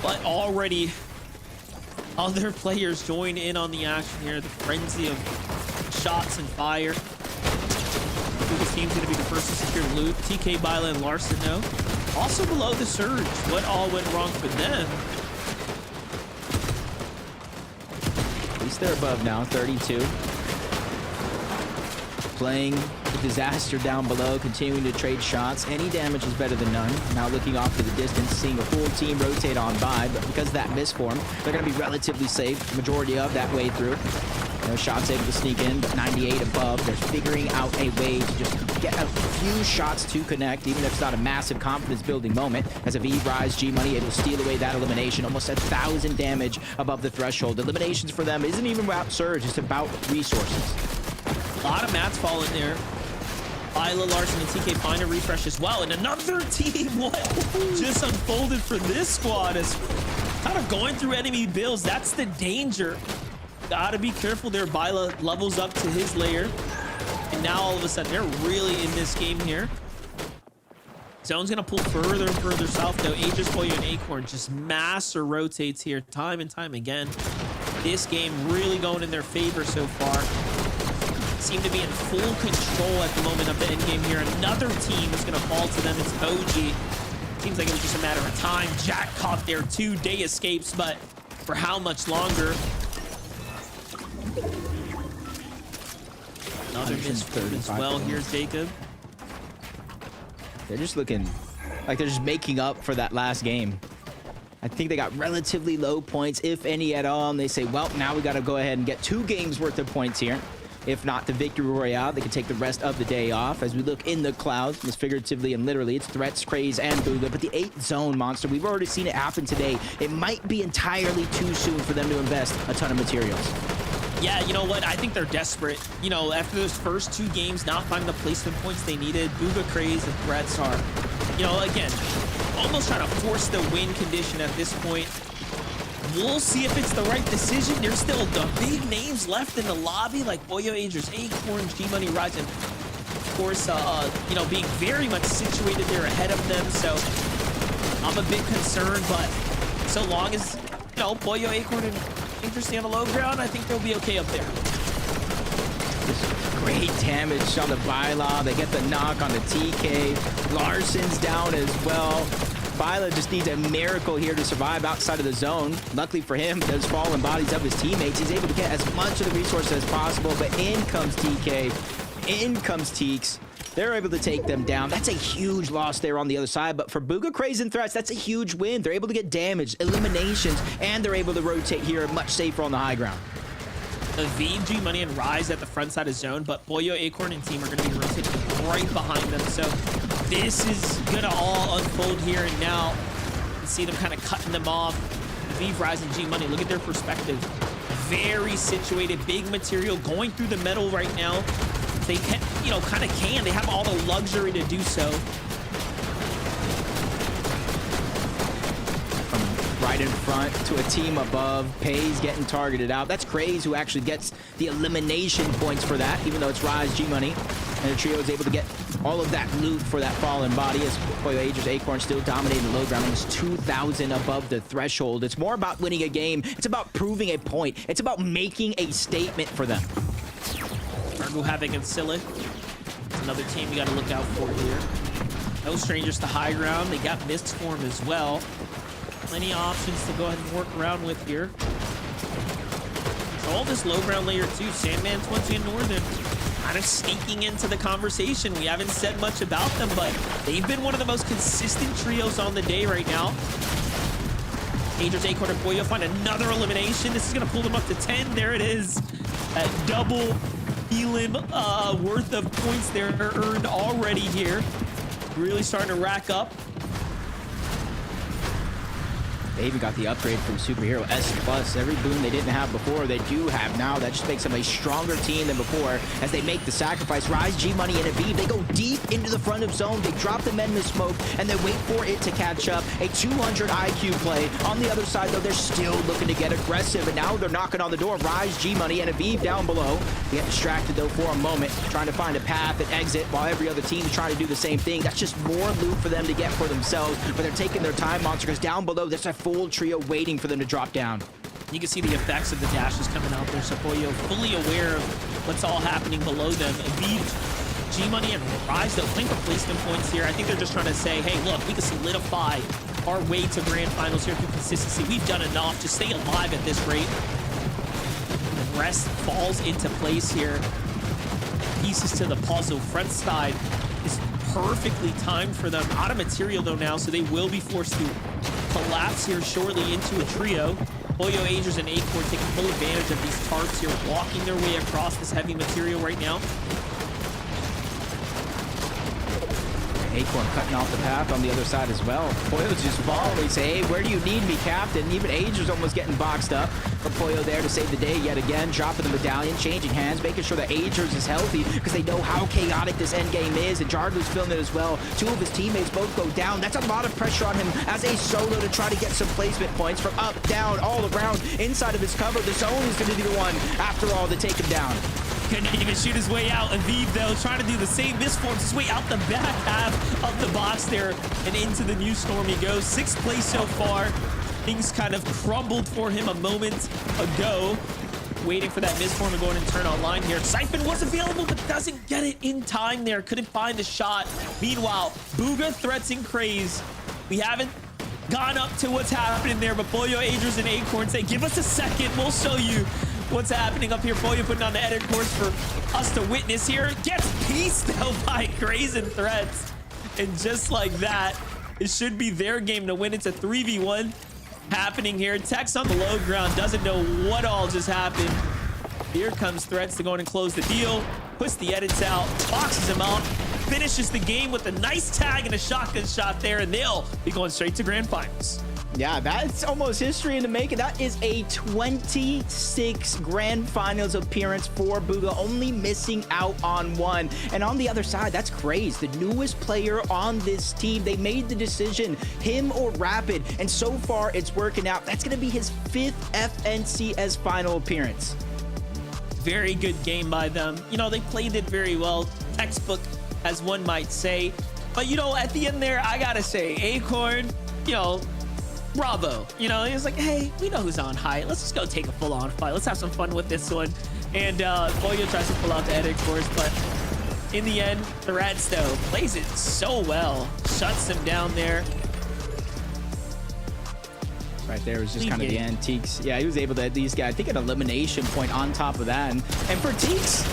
but already other players join in on the action here. The frenzy of shots and fire. Huga's team's gonna be the first to secure loot. TK, Byla, and Larson though. Also below the surge. What all went wrong for them? At least they're above now, 32. Playing the disaster down below, continuing to trade shots. Any damage is better than none. Now looking off to the distance, seeing a full team rotate on by, but because of that misform, they're going to be relatively safe the majority of that way through. No shots able to sneak in, but 98 above. They're figuring out a way to just get a few shots to connect, even if it's not a massive confidence-building moment. As a V-Rise, G-Money able to steal away that elimination. Almost 1,000 damage above the threshold. Eliminations for them isn't even about surge, it's about resources. A lot of mats fall in there. Byla, Larson, and TK find a refresh as well. And another team, what just unfolded for this squad as kind of going through enemy builds. That's the danger. Gotta be careful there. Byla levels up to his layer. And now all of a sudden they're really in this game here. Zone's gonna pull further and further south though. Aegis, Poyo, and Acorn just master rotates here time and time again. This game really going in their favor so far. Seem to be in full control at the moment of the end game here. Another team is gonna fall to them. It's OG. Seems like it was just a matter of time. Jack caught there too. Day escapes, but for how much longer? Another missed as well here, Jacob. They're just looking like they're just making up for that last game. I think they got relatively low points, if any at all, and they say, well, now we got to go ahead and get 2 games worth of points here. If not the victory royale, they can take the rest of the day off. As we look in the clouds, most figuratively and literally, it's Threats, Craze, and Booga. But the 8th zone monster, we've already seen it happen today. It might be entirely too soon for them to invest a ton of materials. Yeah, you know what? I think they're desperate. You know, after those first 2 games, not finding the placement points they needed, Booga, Craze, and Threats are, you know, again, almost trying to force the win condition at this point. We'll see if it's the right decision. There's still the big names left in the lobby, like Poyo, Aegis, Acorn, G-Money, Ryzen. Of course, you know, being very much situated there ahead of them. So I'm a bit concerned, but so long as, you know, Poyo, Acorn, and Aegis stay on the low ground, I think they'll be okay up there. Great damage on the Byla. They get the knock on the TK. Larson's down as well. Byla just needs a miracle here to survive outside of the zone. Luckily for him, those fallen bodies of his teammates, he's able to get as much of the resources as possible, but in comes TK, in comes Teeks. They're able to take them down. That's a huge loss there on the other side, but for Booga, Craze, and Threats, that's a huge win. They're able to get damage, eliminations, and they're able to rotate here much safer on the high ground. Aviv, G-Money, and Rise at the front side of zone, but Poyo, Acorn, and team are going to be rotating right behind them. So this is going to all unfold here and now. You see them kind of cutting them off. Aviv, Rise, and G-Money, look at their perspective. Very situated, big material going through the metal right now. They can, you know, kind of can. They have all the luxury to do so. Right in front to a team above. Pays getting targeted out. That's Craze who actually gets the elimination points for that, even though it's Rise, G-Money. And the trio is able to get all of that loot for that fallen body as Poyo, Aegis, Acorn still dominating the low ground. It's 2,000 above the threshold. It's more about winning a game. It's about proving a point. It's about making a statement for them. Argo, Havoc, and Scylla. It's another team you got to look out for here. No strangers to high ground. They got Mist Form as well. Plenty of options to go ahead and work around with here. All this low ground layer too. Sandman 20 and Northern kind of sneaking into the conversation. We haven't said much about them, but they've been one of the most consistent trios on the day right now. Aegis, Acorn, and Poyo find another elimination. This is going to pull them up to 10. There it is. That double elim worth of points there earned already here. Really starting to rack up. They even got the upgrade from Superhero S+. Every boon they didn't have before, they do have now. That just makes them a stronger team than before as they make the sacrifice. Rise, G-Money, and Aviv, they go deep into the front of zone. They drop the men in the smoke, and they wait for it to catch up. A 200 IQ play. On the other side, though, they're still looking to get aggressive, and now they're knocking on the door. Rise, G-Money, and Aviv down below. They get distracted, though, for a moment, trying to find a path and exit while every other team is trying to do the same thing. That's just more loot for them to get for themselves, but they're taking their time, Monster, because down below, there's a full trio waiting for them to drop down. You can see the effects of the dashes coming out there. So Poyo fully aware of what's all happening below them. Aviv, G-Money, and Rise, they'll playing for placement points here. I think they're just trying to say, hey, look, we can solidify our way to grand finals here through consistency. We've done enough to stay alive at this rate. The rest falls into place here. Pieces to the puzzle. Front side is perfectly timed for them. Out of material, though, now, so they will be forced to collapse here shortly into a trio. Poyo, Aegis, and Acorn taking full advantage of these tarps here, walking their way across this heavy material right now. Acorn cutting off the path on the other side as well. Pollo's just following, say, hey, where do you need me, Captain? Even Ager's almost getting boxed up. But Pollo there to save the day yet again, dropping the medallion, changing hands, making sure that Agers is healthy because they know how chaotic this endgame is. And Jardlu's feeling it as well. Two of his teammates both go down. That's a lot of pressure on him as a solo to try to get some placement points from up, down, all around, inside of his cover. The zone is going to be the one, after all, to take him down. Couldn't even shoot his way out. Aviv, though, trying to do the same. Misforms his way out the back half of the box there and into the new storm he goes. 6th place so far. Things kind of crumbled for him a moment ago. Waiting for that misform to go in and turn online here. Siphon was available, but doesn't get it in time there. Couldn't find the shot. Meanwhile, Bugha, Threats, and Craze. We haven't gone up to what's happening there, but Boyo, Adrian, and Acorn say, give us a second. We'll show you what's happening up here. Boyo putting on the edit course for us to witness here. Gets pieced though by Craze and Threats. And just like that, it should be their game to win. It's a 3v1 happening here. Tex on the low ground doesn't know what all just happened. Here comes Threats to go in and close the deal. Puts the edits out, boxes him up, finishes the game with a nice tag and a shotgun shot there, and they'll be going straight to grand finals. Yeah, that's almost history in the making. That is a 26 grand finals appearance for Bugha, only missing out on one. And on the other side, that's Craze, the newest player on this team. They made the decision, him or Rapid, and so far it's working out. That's going to be his 5th FNCS final appearance. Very good game by them. You know, they played it very well. Textbook, as one might say. But, you know, at the end there, I gotta say, Acorn, you know, bravo. You know, he was like, hey, we know who's on high. Let's just go take a full-on fight. Let's have some fun with this one. And Boyo tries to pull out the edit course, but in the end, Threats, though, plays it so well. Shuts him down there. Right there was just kind of the end. Teeks, yeah, he was able to at least get, I think, an elimination point on top of that. And for Teeks,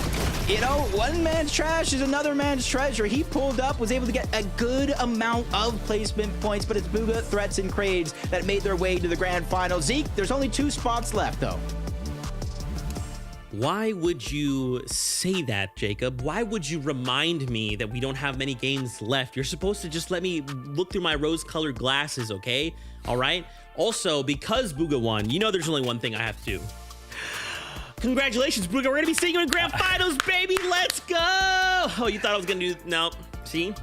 you know, one man's trash is another man's treasure. He pulled up, was able to get a good amount of placement points, but it's Bugha, Threats, and Craves that made their way to the grand final. Zeke, there's only 2 spots left, though. Why would you say that, Jacob? Why would you remind me that we don't have many games left? You're supposed to just let me look through my rose-colored glasses, okay? All right? Also, because Bugha won, you know there's only one thing I have to do. Congratulations, Bugha. We're going to be seeing you in grand finals, baby. Let's go. Oh, you thought I was going to do... No. See?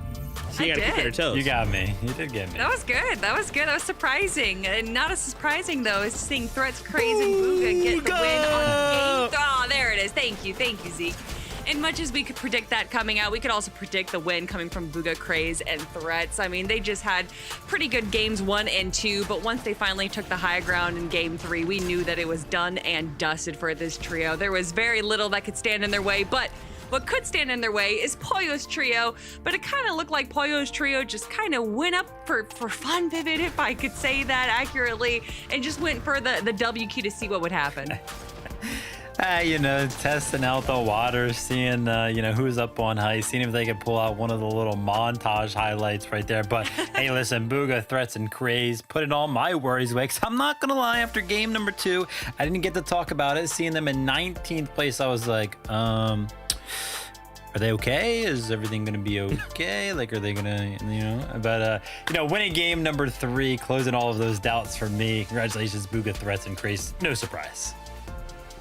See, you got to keep your toes. You got me. You did get me. That was good. That was good. That was surprising. And not as surprising, though, as seeing Threats, Craze, and Bugha get the win on game. Oh, there it is. Thank you. Thank you, Zeke. And much as we could predict that coming out, we could also predict the win coming from Bugha, Craze, and Threats. I mean, they just had pretty good games 1 and 2, but once they finally took the high ground in game 3, we knew that it was done and dusted for this trio. There was very little that could stand in their way, but what could stand in their way is Pollo's trio, but it kind of looked like Pollo's trio just kind of went up for fun, Vivid, if I could say that accurately, and just went for the W key to see what would happen. You know, testing out the water, seeing, you know, who's up on high, seeing if they could pull out one of the little montage highlights right there. But hey, listen, Bugha, Threats, and Craze, putting all my worries away. Because I'm not going to lie, after game number 2, I didn't get to talk about it. Seeing them in 19th place, I was like, are they okay? Is everything going to be okay? Like, are they going to, you know? But, you know, winning game number 3, closing all of those doubts for me. Congratulations, Bugha, Threats, and Craze. No surprise.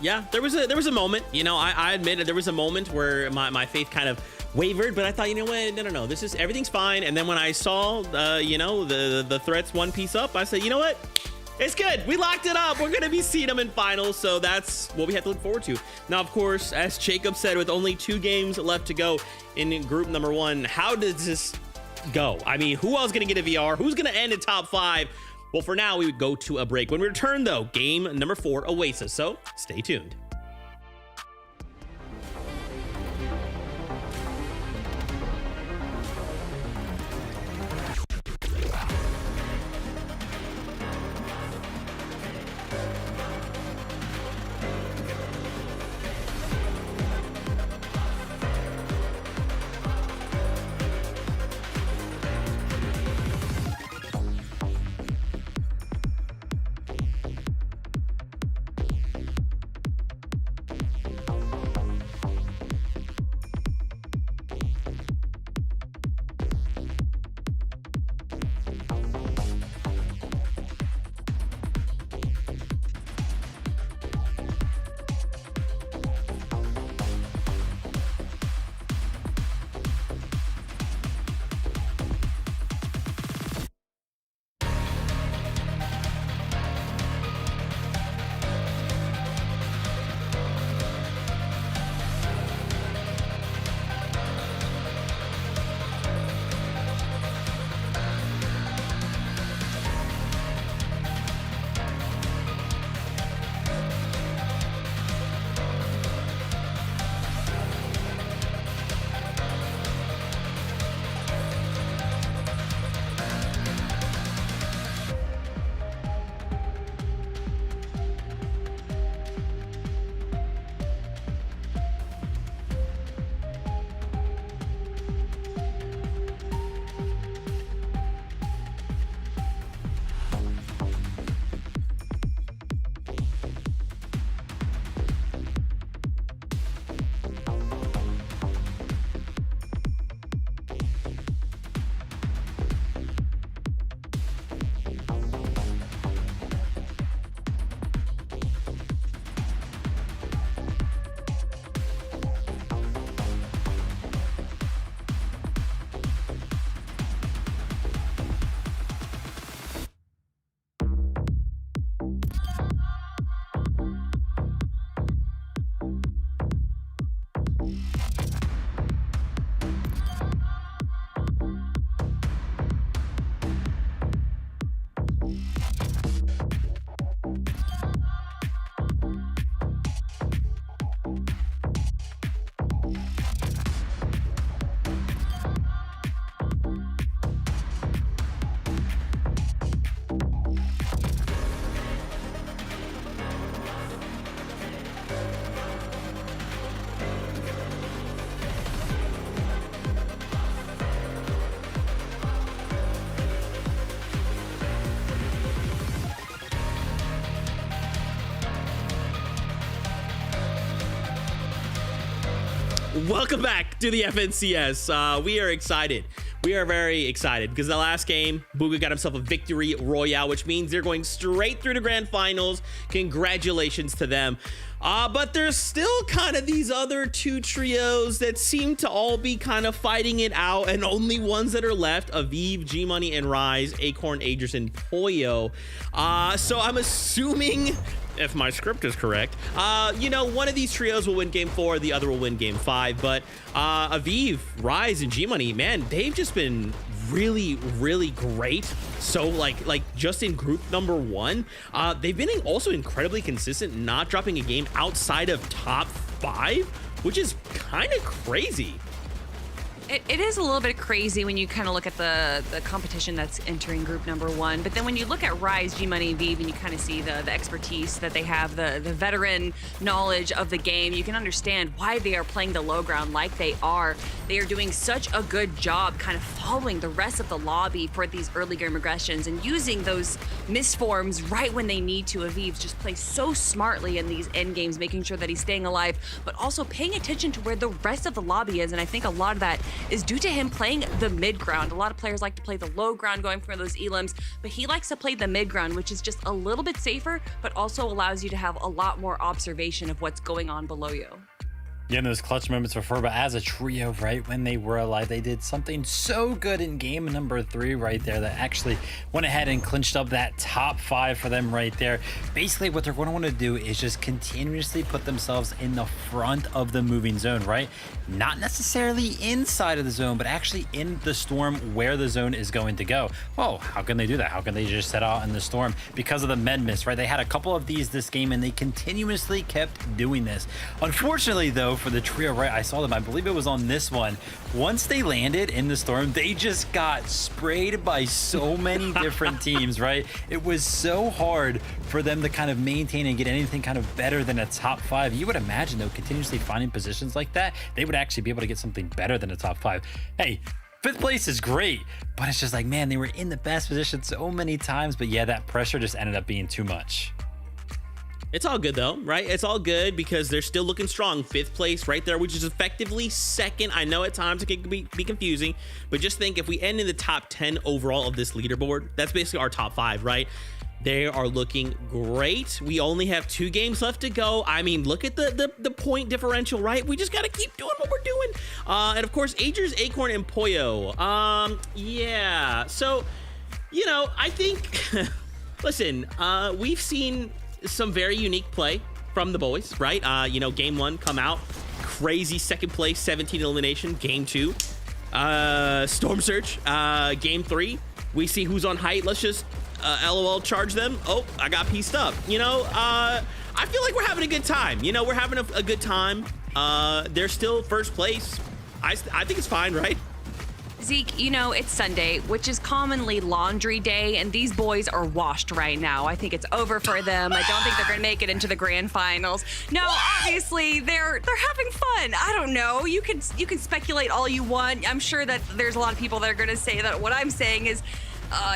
Yeah, there was a moment, you know, I admit it, there was a moment where my faith kind of wavered, but I thought, you know what, no, this is, everything's fine. And then when I saw, you know, the Threats one piece up, I said, you know what, it's good. We locked it up. We're going to be seeing them in finals. So that's what we have to look forward to. Now, of course, as Jacob said, with only 2 games left to go in group number 1, how does this go? I mean, who else is going to get a VR? Who's going to end in top 5? Well, for now, we would go to a break. When we return, though, game number 4 awaits us, so stay tuned. Welcome back to the FNCS. We are excited. We are very excited because the last game, Booga got himself a victory royale, which means they're going straight through the grand finals. Congratulations to them. But there's still kind of these other two trios that seem to all be kind of fighting it out, and only ones that are left: Aviv, G Money, and Rise, Acorn, Aegis, and Poyo. So I'm assuming, if my script is correct, you know, one of these trios will win game 4, the other will win game 5. But Aviv, Rise, and G Money, man, they've just been really great. So like just in group number 1, they've been also incredibly consistent, not dropping a game outside of top 5, which is kind of crazy. It is a little bit crazy when you kind of look at the competition that's entering group number 1. But then when you look at Rise, G Money, and Vive, and you kind of see the expertise that they have, the veteran knowledge of the game, you can understand why they are playing the low ground like they are. They are doing such a good job kind of following the rest of the lobby for these early game regressions and using those misforms right when they need to. Aviv just plays so smartly in these end games, making sure that he's staying alive, but also paying attention to where the rest of the lobby is. And I think a lot of that is due to him playing the mid ground. A lot of players like to play the low ground, going for those elims, but he likes to play the mid ground, which is just a little bit safer, but also allows you to have a lot more observation of what's going on below you. Yeah, in those clutch moments before, but as a trio, right when they were alive, they did something so good in game number 3 right there that actually went ahead and clinched up that top 5 for them right there. Basically, what they're going to want to do is just continuously put themselves in the front of the moving zone, right? Not necessarily inside of the zone, but actually in the storm where the zone is going to go. Oh, how can they do that? How can they just set out in the storm? Because of the med miss, right? They had a couple of these this game, and they continuously kept doing this. Unfortunately, though, for the trio, right, I saw them, I believe it was on this one. Once they landed in the storm, they just got sprayed by so many different teams, right? It was so hard for them to kind of maintain and get anything kind of better than a top 5. You would imagine, though, continuously finding positions like that, they would actually be able to get something better than a top 5. Hey, 5th place is great, but it's just like, man, they were in the best position so many times, but yeah, that pressure just ended up being too much. It's all good though, right? It's all good because they're still looking strong. 5th place right there, which is effectively 2nd. I know at times it can be confusing, but just think if we end in the top 10 overall of this leaderboard, that's basically our top 5, right? They are looking great. We only have 2 games left to go. I mean, look at the point differential, right? We just got to keep doing what we're doing. And of course, Aegis, Acorn, and Poyo. Yeah. So, you know, I think, listen, we've seen some very unique play from the boys, right? You know, game 1 come out, crazy 2nd place, 17 elimination. Game 2, Storm Surge. Game 3, we see who's on height. Let's just LOL charge them. Oh, I got pieced up. You know, I feel like we're having a good time. You know, we're having a good time. They're still 1st place. I think it's fine, right? Zeke, you know, it's Sunday, which is commonly laundry day, and these boys are washed right now. I think it's over for them. I don't think they're going to make it into the grand finals. No, obviously, they're having fun. I don't know. You can speculate all you want. I'm sure that there's a lot of people that are going to say that what I'm saying is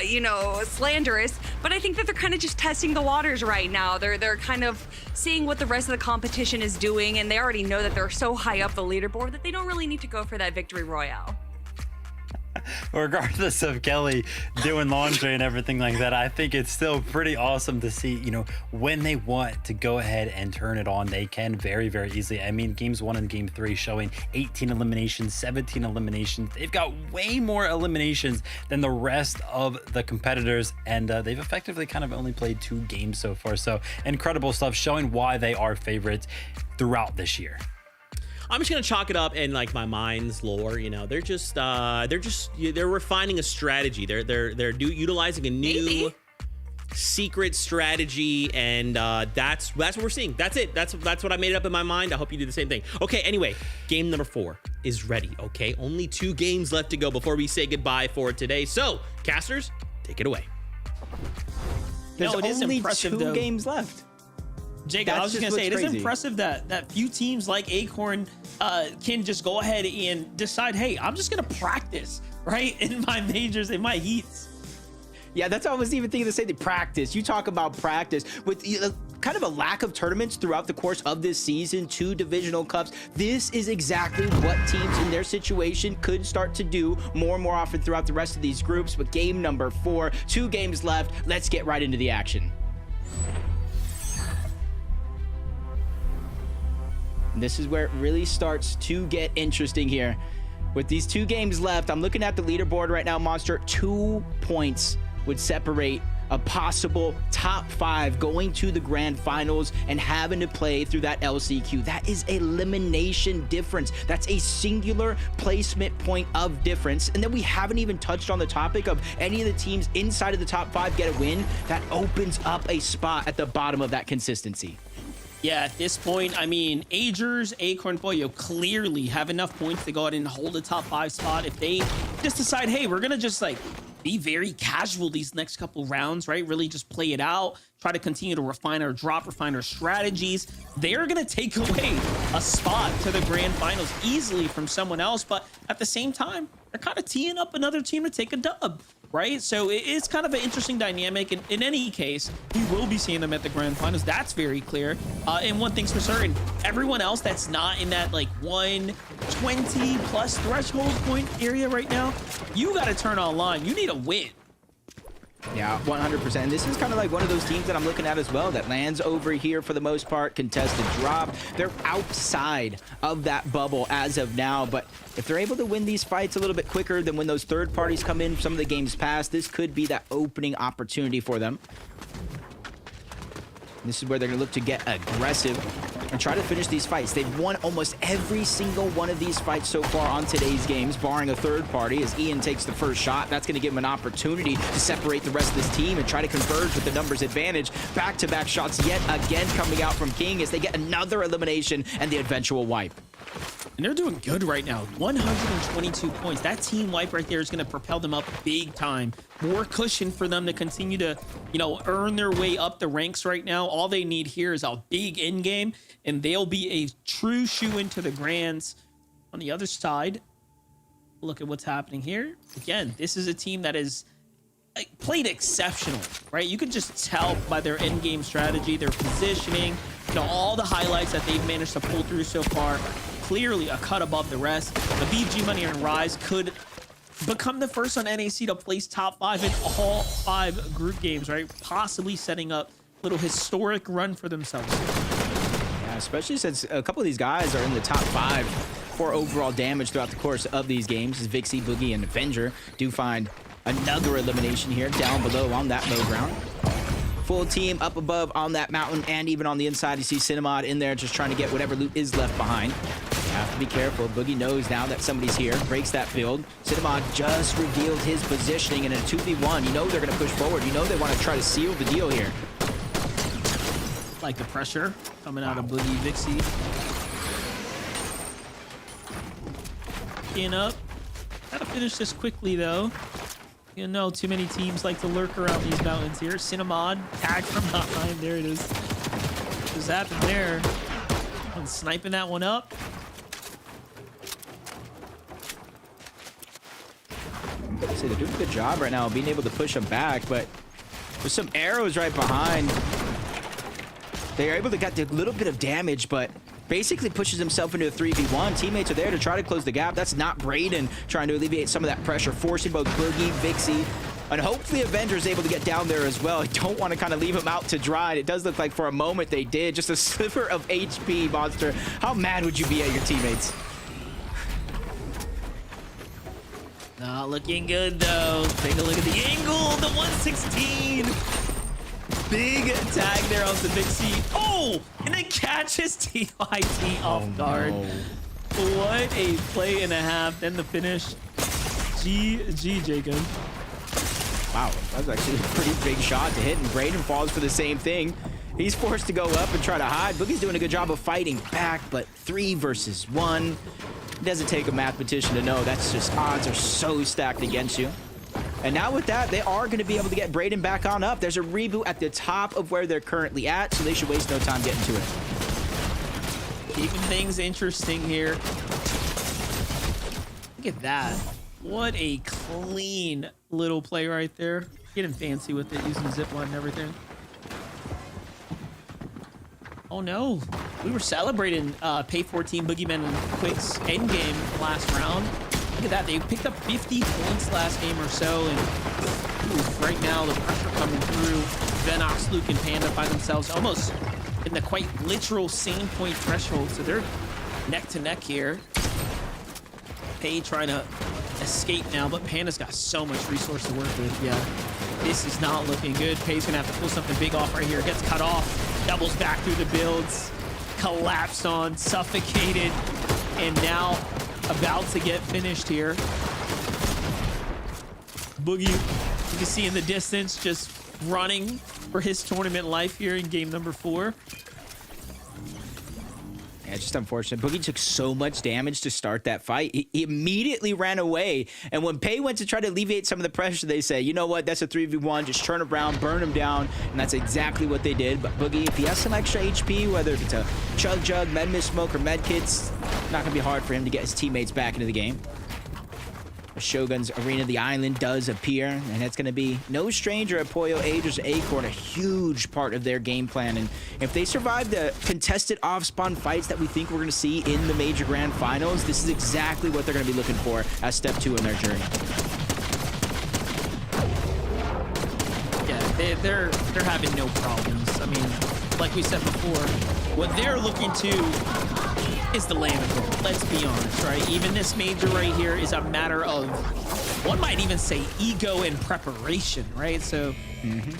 you know, slanderous, but I think that they're kind of just testing the waters right now. They're kind of seeing what the rest of the competition is doing, and they already know that they're so high up the leaderboard that they don't really need to go for that victory royale. Regardless of Kelly doing laundry and everything like that, I think it's still pretty awesome to see, you know, when they want to go ahead and turn it on, they can very easily. I mean, games 1 and game 3 showing 18 eliminations, 17 eliminations. They've got way more eliminations than the rest of the competitors, and they've effectively kind of only played 2 games so far. So incredible stuff, showing why they are favorites throughout this year. I'm just gonna chalk it up in like my mind's lore. You know, they're refining a strategy. They're utilizing a new secret strategy, and that's what we're seeing. That's it. That's what I made up in my mind. I hope you do the same thing. Okay. Anyway, game number 4 is ready. Okay, only 2 games left to go before we say goodbye for today. So, casters, take it away. There's No, it is only impressive, 2 though. games left. Jacob, I was just gonna say, it is impressive that few teams like Acorn can just go ahead and decide, hey, I'm just gonna practice, right, in my majors, in my heats. Yeah, that's what I was even thinking to say, the practice. You talk about practice with kind of a lack of tournaments throughout the course of this season, 2 divisional cups. This is exactly what teams in their situation could start to do more and more often throughout the rest of these groups. But game number 4, 2 games left. Let's get right into the action. And this is where it really starts to get interesting here. With these 2 games left, I'm looking at the leaderboard right now, Monster. 2 points would separate a possible top 5 going to the grand finals and having to play through that LCQ. That is elimination difference. That's a singular placement point of difference. And then we haven't even touched on the topic of any of the teams inside of the top 5 get a win. That opens up a spot at the bottom of that consistency. Yeah, at this point, I mean, Agers, Acorn, Boyo clearly have enough points to go ahead and hold a top 5 spot. If they just decide, hey, we're gonna just like be very casual these next couple rounds, right? Really just play it out, try to continue to refine our strategies. They're gonna take away a spot to the grand finals easily from someone else, but at the same time, they're kind of teeing up another team to take a dub, right? So it's kind of an interesting dynamic. And in any case, we will be seeing them at the grand finals. That's very clear. And one thing's for certain, everyone else that's not in that like 120 plus threshold point area right now, you got to turn online. You need a win. Yeah, 100%. And this is kind of like one of those teams that I'm looking at as well that lands over here for the most part, contested drop. They're outside of that bubble as of now, but if they're able to win these fights a little bit quicker than when those third parties come in some of the games past, this could be that opening opportunity for them. This is where they're going to look to get aggressive and try to finish these fights. They've won almost every single one of these fights so far on today's games, barring a third party. As Ian takes the first shot, that's going to give him an opportunity to separate the rest of this team and try to converge with the numbers advantage. Back-to-back shots yet again coming out from King as they get another elimination and the eventual wipe. And they're doing good right now. 122 points. That team wipe right there is going to propel them up big time. More cushion for them to continue to, you know, earn their way up the ranks right now. All they need here is a big end game, and they'll be a true shoe into the grands. On the other side, look at what's happening here. Again, this is a team that is played exceptional, right? You can just tell by their end game strategy, their positioning, you know, all the highlights that they've managed to pull through so far. Clearly a cut above the rest. The BG Money and Rise could become the first on NAC to place top 5 in all 5 group games, right? Possibly setting up a little historic run for themselves. Yeah, especially since a couple of these guys are in the top 5 for overall damage throughout the course of these games. As Vixie, Boogie, and Avenger do find another elimination here down below on that low ground. Full team up above on that mountain, and even on the inside, you see Cinemod in there just trying to get whatever loot is left behind. Have to be careful. Boogie knows now that somebody's here. Breaks that build. Cinemod just revealed his positioning in a 2v1. You know they're going to push forward. You know they want to try to seal the deal here. Like the pressure coming out of Boogie, Vixie. Getting up. Gotta finish this quickly, though. You know, too many teams like to lurk around these mountains here. Cinemod, tag from behind. There it is. What just happened there? I'm sniping that one up. So they're doing a good job right now of being able to push them back, but with some arrows right behind, they are able to get a little bit of damage, but basically pushes himself into a 3v1. Teammates are there to try to close the gap. That's not Braden trying to alleviate some of that pressure, forcing both Boogie, Vixie, and hopefully Avenger's able to get down there as well. I don't want to kind of leave him out to dry. It does look like for a moment they did. Just a sliver of HP, Monster. How mad would you be at your teammates? Not looking good, though. Take a look at the angle. The 116. Big tag there off the Vixie. Oh, and it catches TYT off guard. No. What a play and a half. Then the finish. GG, Jacob. Wow, that was actually a pretty big shot to hit, and Braden falls for the same thing. He's forced to go up and try to hide. Boogie's doing a good job of fighting back, but 3 versus 1. It doesn't take a mathematician to know that's just odds are so stacked against you. And now with that, they are going to be able to get Braden back on up. There's a reboot at the top of where they're currently at, so they should waste no time getting to it. Keeping things interesting here. Look at that. What a clean little play right there. Getting fancy with it, using the zip line and everything. Oh no, we were celebrating Pay 14 Boogeyman and Quick's Endgame last round. Look at that, they picked up 50 points last game or so, and ooh, right now the pressure coming through. Venox, Luke, and Panda find themselves almost in the quite literal same point threshold, so they're neck to neck here. Pay trying to escape now, but Panda's got so much resource to work with. Yeah, this is not looking good. Pay's gonna have to pull something big off right here. Gets cut off. Doubles back through the builds, collapsed on, suffocated, and now about to get finished here. Boogie, you can see in the distance, just running for his tournament life here in game number 4. Yeah, it's just unfortunate. Boogie took so much damage to start that fight. He immediately ran away. And when Pay went to try to alleviate some of the pressure, they say, you know what, that's a 3v1. Just turn around, burn him down. And that's exactly what they did. But Boogie, if he has some extra HP, whether it's a Chug Jug, Med Mist Smoke, or Med Kits, not going to be hard for him to get his teammates back into the game. Shogun's Arena of the Island does appear, and it's going to be no stranger at Pollo, Aegis, Acorn, a huge part of their game plan. And if they survive the contested off-spawn fights that we think we're going to see in the major grand finals, this is exactly what they're going to be looking for as step 2 in their journey. Yeah, they're having no problems. I mean, like we said before, what they're looking to is the land of gold. Let's be honest, right? Even this major right here is a matter of, one might even say, ego and preparation, right? So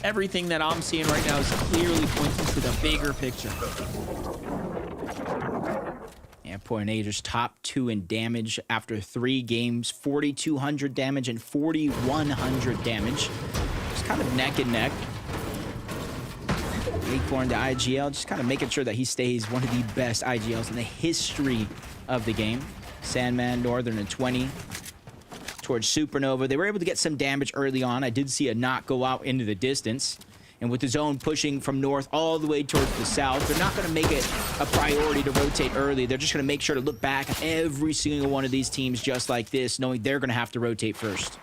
everything that I'm seeing right now is clearly pointing to the bigger picture. Yeah, Point Aegis top 2 in damage after 3 games, 4,200 damage and 4,100 damage. It's kind of neck and neck. Acorn to IGL, just kind of making sure that he stays one of the best IGLs in the history of the game. Sandman, Northern, and 20 towards Supernova. They were able to get some damage early on. I did see a knock go out into the distance. And with the zone pushing from north all the way towards the south, they're not going to make it a priority to rotate early. They're just going to make sure to look back at every single one of these teams just like this, knowing they're going to have to rotate first.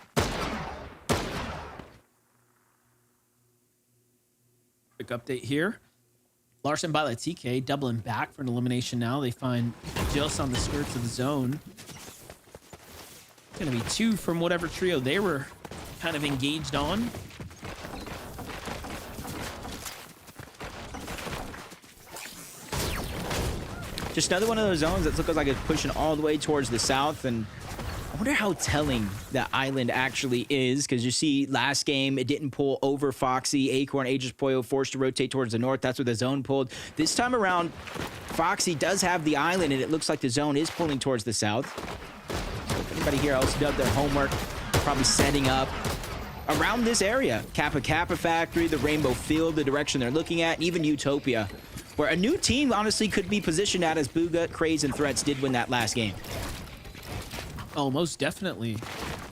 Quick update here. Larson by the TK doubling back for an elimination now. They find just on the skirts of the zone. It's going to be 2 from whatever trio they were kind of engaged on. Just another one of those zones that looks like it's pushing all the way towards the south, and I wonder how telling that island actually is, because you see last game, it didn't pull over Foxy. Acorn, Aegis, Pollo forced to rotate towards the north. That's where the zone pulled. This time around, Foxy does have the island, and it looks like the zone is pulling towards the south. So if anybody here else did their homework, probably setting up around this area. Kappa Kappa Factory, the Rainbow Field, the direction they're looking at, and even Utopia, where a new team honestly could be positioned at, as Booga, Craze, and Threats did win that last game. Oh, most definitely.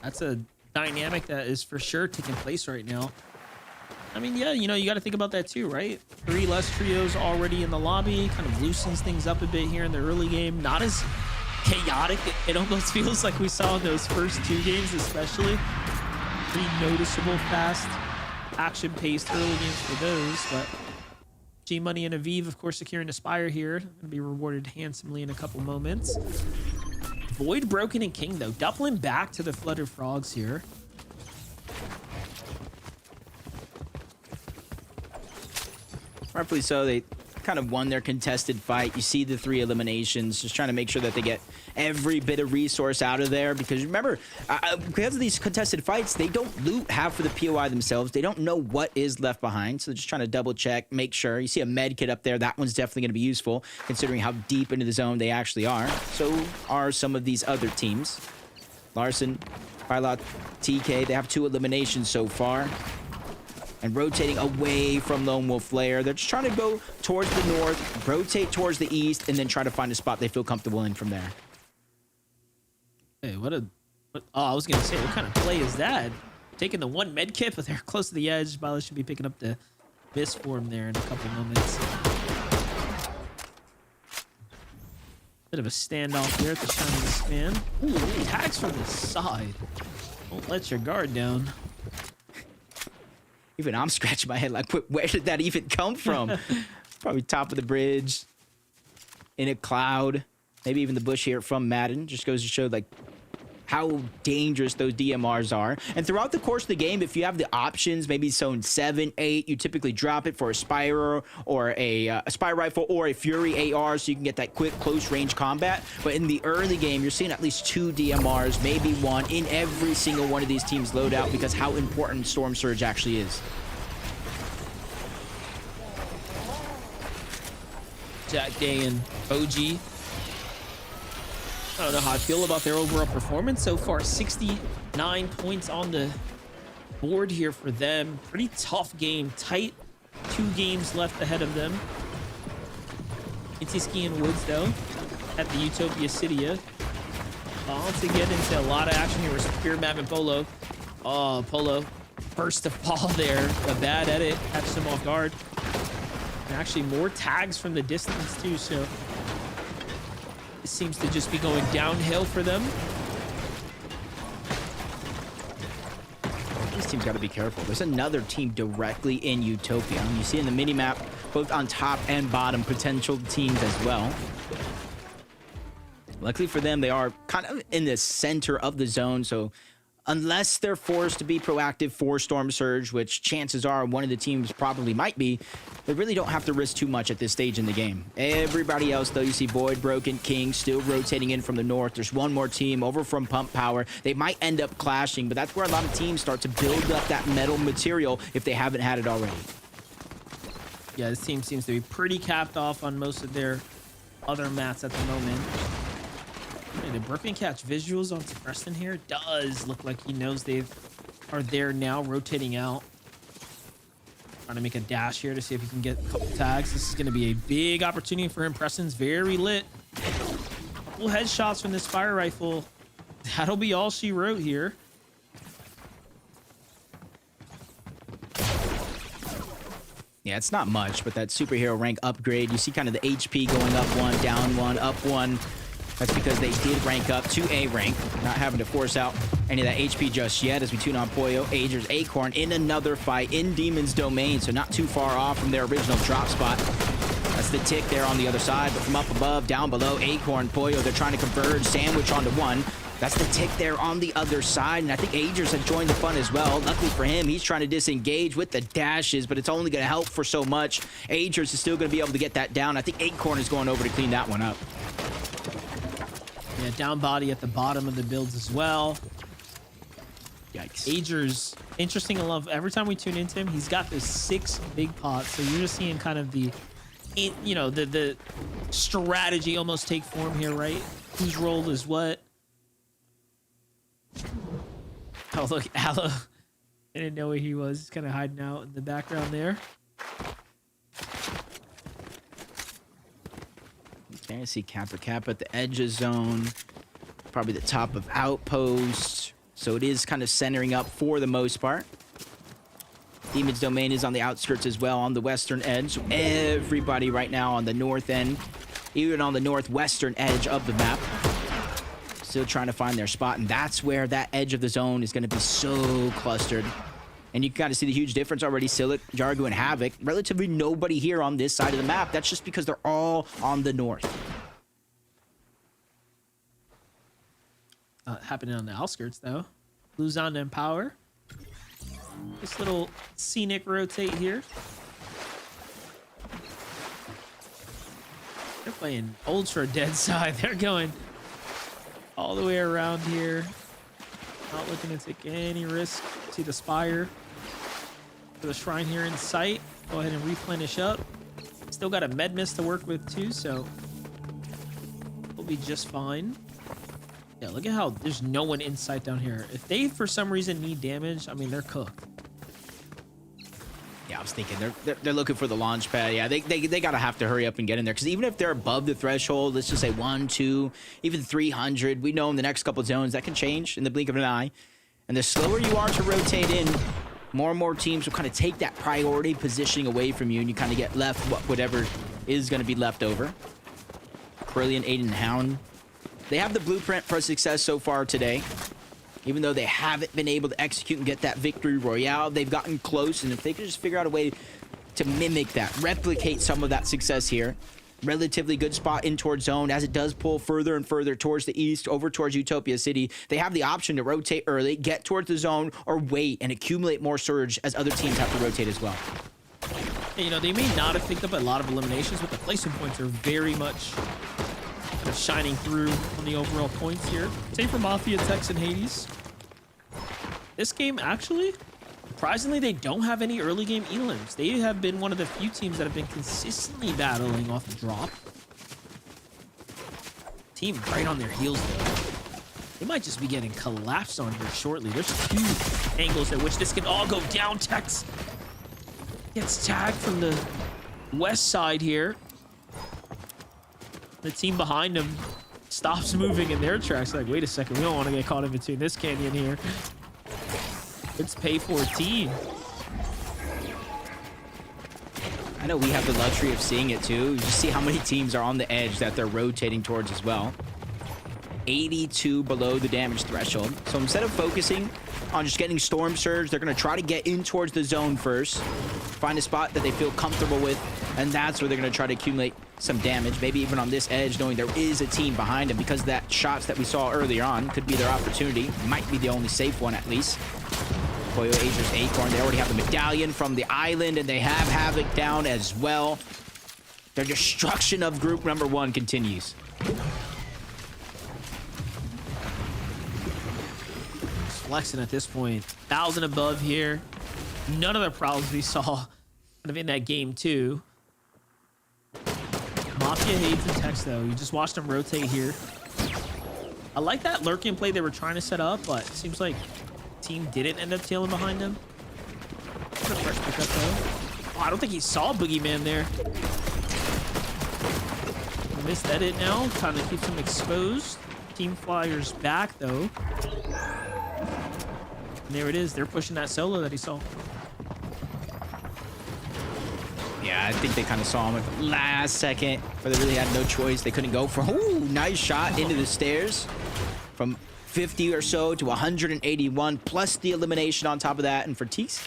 That's a dynamic that is for sure taking place right now. I mean, yeah, you know, you got to think about that too, right? 3 less trios already in the lobby, kind of loosens things up a bit here in the early game. Not as chaotic. It almost feels like we saw in those first 2 games, especially. Pretty noticeable, fast, action-paced early games for those, but G-Money and Aviv, of course, securing Aspire here. Going to be rewarded handsomely in a couple moments. Void, Broken, and King, though, doubling back to the Flutter Frogs here. Rightfully so, they kind of won their contested fight. You see the 3 eliminations, just trying to make sure that they get every bit of resource out of there, because remember, because of these contested fights, they don't loot half of the POI themselves. They don't know what is left behind, so they're just trying to double check, make sure. You see a med kit up there. That one's definitely going to be useful, considering how deep into the zone they actually are. So are some of these other teams. Larson, Phylot, TK, they have 2 eliminations so far. And rotating away from Lone Wolf Lair. They're just trying to go towards the north, rotate towards the east, and then try to find a spot they feel comfortable in from there. Hey, oh, I was going to say, what kind of play is that? Taking the 1 med kit, but they're close to the edge. Bala should be picking up the miss form there in a couple moments. Bit of a standoff here at the Shining Span. Ooh, attacks from the side. Don't let your guard down. Even I'm scratching my head like, where did that even come from? Probably top of the bridge. In a cloud. Maybe even the bush here from Madden. Just goes to show, like, how dangerous those DMRs are. And throughout the course of the game, if you have the options, maybe zone 7, 8, you typically drop it for a Spyro or a Spy Rifle or a Fury AR so you can get that quick close range combat. But in the early game, you're seeing at least 2 DMRs, maybe 1 in every single one of these teams' loadout because how important Storm Surge actually is. Jack Day and OG. I don't know how I feel about their overall performance so far. 69 points on the board here for them. Pretty tough game. Tight 2 games left ahead of them. Itiski and Woods, though, at the Utopia City. About to get into a lot of action here with Spear, Mav, and Polo. Oh, Polo. Burst of ball there. A bad edit. Catches him off guard. And actually more tags from the distance, too, so... It seems to just be going downhill for them. These teams got to be careful. There's another team directly in Utopia. You see in the mini-map, both on top and bottom, potential teams as well. Luckily for them, they are kind of in the center of the zone, so unless they're forced to be proactive for Storm Surge, which chances are one of the teams probably might be, they really don't have to risk too much at this stage in the game. Everybody else, though, you see Void, Broken, King still rotating in from the north. There's one more team over from Pump Power. They might end up clashing, but that's where a lot of teams start to build up that metal material if they haven't had it already. Yeah, this team seems to be pretty capped off on most of their other mats at the moment. Hey, did Broken catch visuals on Preston here? Does look like he knows they are there now, rotating out. Trying to make a dash here to see if he can get a couple tags. This is going to be a big opportunity for him. Preston's very lit. Couple headshots from this fire rifle. That'll be all she wrote here. Yeah, it's not much, but that superhero rank upgrade, you see kind of the HP going up 1, down 1, up 1. That's because they did rank up to A rank, not having to force out any of that HP just yet as we tune on Pollo, Agers, Acorn in another fight in Demon's Domain, so not too far off from their original drop spot. That's the tick there on the other side, but from up above, down below, Acorn, Pollo, they're trying to converge, sandwich onto 1. That's the tick there on the other side, and I think Agers had joined the fun as well. Luckily for him, he's trying to disengage with the dashes, but it's only going to help for so much. Agers is still going to be able to get that down. I think Acorn is going over to clean that one up. Yeah, down body at the bottom of the builds as well. Yikes. Agers, interesting enough, every time we tune into him, he's got this 6 big pots. So you're just seeing kind of the strategy almost take form here, right? Whose role is what? Oh, look, Aloe. I didn't know where he was. He's kind of hiding out in the background there. Okay, I see Kappa at the edge of zone. Probably the top of outpost. So it is kind of centering up for the most part. Demon's Domain is on the outskirts as well, on the western edge. So everybody right now on the north end, even on the northwestern edge of the map, still trying to find their spot. And that's where that edge of the zone is going to be so clustered. And you can kind of see the huge difference already. Silic, Jargu, and Havoc. Relatively nobody here on this side of the map. That's just because they're all on the north. Happening on the outskirts, though. Luzon and Power. This little scenic rotate here. They're playing ultra dead side. They're going all the way around here. Not looking to take any risk. See the Spire. The shrine here in sight. Go ahead and replenish up. Still got a med mist to work with too, so we'll be just fine. Yeah, look at how there's no one in sight down here. If they for some reason need damage, I mean, they're cooked. Yeah, I was thinking they're looking for the launch pad. Yeah, they gotta have to hurry up and get in there, because even if they're above the threshold, let's just say 1, 2, even 300, we know in the next couple of zones that can change in the blink of an eye. And the slower you are to rotate in, more and more teams will kind of take that priority positioning away from you, and you kind of get left whatever is going to be left over. Brilliant, Aiden, and Hound. They have the blueprint for success so far today. Even though they haven't been able to execute and get that victory royale, they've gotten close, and if they could just figure out a way to mimic that, replicate some of that success here. Relatively good spot in towards zone as it does pull further and further towards the east, over towards Utopia City. They have the option to rotate early, get towards the zone, or wait and accumulate more surge as other teams have to rotate as well. You know, they may not have picked up a lot of eliminations, but the placement points are very much kind of shining through on the overall points here. Same for Mafia, Tex, and Hades. This game, actually, surprisingly, they don't have any early game elims. They have been one of the few teams that have been consistently battling off the drop. Team right on their heels, though. They might just be getting collapsed on here shortly. There's two angles at which this can all go down. Tex gets tagged from the west side here. The team behind him stops moving in their tracks. Like, wait a second, we don't want to get caught in between this canyon here. It's pay for a team. I know we have the luxury of seeing it too. You just see how many teams are on the edge that they're rotating towards as well. 82 below the damage threshold. So instead of focusing on just getting Storm Surge, they're going to try to get in towards the zone first. Find a spot that they feel comfortable with, and that's where they're going to try to accumulate some damage. Maybe even on this edge, knowing there is a team behind them, because that shots that we saw earlier on could be their opportunity. Might be the only safe one at least. Pollo, Aegis, Acorn, they already have the medallion from the island, and they have Havoc down as well. Their destruction of group number 1 continues. Flexing at this point. 1,000 above here. None of the problems we saw kind of in that game too. Mafia hates the text though. You just watched them rotate here. I like that lurking play they were trying to set up, but it seems like the team didn't end up tailing behind them. That's a fresh pickup though. Oh, I don't think he saw Boogeyman there. Missed edit now. Kind of keeps him exposed. Team Flyers back though. And there it is. They're pushing that solo that he saw. Yeah, I think they kind of saw him at the last second, where they really had no choice. They couldn't go for. Ooh, nice shot into the stairs from 50 or so to 181, plus the elimination on top of that. And for Teeks,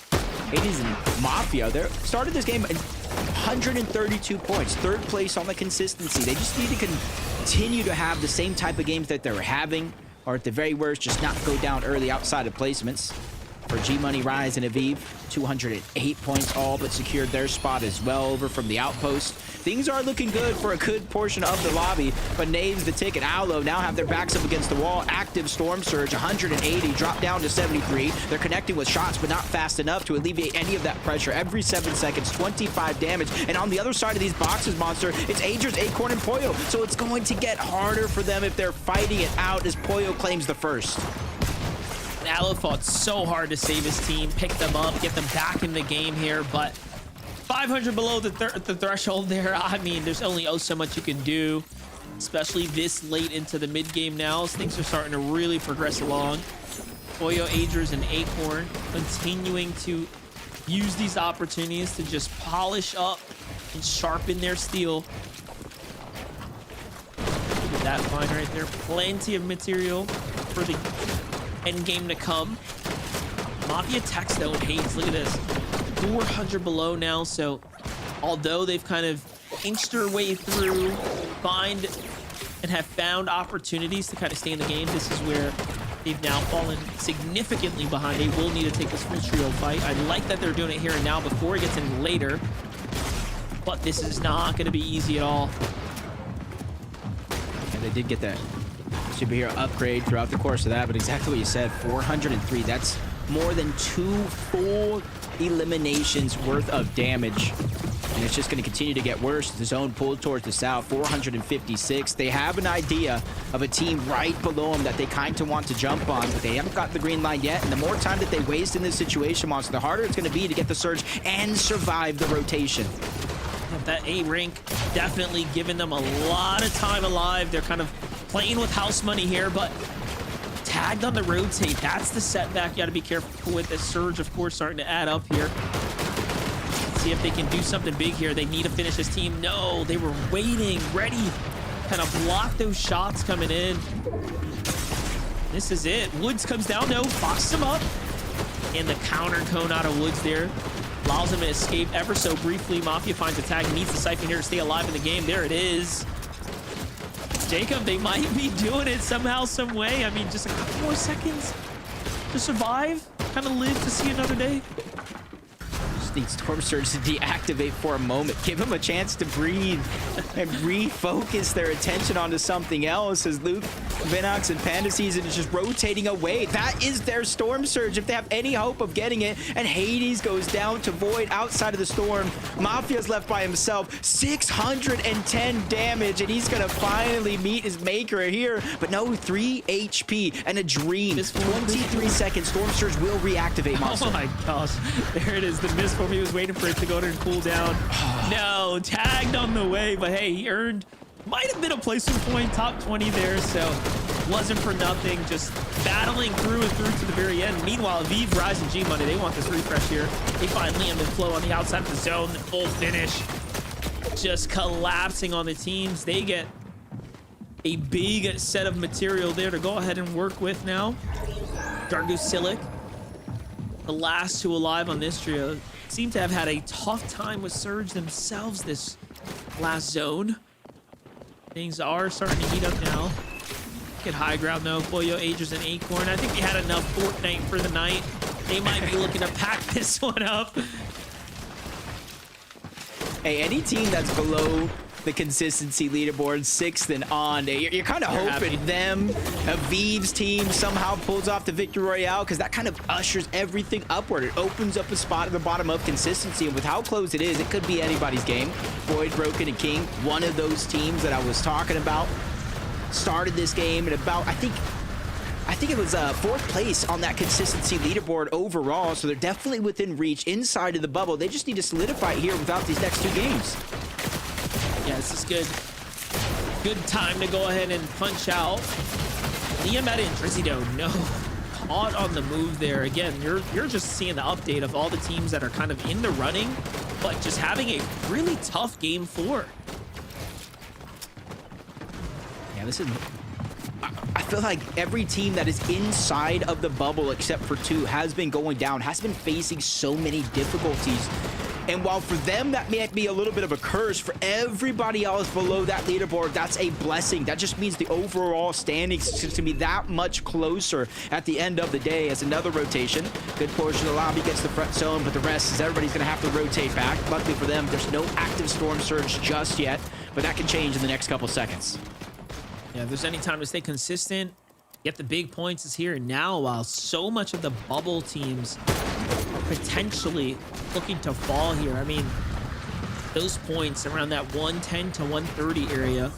Hades and Mafia, they started this game at 132 points, 3rd place on the consistency. They just need to continue to have the same type of games that they were having, or at the very worst, just not go down early outside of placements. For G-Money, Rise, and Aviv, 208 points, all but secured their spot as well over from the outpost. Things are looking good for a good portion of the lobby, but Naves, the Tick, and Aloe now have their backs up against the wall. Active Storm Surge, 180, drop down to 73. They're connecting with shots, but not fast enough to alleviate any of that pressure. Every 7 seconds, 25 damage. And on the other side of these boxes, Monster, it's Aegis, Acorn, and Pollo. So it's going to get harder for them if they're fighting it out as Pollo claims the first. Aloe fought so hard to save his team, pick them up, get them back in the game here, but 500 below the threshold there. I mean, there's only so much you can do, especially this late into the mid game now, as things are starting to really progress along. Pollo, Aegis, and Acorn continuing to use these opportunities to just polish up and sharpen their steel. Look at that find right there. Plenty of material for the end game to come. Mafia Tex though and Hades, look at this, 400 below now. So although they've kind of inched their way through, and have found opportunities to kind of stay in the game, this is where they've now fallen significantly behind. They will need to take this full trio fight. I like that they're doing it here and now before it gets in later, but this is not going to be easy at all. Yeah, they did get that superhero upgrade throughout the course of that, but exactly what you said, 403. That's more than 2 full eliminations worth of damage. And it's just going to continue to get worse. The zone pulled towards the south, 456. They have an idea of a team right below them that they kind of want to jump on, but they haven't got the green line yet. And the more time that they waste in this situation, Monster, the harder it's going to be to get the surge and survive the rotation. That A rank definitely giving them a lot of time alive. They're kind of playing with house money here, but tagged on the rotate. That's the setback you got to be careful with. The surge, of course, starting to add up here. Let's see if they can do something big here. They need to finish this team. No, they were waiting, ready, kind of block those shots coming in. This is it. Woods comes down, no, boxes him up. And the counter cone out of Woods there. allows him to escape ever so briefly. Mafia finds a tag, needs the Siphon here to stay alive in the game. There it is. Jacob, they might be doing it somehow, some way. I mean, just a couple more seconds to survive, kind of live to see another day. Just need Storm Surge to deactivate for a moment. Give him a chance to breathe and refocus their attention onto something else as Luke, Vinox, and Panda Season is just rotating away. That is their Storm Surge if they have any hope of getting it. And Hades goes down to Void outside of the Storm. Mafia's left by himself. 610 damage, and he's gonna finally meet his maker here. But no, 3 HP and a dream. 23 seconds. Storm Surge will reactivate, Monster. Oh my gosh. There it is. The misform. He was waiting for it to go there and cool down. No, tagged on the way, but hey, he earned, might have been a placement point, top 20 there, so wasn't for nothing. Just battling through and through to the very end. Meanwhile, Vive, Rise, and G-Money, they want this refresh here. They find Liam and Flo on the outside of the zone. The full finish. Just collapsing on the teams. They get a big set of material there to go ahead and work with now. Jargo Silic, the last two alive on this trio, seem to have had a tough time with Surge themselves this last zone. Things are starting to heat up now. Get high ground though. Boyo, Aegis, and Acorn. I think they had enough Fortnite for the night. They might be looking to pack this one up. Hey, any team that's below the consistency leaderboard, 6th and on, you're kind of hoping them, Aviv's team somehow pulls off the victory royale, because that kind of ushers everything upward. It opens up a spot at the bottom of consistency, and with how close it is, it could be anybody's game. Void, Broken, and King, one of those teams that I was talking about, started this game at about, I think it was 4th place on that consistency leaderboard overall, so they're definitely within reach inside of the bubble. They just need to solidify it here without these next 2 games. Yeah, this is good. Good time to go ahead and punch out. Liam at it, Drizzy no. Caught on the move there. Again, you're just seeing the update of all the teams that are kind of in the running, but just having a really tough game 4. Yeah, this is... I feel like every team that is inside of the bubble, except for 2, has been going down, has been facing so many difficulties. And while for them that may be a little bit of a curse, for everybody else below that leaderboard, that's a blessing. That just means the overall standings is going to be that much closer at the end of the day. As another rotation, good portion of the lobby gets the front zone, but the rest is everybody's going to have to rotate back. Luckily for them, there's no active Storm Surge just yet, but that can change in the next couple seconds. Yeah, if there's any time to stay consistent, get the big points is here and now, while so much of the bubble teams are potentially looking to fall here. I mean, those points around that 110 to 130 area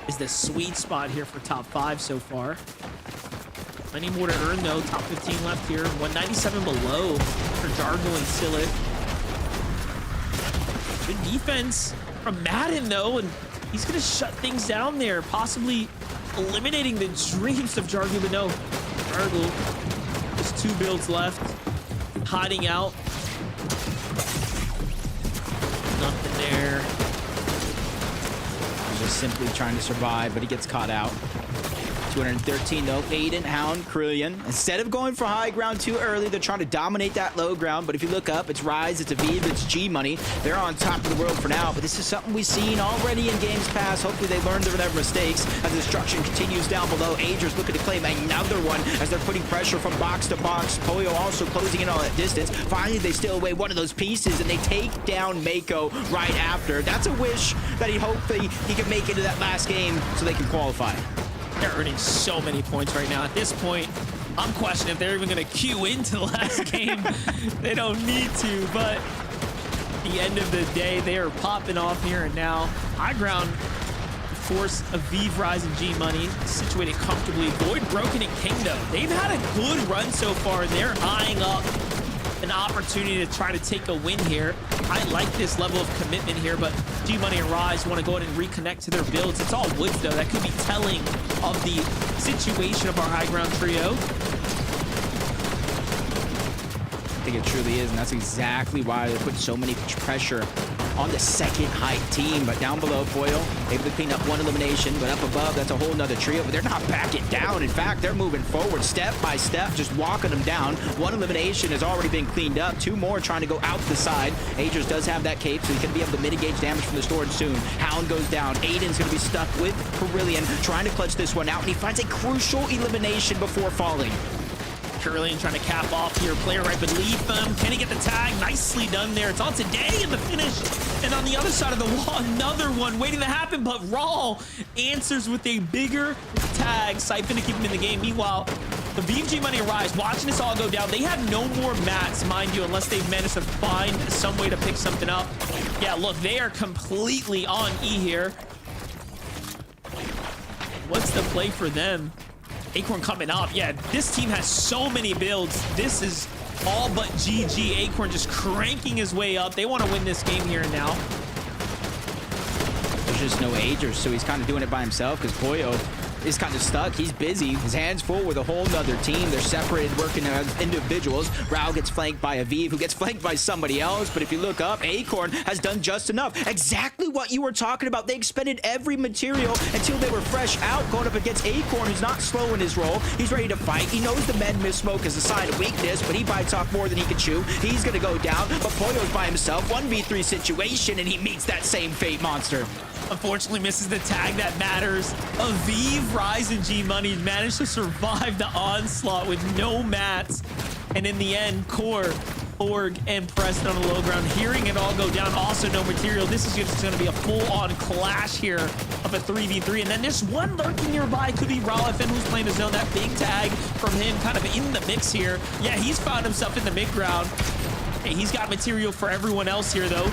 is the sweet spot here for top 5 so far. Plenty more to earn though. Top 15 left here. 197 below for Jargo and Silic. Good defense from Madden though, and he's gonna shut things down there, possibly eliminating the dreams of Jargo, but no. Jargo, there's 2 builds left, hiding out. Nothing there. He's just simply trying to survive, but he gets caught out. 213 though. Aiden, Hound, Krillian. Instead of going for high ground too early, they're trying to dominate that low ground. But if you look up, it's Rise, it's Aviv, it's G-Money. They're on top of the world for now. But this is something we've seen already in games past. Hopefully they learned their mistakes as the destruction continues down below. Ager's looking to claim another one as they're putting pressure from box to box. Polio also closing in on that distance. Finally, they steal away one of those pieces and they take down Mako right after. That's a wish that he hoped that he could make it to that last game so they can qualify. They're earning so many points right now. At this point, I'm questioning if they're even going to queue into the last game. They don't need to, but at the end of the day, they are popping off here and now. High ground force Aviv, Rise, and G-Money situated comfortably. Void, Broken, and Kingdom. They've had a good run so far, and they're eyeing up an opportunity to try to take a win here. I like this level of commitment here, but G-Money and Rise want to go ahead and reconnect to their builds. It's all woods, though. That could be telling of the situation of our high ground trio. I think it truly is, and that's exactly why they put so many pressure on the second height team. But down below, Foil able to clean up one elimination, but up above, that's a whole nother trio. But they're not backing down. In fact, they're moving forward step by step, just walking them down. One elimination has already been cleaned up. Two more trying to go out the side. Aegis does have that cape, so he's going to be able to mitigate damage from the storage soon. Hound goes down. Aiden's going to be stuck with Kerillian, trying to clutch this one out, and he finds a crucial elimination before falling. Kerillian trying to cap off here. Player right beneath them. Can he get the tag? Nicely done there. It's on today in the finish. And on the other side of the wall, another one waiting to happen, but Raw answers with a bigger tag. Siphon to keep him in the game. Meanwhile, the VG Money Rise, watching this all go down. They have no more mats, mind you, unless they've managed to find some way to pick something up. Yeah, look, they are completely on E here. What's the play for them? Acorn coming up. Yeah, this team has so many builds. This is all but GG. Acorn just cranking his way up. They want to win this game here and now. There's just no Aegis, so he's kind of doing it by himself because Pollo is kind of stuck. He's busy. His hands full with a whole nother team. They're separated, working as individuals. Rao gets flanked by Aviv, who gets flanked by somebody else. But if you look up, Acorn has done just enough. Exactly what you were talking about. They expended every material until they were fresh out, going up against Acorn, who's not slow in his role. He's ready to fight. He knows the men miss smoke as a sign of weakness, but he bites off more than he can chew. He's going to go down, but Pollo's by himself. 1v3 situation, and he meets that same fate monster. Unfortunately misses the tag that matters. Aviv, Rise, and G Money managed to survive the onslaught with no mats. And in the end, Core, Org, and Preston on the low ground, hearing it all go down. Also no material. This is just going to be a full-on clash here of a 3v3. And then there's one lurking nearby. Could be Raw FN, who's playing his zone. That big tag from him kind of in the mix here. Yeah, he's found himself in the mid-ground. Hey, he's got material for everyone else here, though.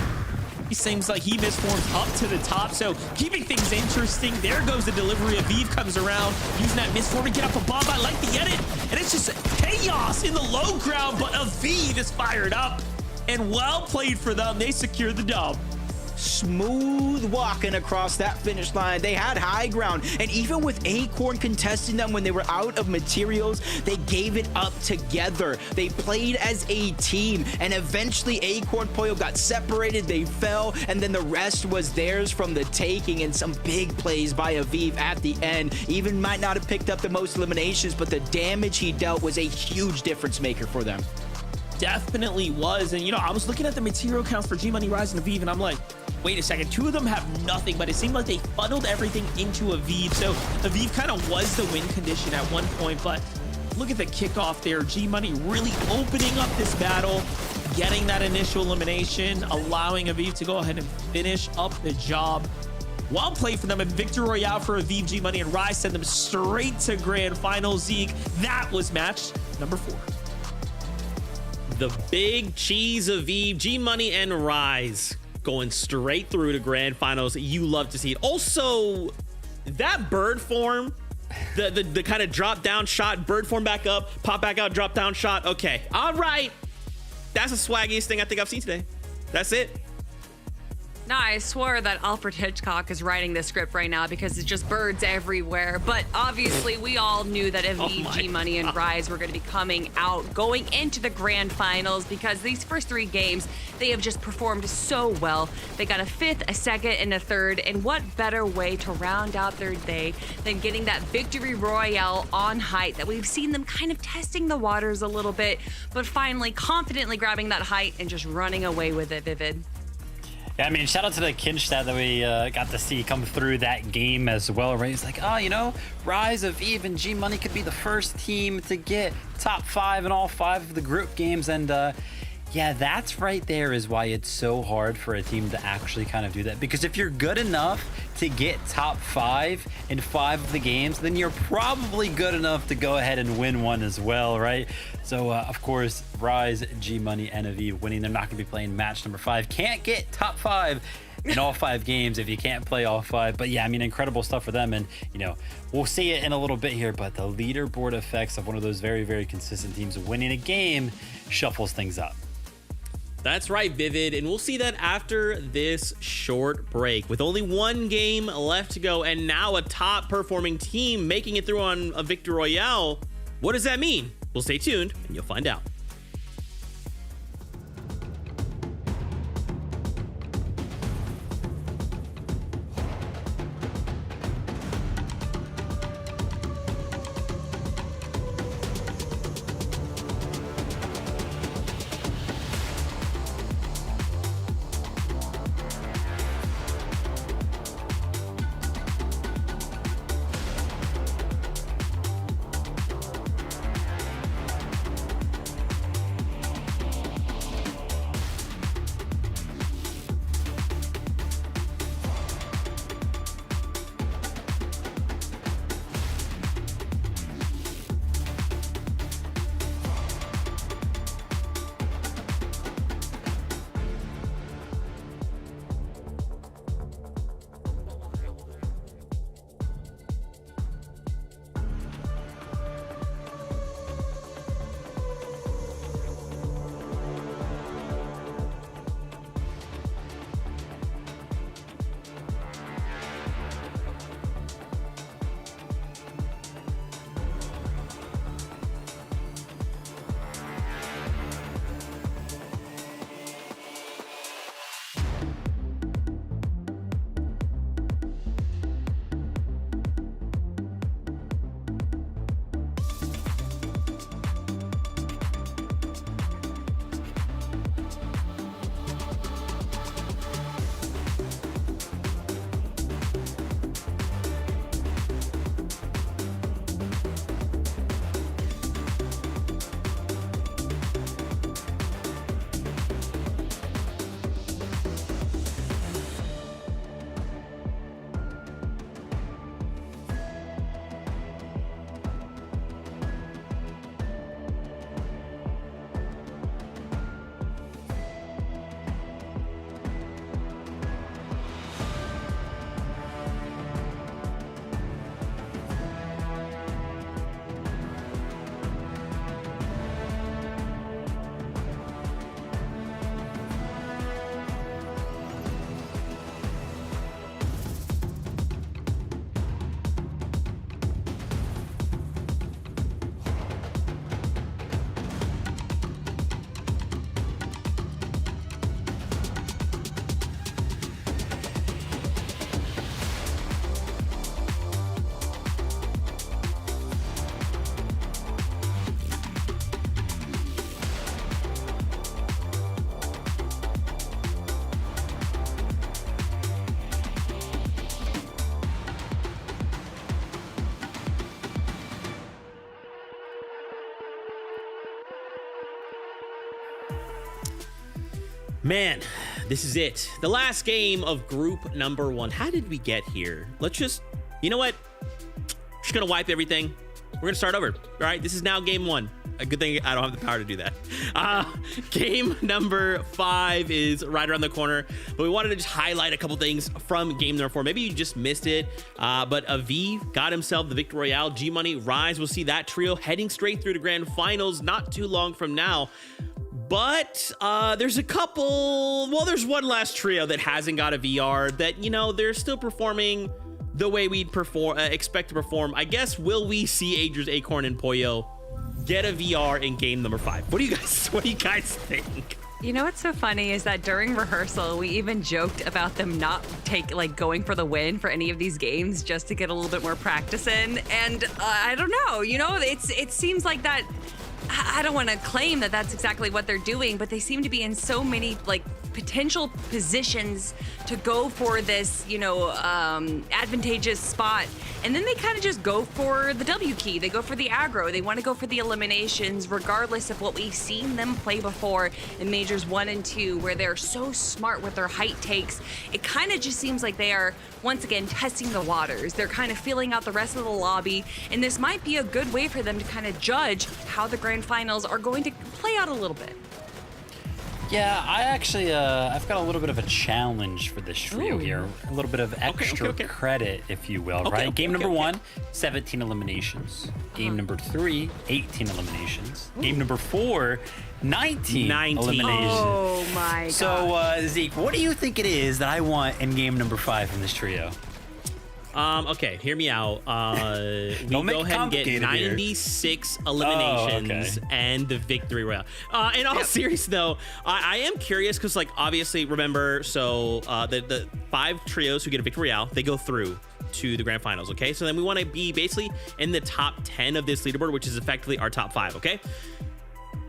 He seems like he misforms up to the top, so keeping things interesting. There goes the delivery. Aviv comes around, using that misform to get up above. I like the edit, and it's just chaos in the low ground, but Aviv is fired up, and well played for them. They secure the dub. Smooth walking across that finish line. They had high ground, and even with Acorn contesting them when they were out of materials, they gave it up together. They played as a team, and eventually Acorn Pollo got separated. They fell, and then the rest was theirs from the taking, and some big plays by Aviv at the end. Even might not have picked up the most eliminations, but the damage he dealt was a huge difference maker for them. Definitely was. And you know, I was looking at the material counts for G Money, Rise, and Aviv, and I'm like, wait a second, two of them have nothing, but it seemed like they funneled everything into Aviv. So Aviv kind of was the win condition at one point, but look at the kickoff there. G Money really opening up this battle, getting that initial elimination, allowing Aviv to go ahead and finish up the job. Well played for them, and Victor Royale for Aviv, G Money, and Rise send them straight to grand final. Zeke, that was match number 4. The big cheese of Eve, G Money and Rise going straight through to grand finals. You love to see it. Also, that bird form, the kind of drop down shot, bird form back up, pop back out, drop down shot. Okay, all right. That's the swaggiest thing I think I've seen today. That's it. No, I swore that Alfred Hitchcock is writing this script right now because it's just birds everywhere. But obviously, we all knew that Aviv, G Money, and Rise were going to be coming out, going into the grand finals, because these first 3 games, they have just performed so well. They got a 5th, a 2nd, and a 3rd. And what better way to round out their day than getting that victory royale on height that we've seen them kind of testing the waters a little bit, but finally confidently grabbing that height and just running away with it, Vivid. Yeah, I mean, shout out to the Kinstad that we got to see come through that game as well, right? It's like, oh, you know, Rise of Eve and G Money could be the first team to get top 5 in all 5 of the group games. And yeah, that's right there is why it's so hard for a team to actually kind of do that. Because if you're good enough to get top 5 in 5 of the games, then you're probably good enough to go ahead and win one as well, right? So, of course, Rise, G Money, and Aviv winning. They're not going to be playing match number 5. Can't get top 5 in all 5 games if you can't play all 5. But yeah, I mean, incredible stuff for them. And, you know, we'll see it in a little bit here, but the leaderboard effects of one of those very, very consistent teams winning a game shuffles things up. That's right, Vivid, and we'll see that after this short break. With only 1 game left to go, and now a top-performing team making it through on a Victor Royale. What does that mean? Well, stay tuned, and you'll find out. Man, this is it. The last game of group number 1. How did we get here? Let's just, you know what? Just gonna wipe everything. We're gonna start over. All right, this is now game 1. A good thing I don't have the power to do that. Game number 5 is right around the corner, but we wanted to just highlight a couple things from game number 4. Maybe you just missed it, but Aviv got himself the Victory Royale. G-Money, Rise, we'll see that trio heading straight through to grand finals not too long from now. But there's a couple, well, there's one last trio that hasn't got a VR that, you know, they're still performing the way we'd expect to perform. I guess, will we see Aegis, Acorn, and Pollo get a VR in game number 5? What do you guys think? You know what's so funny is that during rehearsal, we even joked about them not going for the win for any of these games just to get a little bit more practice in. And I don't know, you know, it seems like that. I don't want to claim that that's exactly what they're doing, but they seem to be in so many potential positions to go for this, you know, advantageous spot. And then they kind of just go for the W key. They go for the aggro. They want to go for the eliminations, regardless of what we've seen them play before in Majors 1 and 2, where they're so smart with their height takes. It kind of just seems like they are, once again, testing the waters. They're kind of feeling out the rest of the lobby. And this might be a good way for them to kind of judge how the grand finals are going to play out a little bit. Yeah, I actually, I've got a little bit of a challenge for this trio here. A little bit of extra credit, if you will, right? Game number 1, 17 eliminations. Game number 3, 18 eliminations. Game number 4, 19 eliminations. Oh my god. So, Zeke, what do you think it is that I want in game number 5 from this trio? Okay, hear me out. We go ahead and get 96 eliminations and the Victory Royale. In all seriousness, though, I am curious because, obviously, remember, so the 5 trios who get a Victory Royale, they go through to the grand finals, okay? So then we want to be basically in the top 10 of this leaderboard, which is effectively our top 5, okay?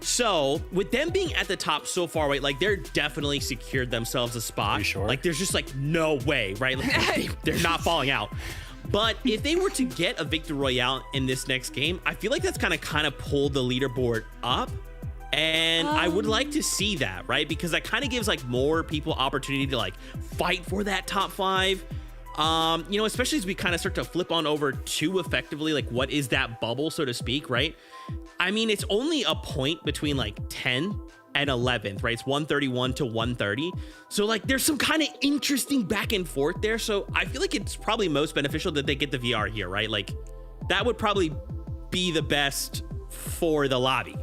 So with them being at the top so far away, they're definitely secured themselves a spot. You sure? There's just no way, right? They're not falling out. But if they were to get a Victory Royale in this next game, I feel like that's kind of pulled the leaderboard up. And I would like to see that, right? Because that kind of gives more people opportunity to fight for that top 5. You know, especially as we kind of start to flip on over to effectively what is that bubble, so to speak, right? I mean, it's only a point between 10 and 11th, right? It's 131 to 130. So there's some kind of interesting back and forth there. So I feel like it's probably most beneficial that they get the VR here, right? That would probably be the best for the lobby.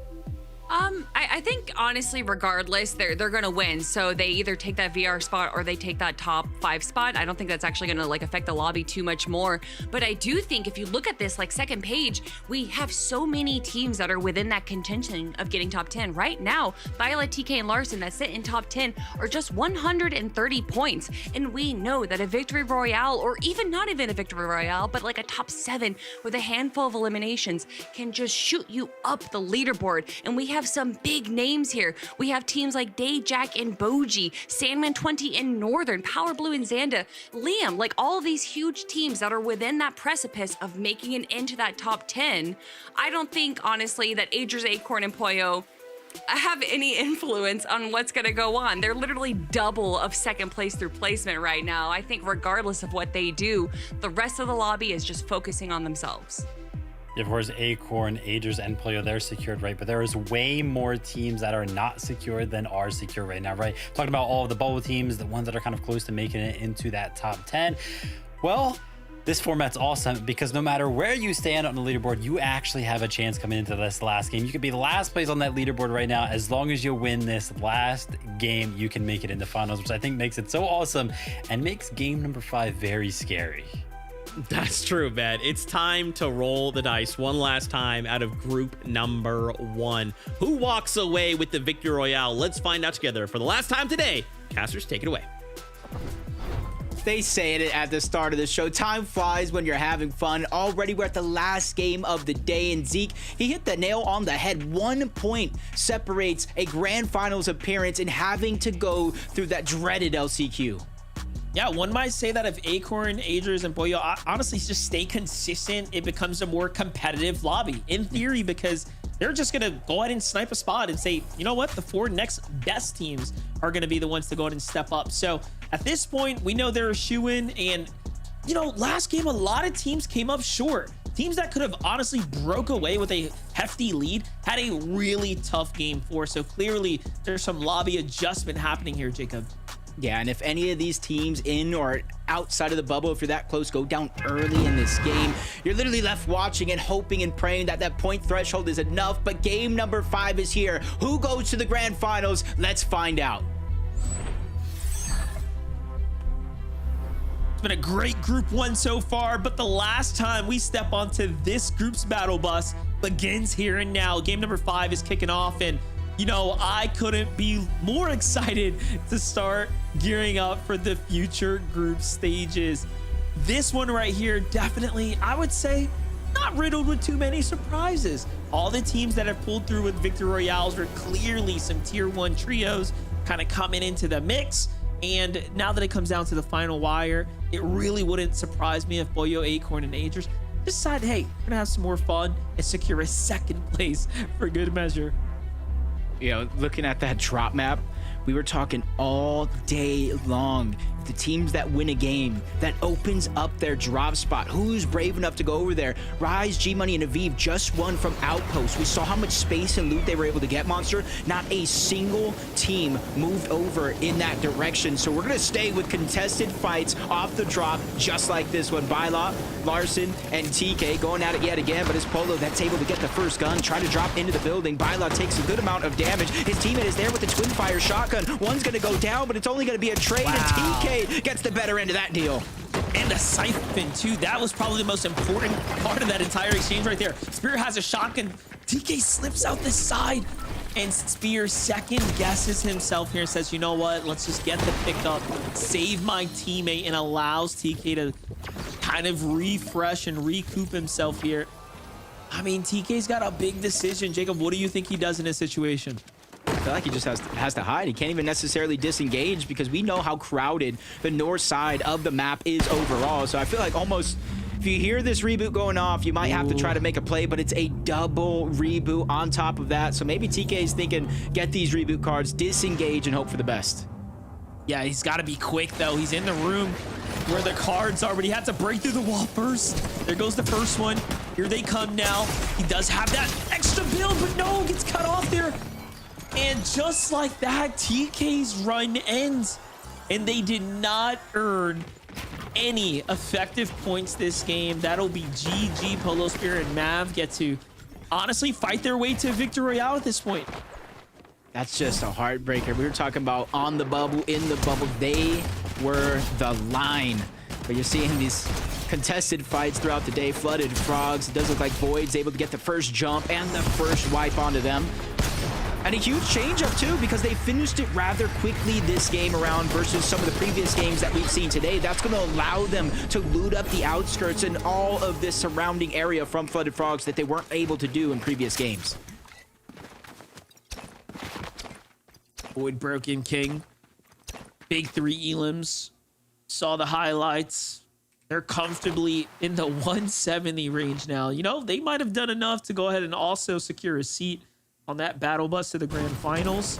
I think honestly, regardless, they're gonna win. So they either take that VR spot or they take that top 5 spot. I don't think that's actually gonna affect the lobby too much more. But I do think if you look at this second page, we have so many teams that are within that contention of getting top 10 right now. Violet, TK, and Larson that sit in top 10 are just 130 points, and we know that a Victory Royale, or even not even a Victory Royale, but a top 7 with a handful of eliminations, can just shoot you up the leaderboard. And we have some big names here. We have teams like Day, Jack, and Boji, Sandman 20 and Northern, Power Blue and Xanda, Liam, all of these huge teams that are within that precipice of making it into that top 10. I don't think, honestly, that Aegis, Acorn, and Pollo have any influence on what's going to go on. They're literally double of second place through placement right now. I think regardless of what they do, the rest of the lobby is just focusing on themselves. Of course, Acorn, Aegis, and Pollo, they're secured, right? But there is way more teams that are not secured than are secure right now, right? Talking about all of the bubble teams, the ones that are kind of close to making it into that top 10. Well, this format's awesome because no matter where you stand on the leaderboard, you actually have a chance coming into this last game. You could be the last place on that leaderboard right now. As long as you win this last game, you can make it into finals, which I think makes it so awesome and makes game number 5 very scary. That's true, man. It's time to roll the dice one last time out of group number 1. Who walks away with the Victory Royale? Let's find out together for the last time today. Casters, take it away. They say it at the start of the show. Time flies when you're having fun. Already we're at the last game of the day, and Zeke, he hit the nail on the head. 1 point separates a grand finals appearance and having to go through that dreaded LCQ. Yeah, one might say that if Acorn, Aegis, and Pollo honestly just stay consistent, it becomes a more competitive lobby in theory, because they're just going to go ahead and snipe a spot and say, you know what, the 4 next best teams are going to be the ones to go ahead and step up. So at this point, we know they're a shoo-in, and you know, last game, a lot of teams came up short. Teams that could have honestly broke away with a hefty lead had a really tough game 4. So clearly there's some lobby adjustment happening here, Jacob. Yeah, and if any of these teams in or outside of the bubble, if you're that close, go down early in this game, you're literally left watching and hoping and praying that that point threshold is enough. But game number 5 is here. Who goes to the grand finals? Let's find out. It's been a great group 1 so far, but the last time we step onto this group's battle bus begins here and now. Game number 5 is kicking off, and you know, I couldn't be more excited to start gearing up for the future group stages. This one right here, definitely, I would say, not riddled with too many surprises. All the teams that have pulled through with Victory Royales were clearly some tier 1 trios kind of coming into the mix. And now that it comes down to the final wire, it really wouldn't surprise me if Boyo, Acorn, and Agers decide, hey, we're gonna have some more fun and secure a 2nd place for good measure. You know, looking at that drop map, we were talking all day long. The teams that win a game, that opens up their drop spot. Who's brave enough to go over there? Rise, G-Money, and Aviv just won from Outpost. We saw how much space and loot they were able to get, Monster. Not a single team moved over in that direction. So we're going to stay with contested fights off the drop, just like this one. Byla, Larson, and TK going at it yet again, but it's Polo that's able to get the first gun, try to drop into the building. Byla takes a good amount of damage. His teammate is there with the twin fire shotgun. One's going to go down, but it's only going to be a trade, and TK gets the better end of that deal. And a siphon too. That was probably the most important part of that entire exchange right there. Spear has a shotgun. TK slips out the side, and Spear second guesses himself here and says, you know what, let's just get the pickup, save my teammate, and allows TK to kind of refresh and recoup himself here. I mean, TK's got a big decision. Jacob, what do you think he does in this situation? I feel like he just has to hide. He can't even necessarily disengage because we know how crowded the north side of the map is overall. So I feel like almost, if you hear this reboot going off, you might have to try to make a play, but it's a double reboot on top of that. So maybe TK is thinking, get these reboot cards, disengage, and hope for the best. Yeah, he's got to be quick, though. He's in the room where the cards are, but he had to break through the wall first. There goes the first one. Here they come now. He does have that extra build, but no, gets cut off there. And just like that, TK's run ends, and they did not earn any effective points this game. That'll be GG. Polo Spear and Mav get to honestly fight their way to Victory Royale at this point. That's just a heartbreaker. We were talking about on the bubble, in the bubble. They were the line. But you're seeing these contested fights throughout the day. Flooded Frogs. It does look like Void's able to get the first jump and the first wipe onto them. And a huge change up too, because they finished it rather quickly this game around versus some of the previous games that we've seen today. That's going to allow them to loot up the outskirts and all of this surrounding area from Flooded Frogs that they weren't able to do in previous games. Void Broken King. Big 3 elims. Saw the highlights. They're comfortably in the 170 range now. You know, they might have done enough to go ahead and also secure a seat on that battle bus to the grand finals.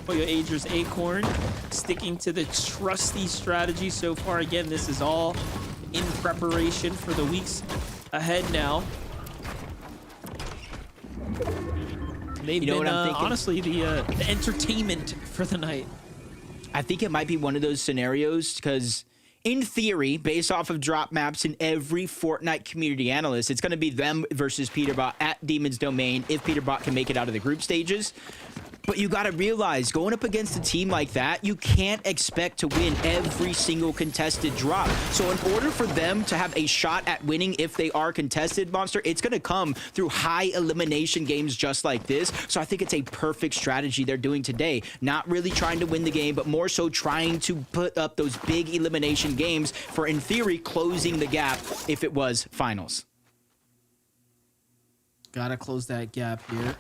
Boyo, Agers, Acorn sticking to the trusty strategy so far. Again, this is all in preparation for the weeks ahead now. They've been, what I'm thinking? honestly, the entertainment for the night. I think it might be one of those scenarios because in theory, based off of drop maps in every Fortnite community analyst, it's going to be them versus Peterbot at Demon's Domain if Peterbot can make it out of the group stages. But you got to realize, going up against a team like that, you can't expect to win every single contested drop. So in order for them to have a shot at winning if they are contested, Monster, it's going to come through high elimination games just like this. So I think it's a perfect strategy they're doing today. Not really trying to win the game, but more so trying to put up those big elimination games for, in theory, closing the gap if it was finals. Gotta close that gap here.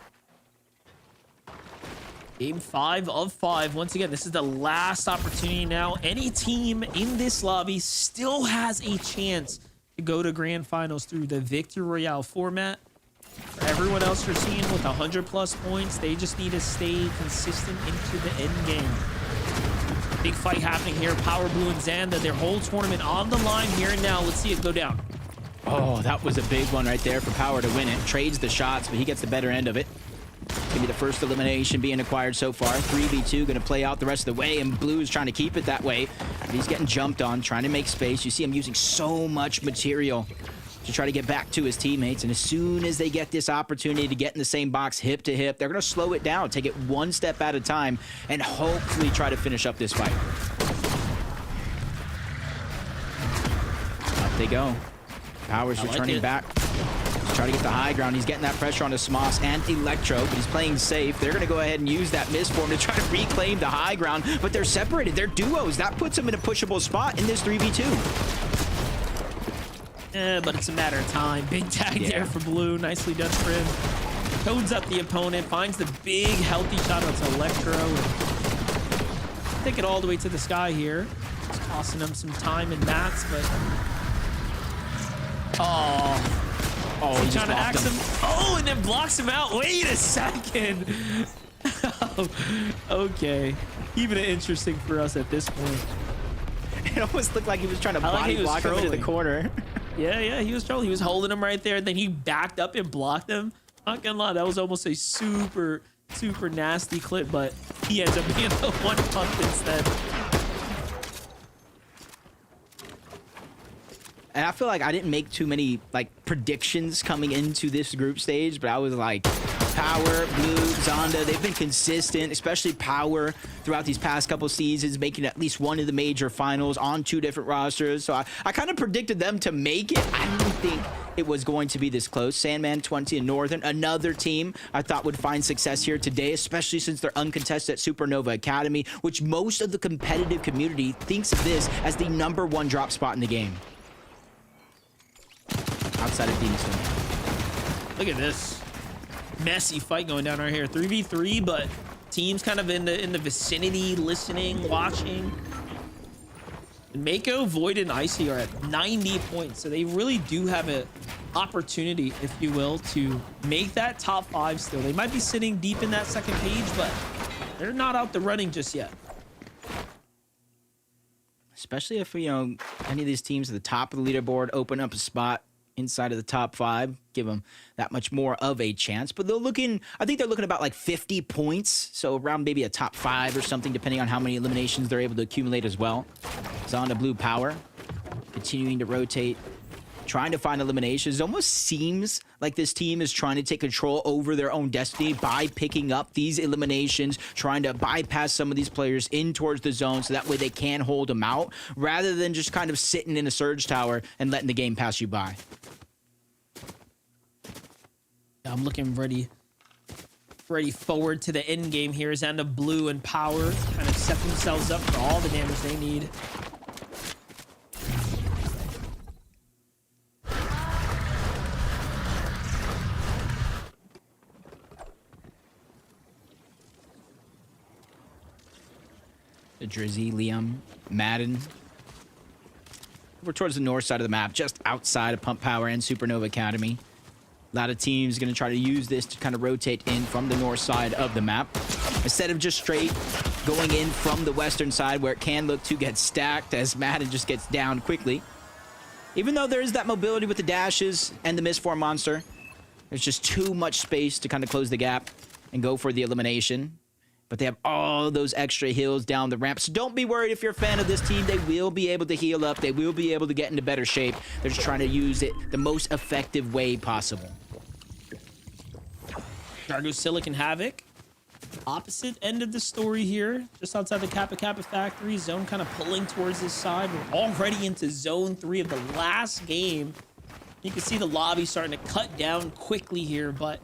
Game 5 of 5. Once again, this is the last opportunity now. Any team in this lobby still has a chance to go to grand finals through the Victory Royale format. For everyone else you're seeing with 100+ points, they just need to stay consistent into the end game. Big fight happening here. Power Blue and Xanda, their whole tournament on the line here and now. Let's see it go down. Oh, that was a big one right there for Power to win it. Trades the shots, but he gets the better end of it. It's gonna be the first elimination being acquired so far. 3v2 gonna play out the rest of the way, and Blue is trying to keep it that way. But he's getting jumped on, trying to make space. You see him using so much material to try to get back to his teammates, and as soon as they get this opportunity to get in the same box hip to hip, they're gonna slow it down, take it one step at a time, and hopefully try to finish up this fight. Up they go. Power's returning back. Try to get the high ground. He's getting that pressure onto Smoss and Electro, but he's playing safe. They're going to go ahead and use that misform to try to reclaim the high ground, but they're separated. They're duos. That puts them in a pushable spot in this 3v2. But it's a matter of time. Big tag there for Blue. Nicely done for him. Codes up the opponent, finds the big healthy shot out to Electro. And take it all the way to the sky here. It's costing him some time and mats, but... Oh, he's trying to axe him. Oh, and then blocks him out. Wait a second. Okay. Keeping it interesting for us at this point. It almost looked like he was trying to body block him into the corner. Yeah, he was trolling. He was holding him right there, and then he backed up and blocked him. Not gonna lie, that was almost a super nasty clip, but he ends up being the one pump instead. And I feel like I didn't make too many predictions coming into this group stage, but I was like, Power, Blue, Xanda, they've been consistent, especially Power throughout these past couple seasons, making at least one of the major finals on 2 different rosters. So I kind of predicted them to make it. I didn't think it was going to be this close. Sandman 20 and Northern, another team I thought would find success here today, especially since they're uncontested at Supernova Academy, which most of the competitive community thinks of this as the #1 drop spot in the game. Outside of Demon Stone. Look at this messy fight going down right here. 3v3, but teams kind of in the vicinity, listening, watching. And Mako, Void, and Icy are at 90 points, so they really do have an opportunity, if you will, to make that top 5 still. They might be sitting deep in that second page, but they're not out the running just yet. Especially if, any of these teams at the top of the leaderboard open up a spot inside of the top 5, give them that much more of a chance. But I think they're looking about 50 points, so around maybe a top 5 or something, depending on how many eliminations they're able to accumulate as well. Xanda Blue Power continuing to rotate, trying to find eliminations. It almost seems like this team is trying to take control over their own destiny by picking up these eliminations, trying to bypass some of these players in towards the zone so that way they can hold them out, rather than just kind of sitting in a surge tower and letting the game pass you by. I'm looking ready forward to the end game here. Xanda Blue and Power kind of set themselves up for all the damage they need. The Drizzy, Liam, Madden. We're towards the north side of the map, just outside of Pump Power and Supernova Academy. A lot of teams going to try to use this to kind of rotate in from the north side of the map, instead of just straight going in from the western side, where it can look to get stacked as Madden just gets down quickly. Even though there is that mobility with the dashes and the misform monster, there's just too much space to kind of close the gap and go for the elimination. But they have all those extra heals down the ramp. So don't be worried if you're a fan of this team. They will be able to heal up. They will be able to get into better shape. They're just trying to use it the most effective way possible. Jargo Silicon Havoc. Opposite end of the story here. Just outside the Kappa Kappa factory. Zone kind of pulling towards this side. We're already into zone 3 of the last game. You can see the lobby starting to cut down quickly here, but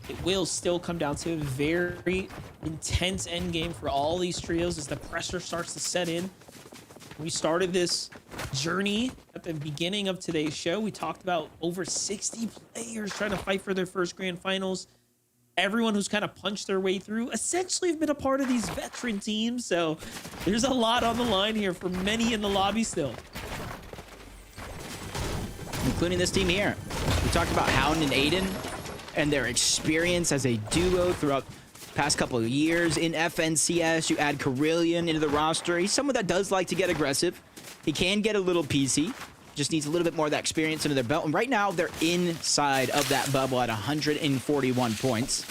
it will still come down to a very intense end game for all these trios as the pressure starts to set in. We started this journey at the beginning of today's show. We talked about over 60 players trying to fight for their first grand finals. Everyone who's kind of punched their way through essentially have been a part of these veteran teams. So there's a lot on the line here for many in the lobby still. Including this team here. We talked about Hound and Aiden and their experience as a duo throughout past couple of years in FNCS. You add Carillion into the roster. He's someone that does like to get aggressive. He can get a little PC. Just needs a little bit more of that experience under their belt. And right now, they're inside of that bubble at 141 points.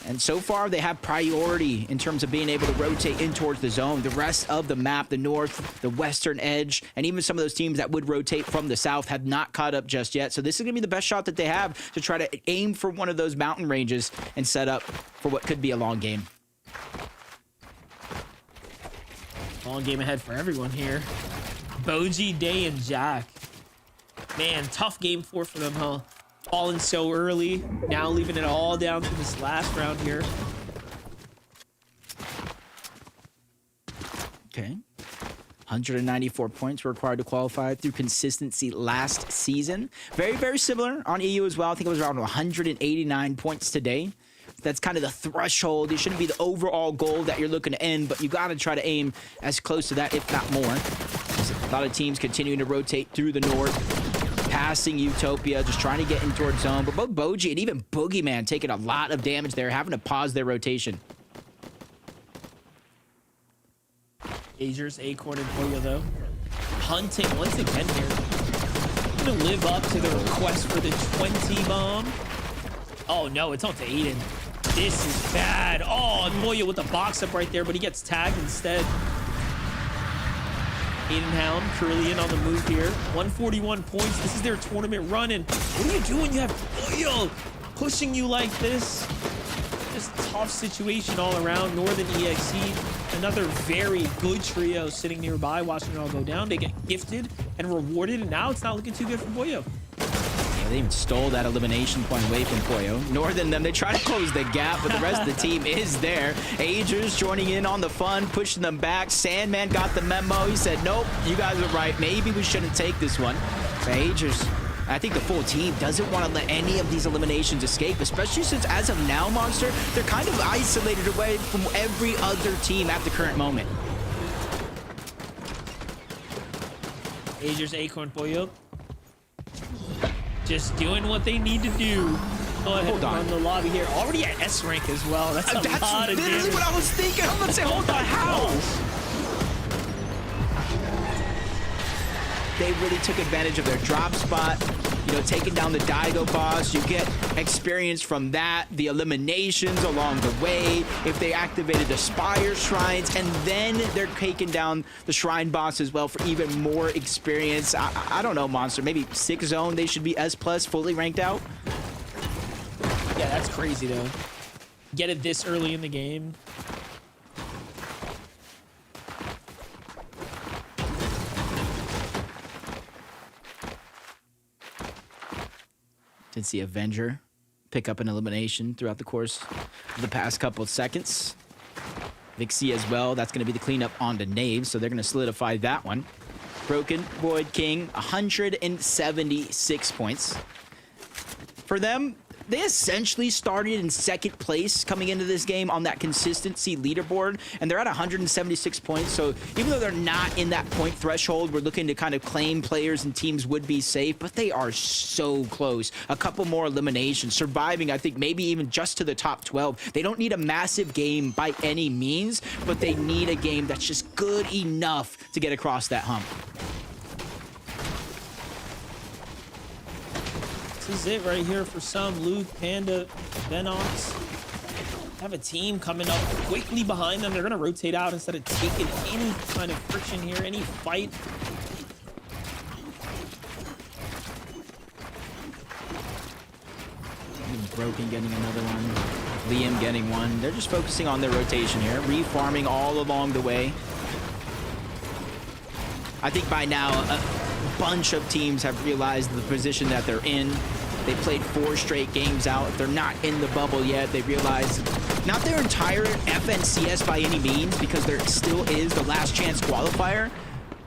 And so far, they have priority in terms of being able to rotate in towards the zone. The rest of the map, the north, the western edge, and even some of those teams that would rotate from the south have not caught up just yet. So this is going to be the best shot that they have to try to aim for one of those mountain ranges and set up for what could be a long game. Long game ahead for everyone here. Boji, Day, and Jack. Man, tough game 4 for them, huh? Falling so early, now leaving it all down to this last round here. Okay. 194 points were required to qualify through consistency last season. Very, very similar on EU as well. I think it was around 189 points today. That's kind of the threshold. It shouldn't be the overall goal that you're looking to end, but you got to try to aim as close to that, if not more. There's a lot of teams continuing to rotate through the north. Passing Utopia, just trying to get in towards zone. But both Boji and even Boogeyman taking a lot of damage there, having to pause their rotation. Azers, Acorn, and Pollo, though. Hunting once again here. Gonna live up to the request for the 20 bomb. Oh, no, it's on to Aiden. This is bad. Oh, and Pollo with the box up right there, but he gets tagged instead. Aiden Hound, Carillion on the move here. 141 points. This is their tournament run. And what are you doing? You have Pollo pushing you like this. Just tough situation all around. Northern EXE, another very good trio sitting nearby, watching it all go down. They get gifted and rewarded, and now it's not looking too good for Pollo. Yeah, they even stole that elimination point away from Pollo. Northern them, they try to close the gap, but the rest of the team is there. Agers joining in on the fun, pushing them back. Sandman got the memo. He said, nope, you guys are right. Maybe we shouldn't take this one. But Agers, I think the full team doesn't want to let any of these eliminations escape, especially since as of now, Monster, they're kind of isolated away from every other team at the current moment. Agers, Acorn, Pollo. Just doing what they need to do. Go ahead and run the lobby here. Already at S rank as well. That's a lot of damage. That's literally what I was thinking. I'm gonna say, hold on, how? They really took advantage of their drop spot. You know, taking down the Daigo boss. You get experience from that. The eliminations along the way. If they activated the Spire Shrines. And then they're taking down the Shrine boss as well for even more experience. I don't know, Monster. Maybe 6 zone, they should be S+, fully ranked out. Yeah, that's crazy, though. Get it this early in the game. Did see Avenger pick up an elimination throughout the course of the past couple of seconds. Vixie as well. That's going to be the cleanup on the Knave, so they're going to solidify that one. Broken, Void King, 176 points. For them, they essentially started in second place coming into this game on that consistency leaderboard, and they're at 176 points. So even though they're not in that point threshold, we're looking to kind of claim players and teams would be safe, but they are so close. A couple more eliminations, surviving, I think, maybe even just to the top 12. They don't need a massive game by any means, but they need a game that's just good enough to get across that hump. This is it right here for some. Luke, Panda, Venox have a team coming up quickly behind them. They're going to rotate out instead of taking any kind of friction here, any fight. Broken getting another one. Liam getting one. They're just focusing on their rotation here, refarming all along the way. I think by now, a bunch of teams have realized the position that they're in. They played 4 straight games out. If they're not in the bubble yet, they realize not their entire FNCS by any means, because there still is the last chance qualifier.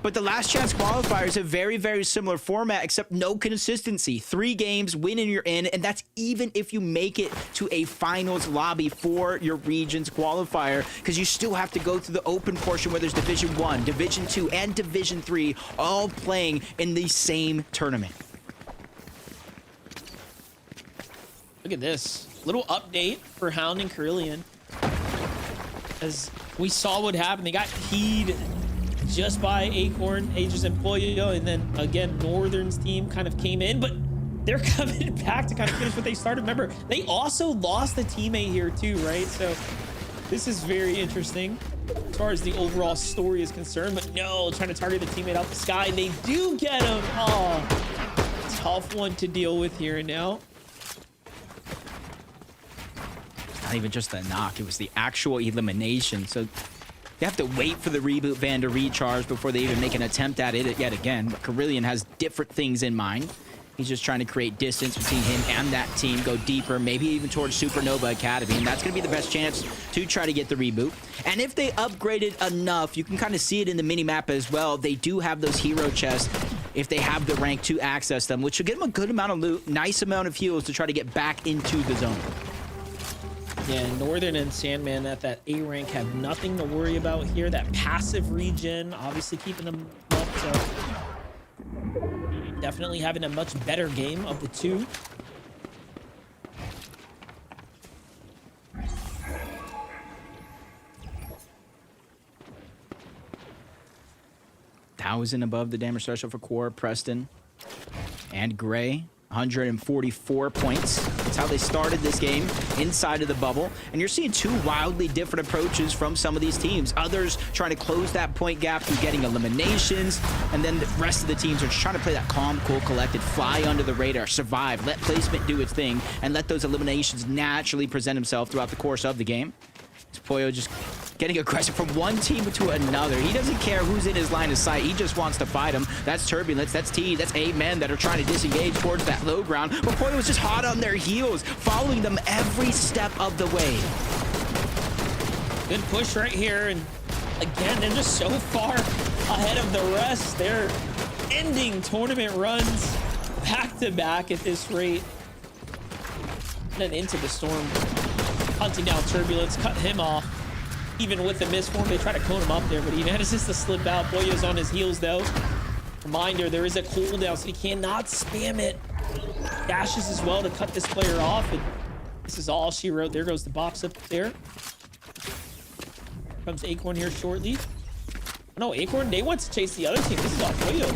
But the last chance qualifier is a very, very similar format, except no consistency. 3 games, win and you're in, and that's even if you make it to a finals lobby for your region's qualifier, because you still have to go through the open portion where there's Division 1, Division 2, and Division 3 all playing in the same tournament. Look at this little update for Hound and Carillion. As we saw what happened, they got keyed just by Acorn, Aegis, and Pollo, and then again Northern's team kind of came in, but they're coming back to kind of finish what they started. Remember, they also lost a teammate here too, right? So this is very interesting as far as the overall story is concerned. But no, trying to target the teammate out the sky, and they do get him. Oh, tough one to deal with here now. Not even just the knock, it was the actual elimination. So you have to wait for the reboot van to recharge before they even make an attempt at it yet again. But Carillion has different things in mind. He's just trying to create distance between him and that team, go deeper, maybe even towards Supernova Academy, and that's going to be the best chance to try to get the reboot. And if they upgraded enough, you can kind of see it in the mini-map as well. They do have those hero chests if they have the rank to access them, which should give them a good amount of loot, nice amount of heals to try to get back into the zone. Yeah, Northern and Sandman at that A rank have nothing to worry about here. That passive regen, obviously keeping them up, so definitely having a much better game of the two. Thousand above the damage threshold for Core, Preston, and Gray. 144 points. That's how they started this game inside of the bubble. And you're seeing two wildly different approaches from some of these teams. Others trying to close that point gap through getting eliminations. And then the rest of the teams are just trying to play that calm, cool, collected, fly under the radar, survive, let placement do its thing, and let those eliminations naturally present themselves throughout the course of the game. Pollo just getting aggressive from one team to another. He doesn't care who's in his line of sight. He just wants to fight him. That's Turbulence, that's T, that's 8 men that are trying to disengage towards that low ground. But Pollo was just hot on their heels, following them every step of the way. Good push right here. And again, they're just so far ahead of the rest. They're ending tournament runs back to back at this rate. And then into the storm. Hunting down Turbulence, cut him off. Even with the misform, they try to cone him up there, but he manages to slip out. Pollo's on his heels, though. Reminder, there is a cooldown, so he cannot spam it. Dashes as well to cut this player off, and this is all she wrote. There goes the box up there. Comes Acorn here shortly. No, Acorn, they want to chase the other team. This is all Pollo.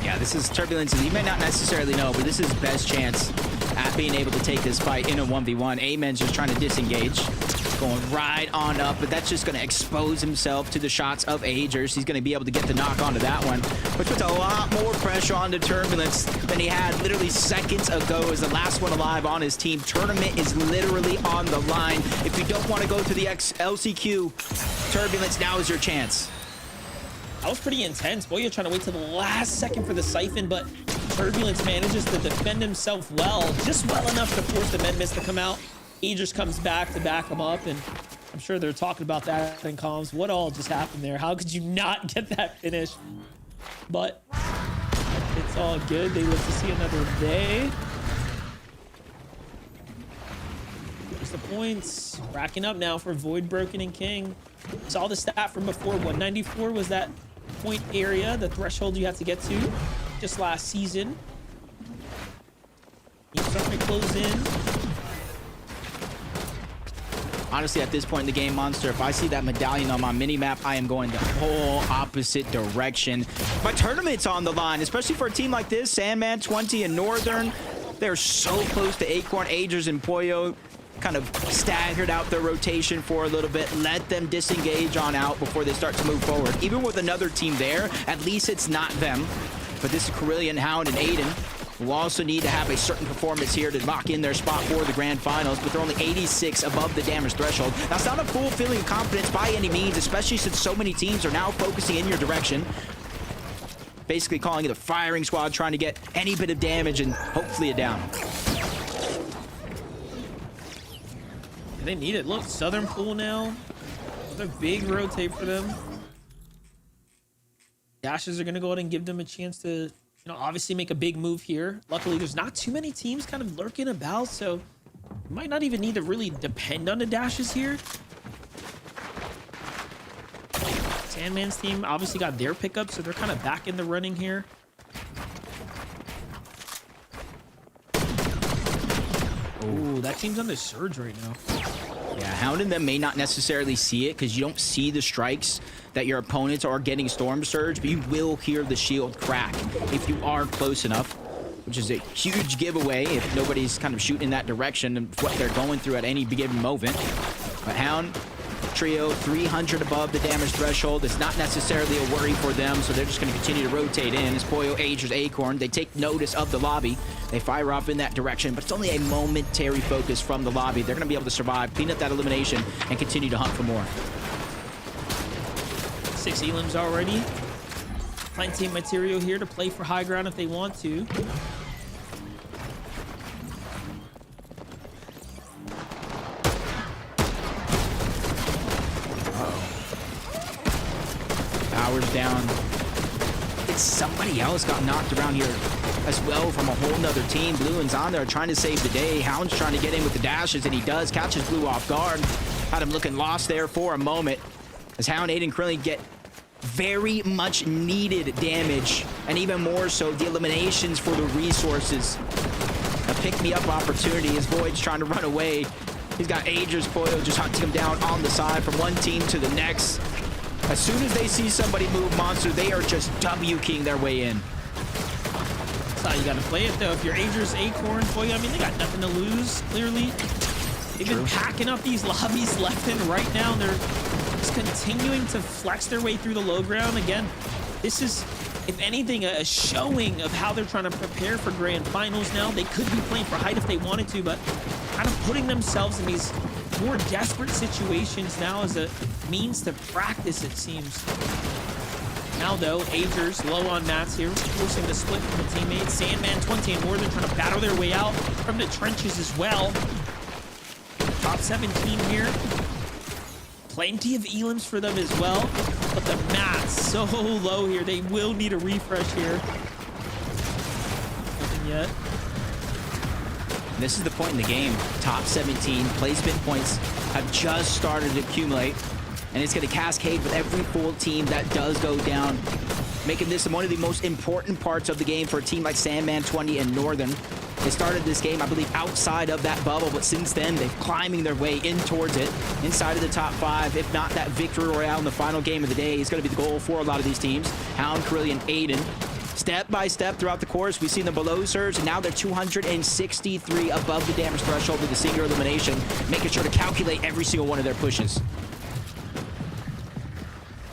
Yeah, this is Turbulence. You may not necessarily know, but this is best chance at being able to take this fight in a 1v1. Amen's just trying to disengage. Going right on up, but that's just going to expose himself to the shots of Agers. He's going to be able to get the knock onto that one, which puts a lot more pressure on the Turbulence than he had literally seconds ago as the last one alive on his team. Tournament is literally on the line. If you don't want to go to the LCQ, Turbulence, now is your chance. That was pretty intense. Pollo trying to wait till the last second for the siphon, but Turbulence manages to defend himself well, just well enough to force the med mist to come out. He just comes back to back him up, and I'm sure they're talking about that in comms. What all just happened there? How could you not get that finish? But it's all good. They live to see another day. There's the points. Racking up now for Void, Broken, and King. Saw the stat from before. 194 was that point area, the threshold you have to get to just last season. He's starting to close in. Honestly, at this point in the game, Monster, if I see that medallion on my mini-map, I am going the whole opposite direction. My tournament's on the line, especially for a team like this. Sandman, 20, and Northern. They're so close to Acorn, Agers, and Pollo. Kind of staggered out their rotation for a little bit. Let them disengage on out before they start to move forward. Even with another team there, at least it's not them. But this is Carillion, Hound, and Aiden, who also need to have a certain performance here to lock in their spot for the grand finals, but they're only 86 above the damage threshold. Now, it's not a full feeling of confidence by any means, especially since so many teams are now focusing in your direction. Basically calling it a firing squad, trying to get any bit of damage and hopefully a down. They need it. Look, Southern Pool now. Another big rotate for them. Dashes are going to go ahead and give them a chance to, obviously make a big move here. Luckily, there's not too many teams kind of lurking about, so you might not even need to really depend on the dashes here. Sandman's team obviously got their pickup, so they're kind of back in the running here. Ooh, that team's under surge right now. Yeah, Hound and them may not necessarily see it because you don't see the strikes that your opponents are getting Storm Surge, but you will hear the shield crack if you are close enough, which is a huge giveaway if nobody's kind of shooting in that direction and what they're going through at any given moment. But Hound, trio 300 above the damage threshold. It's not necessarily a worry for them, so they're just going to continue to rotate in. As Pollo agers Acorn, they take notice of the lobby. They fire off in that direction, but it's only a momentary focus from the lobby. They're going to be able to survive, clean up that elimination, and continue to hunt for more. 6 elims already. Plenty of material here to play for high ground if they want to. Powers down. It's somebody else got knocked around here as well from a whole nother team. Blue and's on there trying to save the day. Hound's trying to get in with the dashes, and he does. Catches Blue off guard. Had him looking lost there for a moment. As Hound, Aiden, Krillin get very much needed damage, and even more so the eliminations for the resources. A pick-me-up opportunity as Void's trying to run away. He's got Ager's Pollo just hunting him down on the side from one team to the next. As soon as they see somebody move Monster, they are just W-keying their way in. That's how you got to play it, though. If you're Ager's Acorn, boy, I mean, they got nothing to lose, clearly. They've been packing up these lobbies left and right now, and they're just continuing to flex their way through the low ground. Again, this is, if anything, a showing of how they're trying to prepare for grand finals now. They could be playing for height if they wanted to, but kind of putting themselves in these more desperate situations now as a means to practice, it seems. Now, though, Agers low on mats here, forcing the split from the teammates. Sandman, 20, and Northern trying to battle their way out from the trenches as well. Top 17 here. Plenty of elims for them as well, but the mats so low here. They will need a refresh here. Nothing yet. This is the point in the game. Top 17 placement points have just started to accumulate, and it's going to cascade with every full team that does go down, making this one of the most important parts of the game for a team like Sandman 20 and Northern. They started this game, I believe, outside of that bubble, but since then, they've climbing their way in towards it, inside of the top 5. If not that victory royale in the final game of the day is going to be the goal for a lot of these teams. Hound, Carillion, Aiden. Step by step throughout the course, we've seen them below surge, and now they're 263 above the damage threshold with a single elimination, making sure to calculate every single one of their pushes.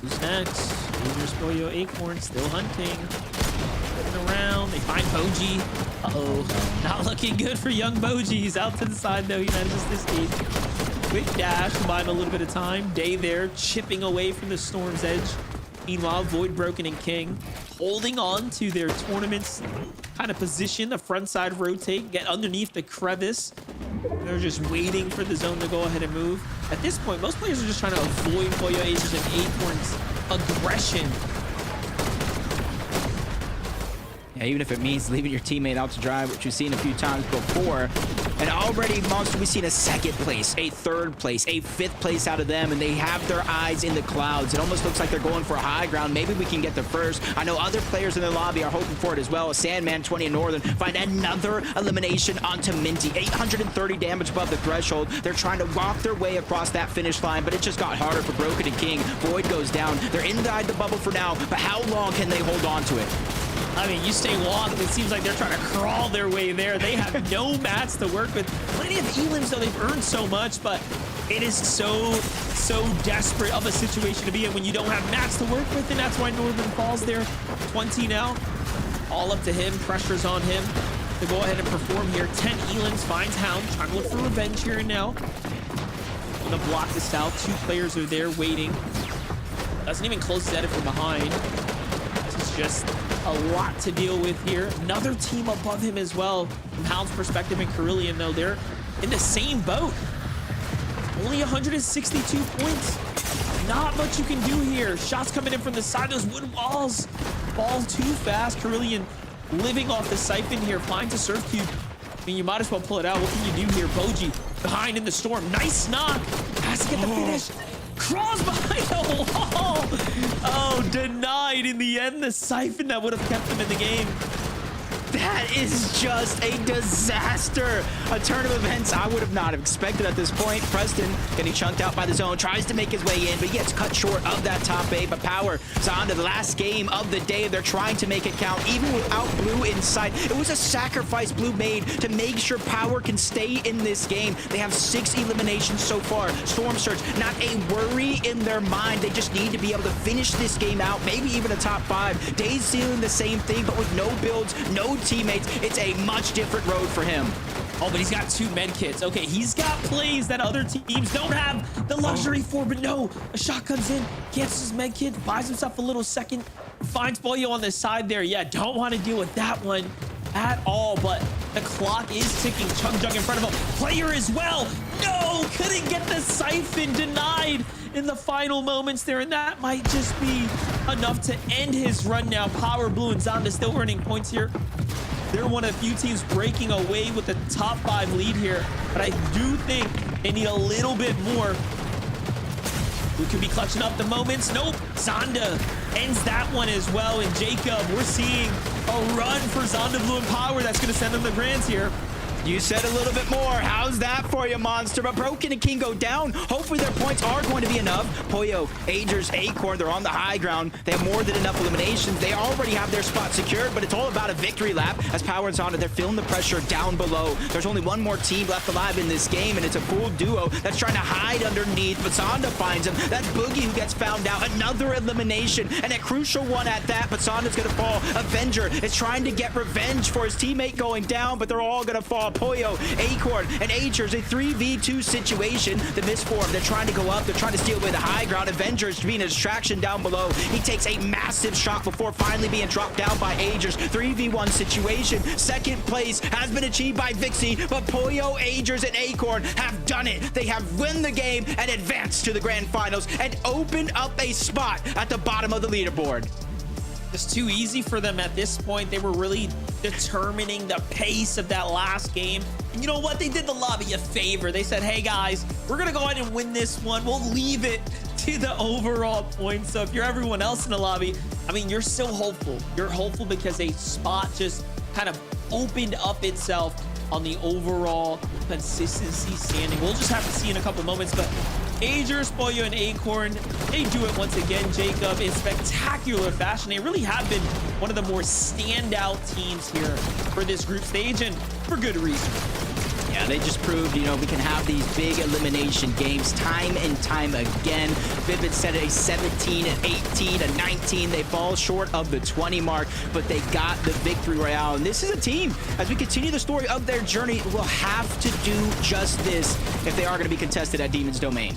Who's next? Agers, Pollo, Acorn still hunting. Looking around, they find Boji. Uh-oh, not looking good for young Boji. He's out to the side, though. He manages to escape. Quick dash to buy him a little bit of time. Day there, chipping away from the Storm's edge. Meanwhile, Void, Broken, and King holding on to their tournament's kind of position. The front side rotate, get underneath the crevice. They're just waiting for the zone to go ahead and move. At this point, most players are just trying to avoid Pollo, Agers, and Acorn's aggression. Yeah, even if it means leaving your teammate out to dry, which we've seen a few times before. And already, Monster, we've seen a 2nd place, a 3rd place, a 5th place out of them, and they have their eyes in the clouds. It almost looks like they're going for a high ground. Maybe we can get there first. I know other players in the lobby are hoping for it as well. Sandman, 20, and Northern find another elimination onto Minty. 830 damage above the threshold. They're trying to walk their way across that finish line, but it just got harder for Broken and King. Void goes down. They're inside the bubble for now, but how long can they hold on to it? I mean, you stay long, it seems like they're trying to crawl their way there. They have no mats to work with. Plenty of elims, though. They've earned so much, but it is so desperate of a situation to be in when you don't have mats to work with, and that's why Northern falls there. 20 now. All up to him. Pressure's on him to go ahead and perform here. 10 elims, finds Hound, trying to look for revenge here and now. Gonna block this out. 2 players are there waiting. Doesn't even close Zeta from behind. This is just a lot to deal with here. Another team above him as well. From Hound's perspective and Carillion, though, they're in the same boat. Only 162 points. Not much you can do here. Shots coming in from the side. Those wood walls fall too fast. Carillion living off the siphon here. Finds a surf cube. I mean, you might as well pull it out. What can you do here? Boji behind in the storm. Nice knock. Has to get the finish. Crawls behind a wall. Oh, denied in the end. The siphon that would have kept them in the game. That is just a disaster. A turn of events I would have not expected at this point. Preston getting chunked out by the zone, tries to make his way in, but he gets cut short of that top eight. But Power is on to the last game of the day. They're trying to make it count, even without Blue in sight. It was a sacrifice Blue made to make sure Power can stay in this game. They have 6 eliminations so far. Storm Surge, not a worry in their mind. They just need to be able to finish this game out, maybe even a top 5. Dave's doing the same thing, but with no builds, no teammates. It's a much different road for him. Oh, but he's got 2 med kits. Okay, he's got plays that other teams don't have the luxury for, but no, a shot comes in, cancels his med kit, buys himself a little second, finds Boyo on the side there. Yeah, don't want to deal with that one at all, but the clock is ticking. Chug Jug in front of him. Player as well. No, couldn't get the siphon, denied in the final moments there, and that might just be enough to end his run now. Power, Blue, and Zonda still earning points here. They're one of the few teams breaking away with the top 5 lead here, but I do think they need a little bit more. Who could be clutching up the moments? Nope. Zonda ends that one as well. And Jacob, we're seeing a run for Zonda, Blue, and Power that's going to send them the grands here. You said a little bit more. How's that for you, Monster? But Broken and King go down. Hopefully their points are going to be enough. Poyo, Agers, Acorn, they're on the high ground. They have more than enough eliminations. They already have their spot secured, but it's all about a victory lap. As Power and Zonda, they're feeling the pressure down below. There's only one more team left alive in this game, and it's a full duo that's trying to hide underneath, but Zonda finds him. That's Boogie who gets found out. Another elimination, and a crucial one at that, but Zonda's going to fall. Avenger is trying to get revenge for his teammate going down, but they're all going to fall. Poyo, Acorn, and Agers, a 3v2 situation. The misform, they're trying to go up. They're trying to steal away the high ground. Avengers being a distraction down below. He takes a massive shot before finally being dropped down by Agers. 3v1 situation. Second place has been achieved by Vixie, but Poyo, Agers, and Acorn have done it. They have won the game and advanced to the grand finals and opened up a spot at the bottom of the leaderboard. It's too easy for them at this point. They were really determining the pace of that last game. And you know what? They did the lobby a favor. They said, hey guys, we're going to go ahead and win this one. We'll leave it to the overall points. So if you're everyone else in the lobby, I mean, you're still hopeful. You're hopeful because a spot just kind of opened up itself on the overall consistency standing. We'll just have to see in a couple moments, but Agers, Poyo, and Acorn, they do it once again, Jacob, in spectacular fashion. They really have been one of the more standout teams here for this group stage, and for good reason. Yeah, they just proved, you know, we can have these big elimination games time and time again. Vivid set a 17, an 18, a 19. They fall short of the 20 mark, but they got the victory royale. And this is a team, as we continue the story of their journey, will have to do just this if they are going to be contested at Demon's Domain.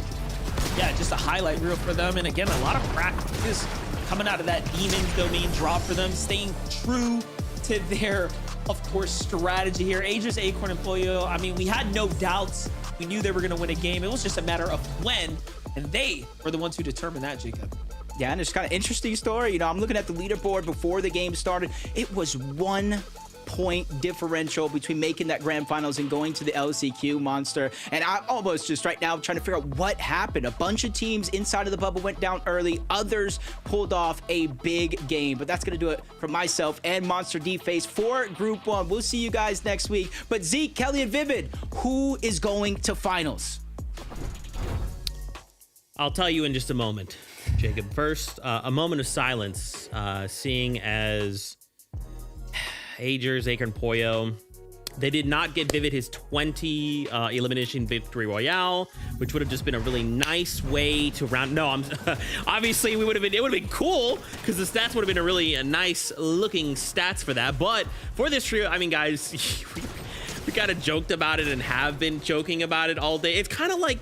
Yeah, just a highlight reel for them. And again, a lot of practice coming out of that Demon's Domain drop for them, staying true to their, of course, strategy here. Agers, Acorn, and Poyo, I mean, we had no doubts. We knew they were going to win a game. It was just a matter of when, and they were the ones who determined that, Jacob. Yeah, and it's kind of interesting story. You know, I'm looking at the leaderboard before the game started. It was 1 point differential between making that grand finals and going to the LCQ, Monster. And I'm almost just right now trying to figure out what happened. A bunch of teams inside of the bubble went down early. Others pulled off a big game. But that's going to do it for myself and Monster D-Face for Group 1. We'll see you guys next week. But Zeke, Kelly, and Vivid, who is going to finals? I'll tell you in just a moment, Jacob. First, a moment of silence, seeing as Agers, Acorn, Poyo, they did not get Vivid his 20 elimination victory royale, which would have just been a really nice way to round. No, I'm obviously it would have been cool because the stats would have been a nice looking stats for that. But for this trio, I mean, guys, we kind of joked about it and have been joking about it all day. It's kind of like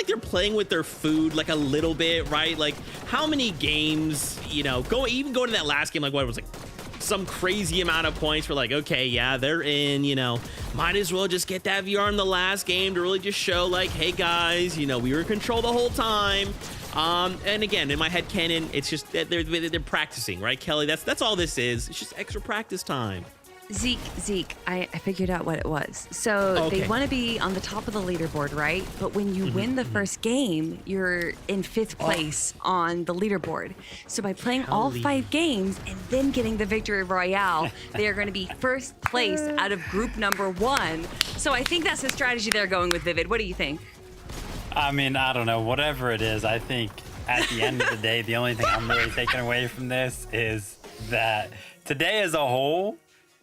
they're playing with their food like a little bit, right? Like how many games, you know, even going to that last game, like what it was like some crazy amount of points. We're like, okay, yeah, they're in, you know, might as well just get that VR in the last game to really just show like, hey guys, you know, we were in control the whole time. And again, in my head canon, it's just that they're practicing, right, Kelly? That's all this is. It's just extra practice time. Zeke, I figured out what it was. So Okay. they want to be on the top of the leaderboard, right? But when you win the first game, you're in 5th place on the leaderboard. So by playing all Holy. 5 games and then getting the victory royale, they are going to be first place out of group number 1. So I think that's the strategy they're going with, Vivid. What do you think? I mean, I don't know. Whatever it is, I think at the end of the day, the only thing I'm really taking away from this is that today as a whole,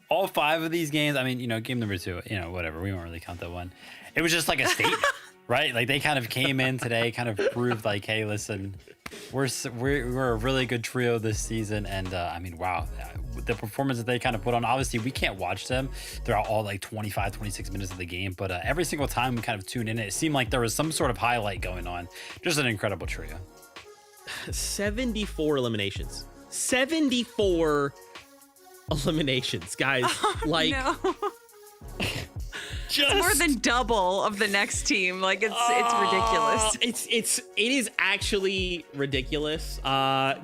all 5 of these games, I mean, game number 2, whatever. We won't really count that one. It was just like a statement, right? Like they kind of came in today, kind of proved like, hey, listen, we're a really good trio this season. And I mean, wow, the performance that they kind of put on, obviously we can't watch them throughout all like 25, 26 minutes of the game. But every single time we kind of tuned in, it seemed like there was some sort of highlight going on. Just an incredible trio. 74 eliminations. 74 eliminations, guys. Like, No. just More than double of the next team. Like it's ridiculous. It is actually ridiculous.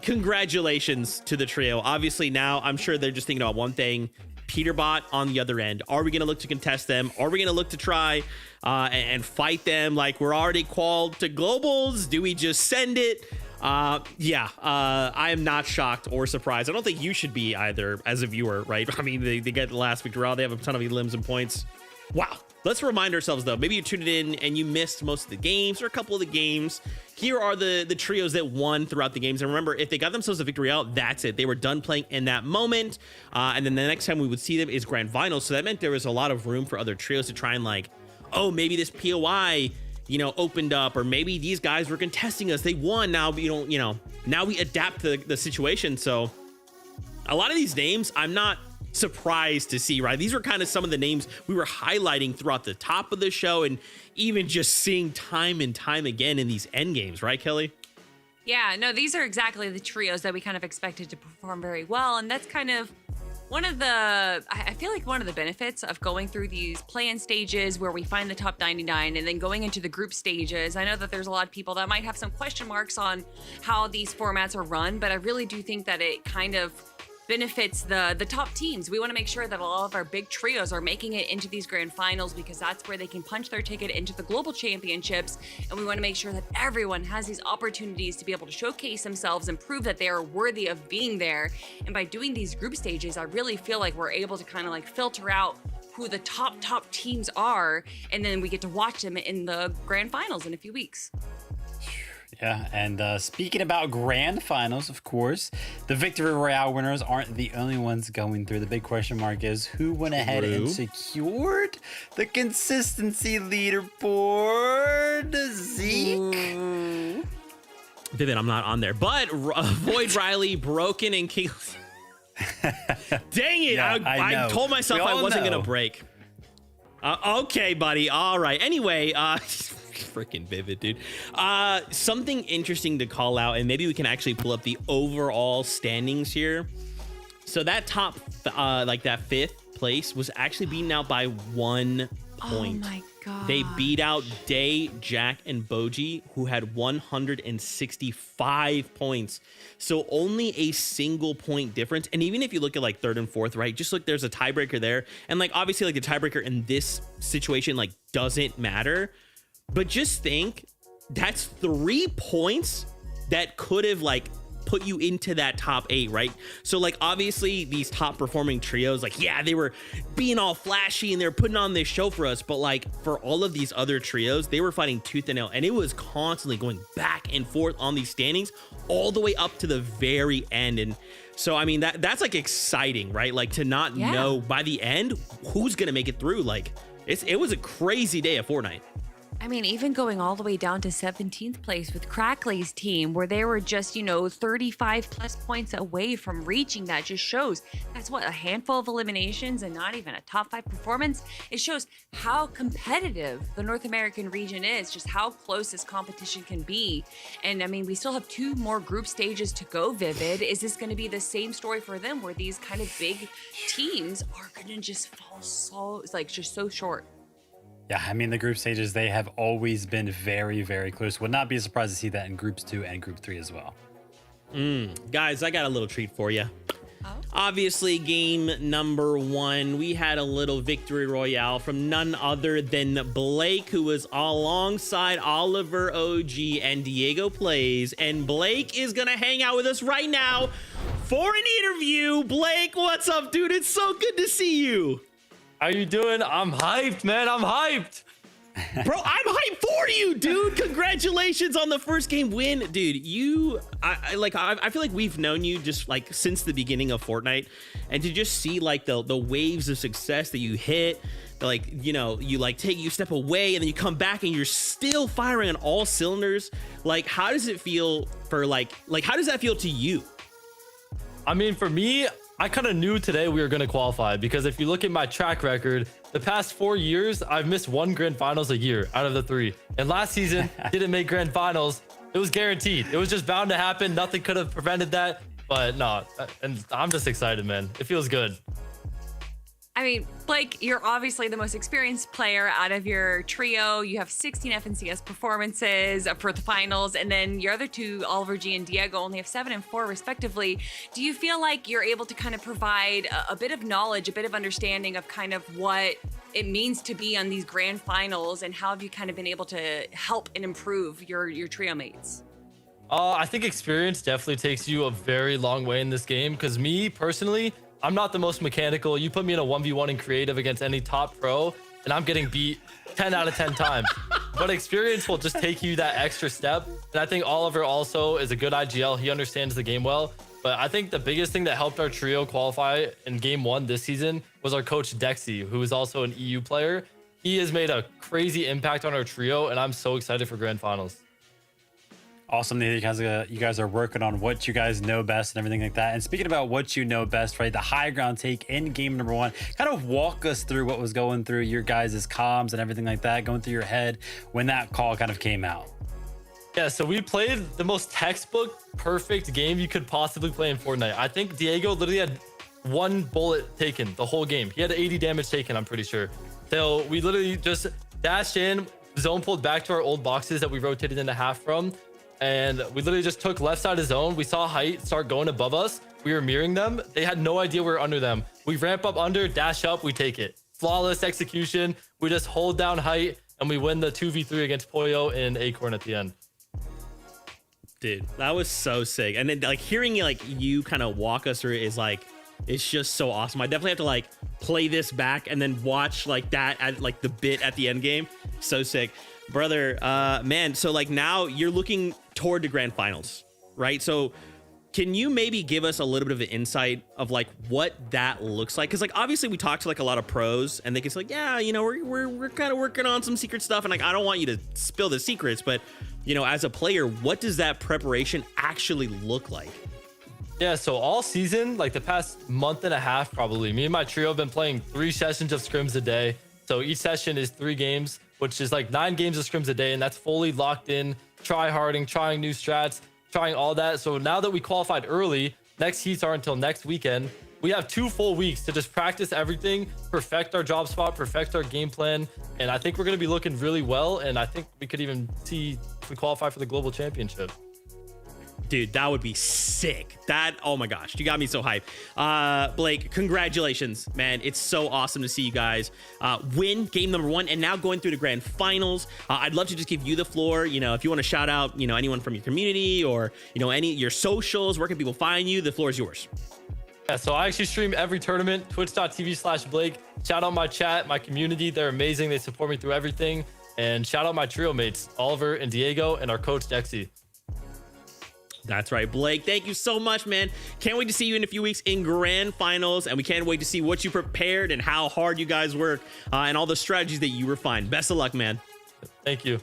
Congratulations to the trio. Obviously now I'm sure they're just thinking about one thing. Peterbot on the other end. Are we going to look to contest them? Are we going to look to try and fight them like we're already qualified to globals? Do we just send it? I am not shocked or surprised. I don't think you should be either as a viewer, right? I mean, they get the last victory. They have a ton of elims and points. Wow. Let's remind ourselves, though. Maybe you tuned in and you missed most of the games or a couple of the games. Here are the trios that won throughout the games. And remember, if they got themselves a victory out, that's it. They were done playing in that moment. And then the next time we would see them is grand finals. So that meant there was a lot of room for other trios to try and like, oh, maybe this POI, opened up, or maybe these guys were contesting us. They won. Now now we adapt to the situation. So a lot of these names, I'm not surprised to see, right? These were kind of some of the names we were highlighting throughout the top of the show, and even just seeing time and time again in these end games, right, Kelly? Yeah, no, these are exactly the trios that we kind of expected to perform very well. And that's kind of I feel like one of the benefits of going through these play-in stages where we find the top 99 and then going into the group stages. I know that there's a lot of people that might have some question marks on how these formats are run, but I really do think that it kind of benefits the top teams. We want to make sure that all of our big trios are making it into these grand finals, because that's where they can punch their ticket into the global championships. And we want to make sure that everyone has these opportunities to be able to showcase themselves and prove that they are worthy of being there. And by doing these group stages, I really feel like we're able to kind of like filter out who the top teams are, and then we get to watch them in the grand finals in a few weeks. Yeah, and speaking about grand finals, of course, the Victory Royale winners aren't the only ones going through. The big question mark is who went ahead and secured the consistency leaderboard? Zeke? Vivid, I'm not on there, but Void, Riley, Broken, and King. Dang it! Yeah, I told myself I wasn't gonna break. Okay, buddy. All right. Anyway, freaking Vivid, dude. Something interesting to call out, and maybe we can actually pull up the overall standings here. So that top, that 5th place was actually beaten out by 1 point. Oh my god! They beat out Day, Jack, and Boji, who had 165 points. So only a single point difference. And even if you look at like 3rd and 4th, right? Just look, there's a tiebreaker there. And like, obviously like the tiebreaker in this situation, like doesn't matter. But just think, that's 3 points that could have like put you into that top 8, right? So like, obviously these top performing trios, like, yeah, they were being all flashy and they're putting on this show for us, but like for all of these other trios, they were fighting tooth and nail, and it was constantly going back and forth on these standings all the way up to the very end. And so I mean, that's like exciting, right? Like to not know by the end who's gonna make it through. Like it was a crazy day of Fortnite. I mean, even going all the way down to 17th place with Crackley's team, where they were just, 35 plus points away from reaching that, just shows that's what, a handful of eliminations and not even a top 5 performance. It shows how competitive the North American region is, just how close this competition can be. And I mean, we still have 2 more group stages to go, Vivid. Is this going to be the same story for them, where these kind of big teams are going to just fall just so short? Yeah, I mean, the group stages, they have always been very, very close. Would not be surprised to see that in groups 2 and group 3 as well. Guys, I got a little treat for you. Obviously, game number 1, we had a little victory royale from none other than Blake, who was alongside Oliver OG and Diego Plays. And Blake is going to hang out with us right now for an interview. Blake, what's up, dude? It's so good to see you. How you doing? I'm hyped, man. I'm hyped. Bro, I'm hyped for you, dude. Congratulations on the first game win, dude. I feel like we've known you just like since the beginning of Fortnite, and to just see like the waves of success that you hit, like, you know, you step away and then you come back and you're still firing on all cylinders. Like, how does it feel for like how does that feel to you? I mean, for me, I kind of knew today we were going to qualify, because if you look at my track record, the past 4 years, I've missed 1 grand finals a year out of the 3. And last season, didn't make grand finals. It was guaranteed. It was just bound to happen. Nothing could have prevented that. But no, and I'm just excited, man. It feels good. I mean, Blake, you're obviously the most experienced player out of your trio. You have 16 FNCS performances for the finals, and then your other 2, Oliver G and Diego, only have 7 and 4 respectively. Do you feel like you're able to kind of provide a bit of knowledge, a bit of understanding of kind of what it means to be on these grand finals, and how have you kind of been able to help and improve your trio mates? I think experience definitely takes you a very long way in this game, because me personally, I'm not the most mechanical. You put me in a 1v1 in creative against any top pro, and I'm getting beat 10 out of 10 times. But experience will just take you that extra step. And I think Oliver also is a good IGL. He understands the game well. But I think the biggest thing that helped our trio qualify in game 1 this season was our coach Dexy, who is also an EU player. He has made a crazy impact on our trio, and I'm so excited for grand finals. Awesome that you guys are working on what you guys know best and everything like that. And speaking about what you know best, right? The high ground take in game number 1. Kind of walk us through what was going through your guys' comms and everything like that, going through your head when that call kind of came out. Yeah, so we played the most textbook perfect game you could possibly play in Fortnite. I think Diego literally had 1 bullet taken the whole game. He had 80 damage taken, I'm pretty sure. So we literally just dashed in, zone pulled back to our old boxes that we rotated into half from. And we literally just took left side of zone. We saw height start going above us. We were mirroring them. They had no idea we were under them. We ramp up under, dash up, we take it. Flawless execution. We just hold down height, and we win the 2v3 against Pollo and Acorn at the end. Dude, that was so sick. And then like hearing like you kind of walk us through it is like, it's just so awesome. I definitely have to like play this back and then watch like that at like the bit at the end game. So sick. Brother, man, so like now you're looking toward the grand finals, right? So can you maybe give us a little bit of an insight of like what that looks like? Because like obviously we talked to like a lot of pros, and they can say like, yeah, you know, we're kind of working on some secret stuff, and like I don't want you to spill the secrets, but you know, as a player, what does that preparation actually look like? Yeah, so all season, like the past month and a half, probably, me and my trio have been playing 3 sessions of scrims a day. So each session is 3 games, which is like 9 games of scrims a day, and that's fully locked in, try-harding, trying new strats, trying all that. So now that we qualified early, next heats aren't until next weekend. We have 2 full weeks to just practice everything, perfect our job spot, perfect our game plan, and I think we're going to be looking really well, and I think we could even see if we qualify for the global championship. Dude, that would be sick. Oh my gosh, you got me so hyped. Blake, congratulations, man. It's so awesome to see you guys win game number 1 and now going through the grand finals. I'd love to just give you the floor. You know, if you want to shout out, you know, anyone from your community or, you know, your socials, where can people find you? The floor is yours. Yeah, so I actually stream every tournament, twitch.tv/Blake. Shout out my chat, my community. They're amazing. They support me through everything. And shout out my trio mates, Oliver and Diego, and our coach, Dexy. That's right, Blake. Thank you so much, man. Can't wait to see you in a few weeks in grand finals, and we can't wait to see what you prepared and how hard you guys work and all the strategies that you refined. Best of luck, man. Thank you.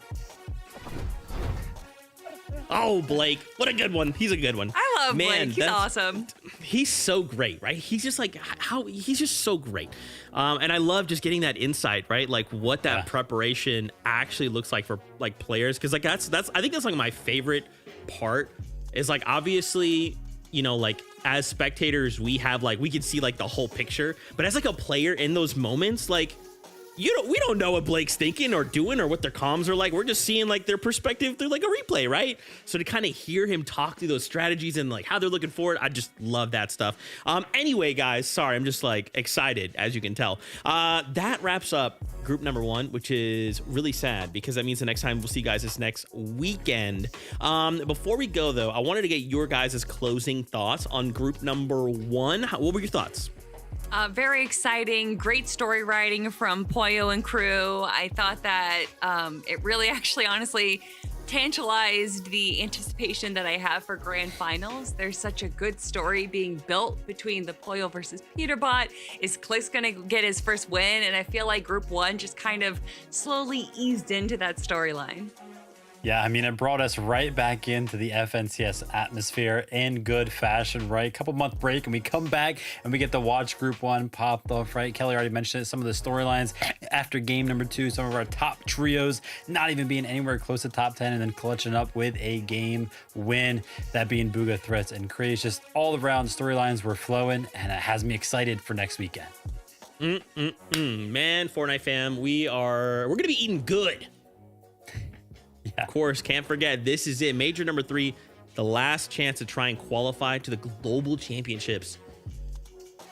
Oh, Blake, what a good one. He's a good one. I love Blake. He's awesome. He's so great, right? He's just like he's just so great. And I love just getting that insight, right? Like what that preparation actually looks like for like players. Cause like that's I think that's like my favorite part is like, obviously, you know, like as spectators, we have like, we can see like the whole picture, but as like a player in those moments, like we don't know what Blake's thinking or doing or what their comms are like. We're just seeing like their perspective through like a replay, right? So to kind of hear him talk through those strategies and like how they're looking forward, I just love that stuff. Anyway, guys, sorry, I'm just like excited, as you can tell. That wraps up group number 1, which is really sad because that means the next time we'll see you guys is next weekend. Before we go though, I wanted to get your guys' closing thoughts on group number 1. What were your thoughts? Very exciting, great story writing from Pollo and crew. I thought that it really actually honestly tantalized the anticipation that I have for grand finals. There's such a good story being built between the Pollo versus Peter bot. Is Click's gonna get his first win? And I feel like group 1 just kind of slowly eased into that storyline. Yeah, I mean, it brought us right back into the FNCS atmosphere in good fashion, right? Couple month break, and we come back and we get to watch Group 1 pop off, right? Kelly already mentioned it, some of the storylines after game number 2, some of our top trios not even being anywhere close to top 10, and then clutching up with a game win, that being Booga, Threats, and Craze. Just all around storylines were flowing, and it has me excited for next weekend. Man, Fortnite fam, we're gonna be eating good. Yeah. Of course, can't forget, this is it. Major number 3, the last chance to try and qualify to the global championships.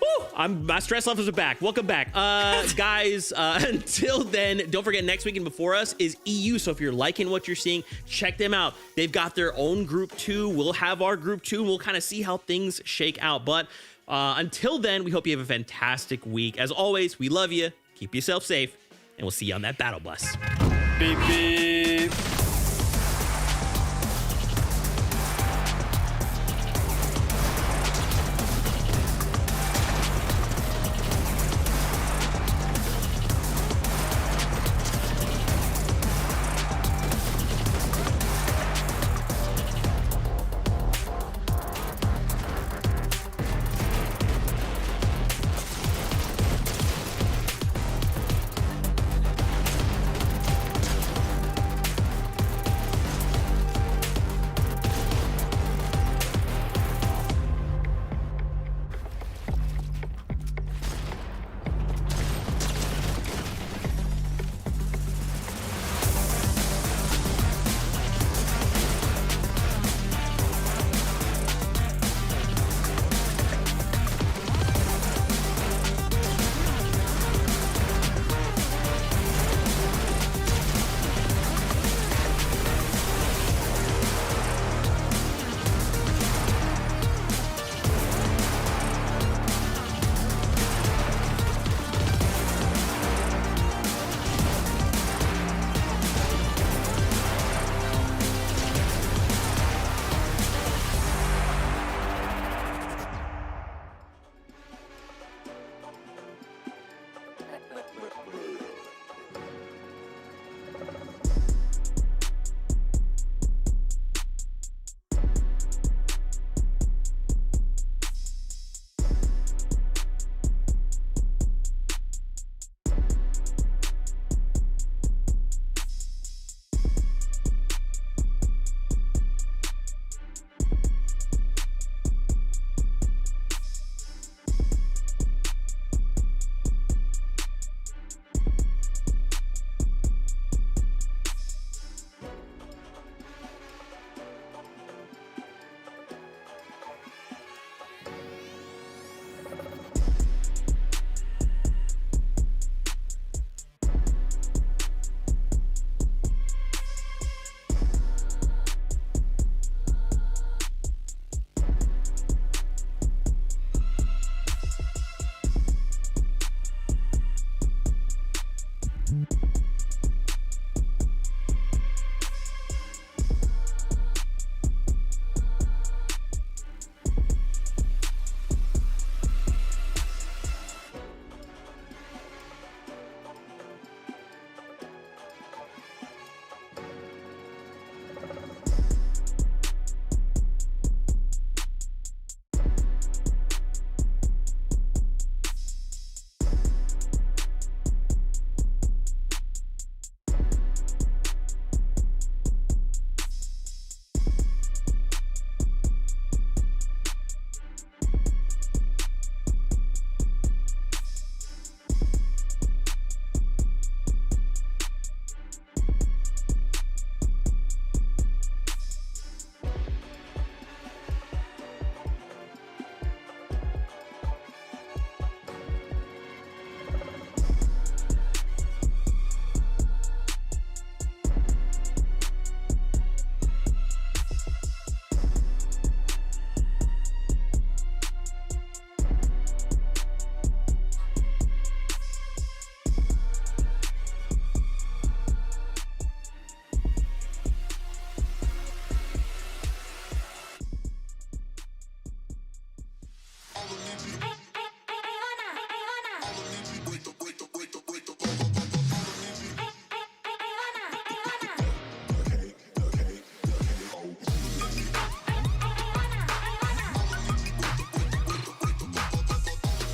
Woo! My stress levels are back. Welcome back. Guys, until then, don't forget next weekend before us is EU. So if you're liking what you're seeing, check them out. They've got their own group 2. We'll have our group 2. We'll kind of see how things shake out. But until then, we hope you have a fantastic week. As always, we love you. Keep yourself safe, and we'll see you on that battle bus. Beep, beep. All of me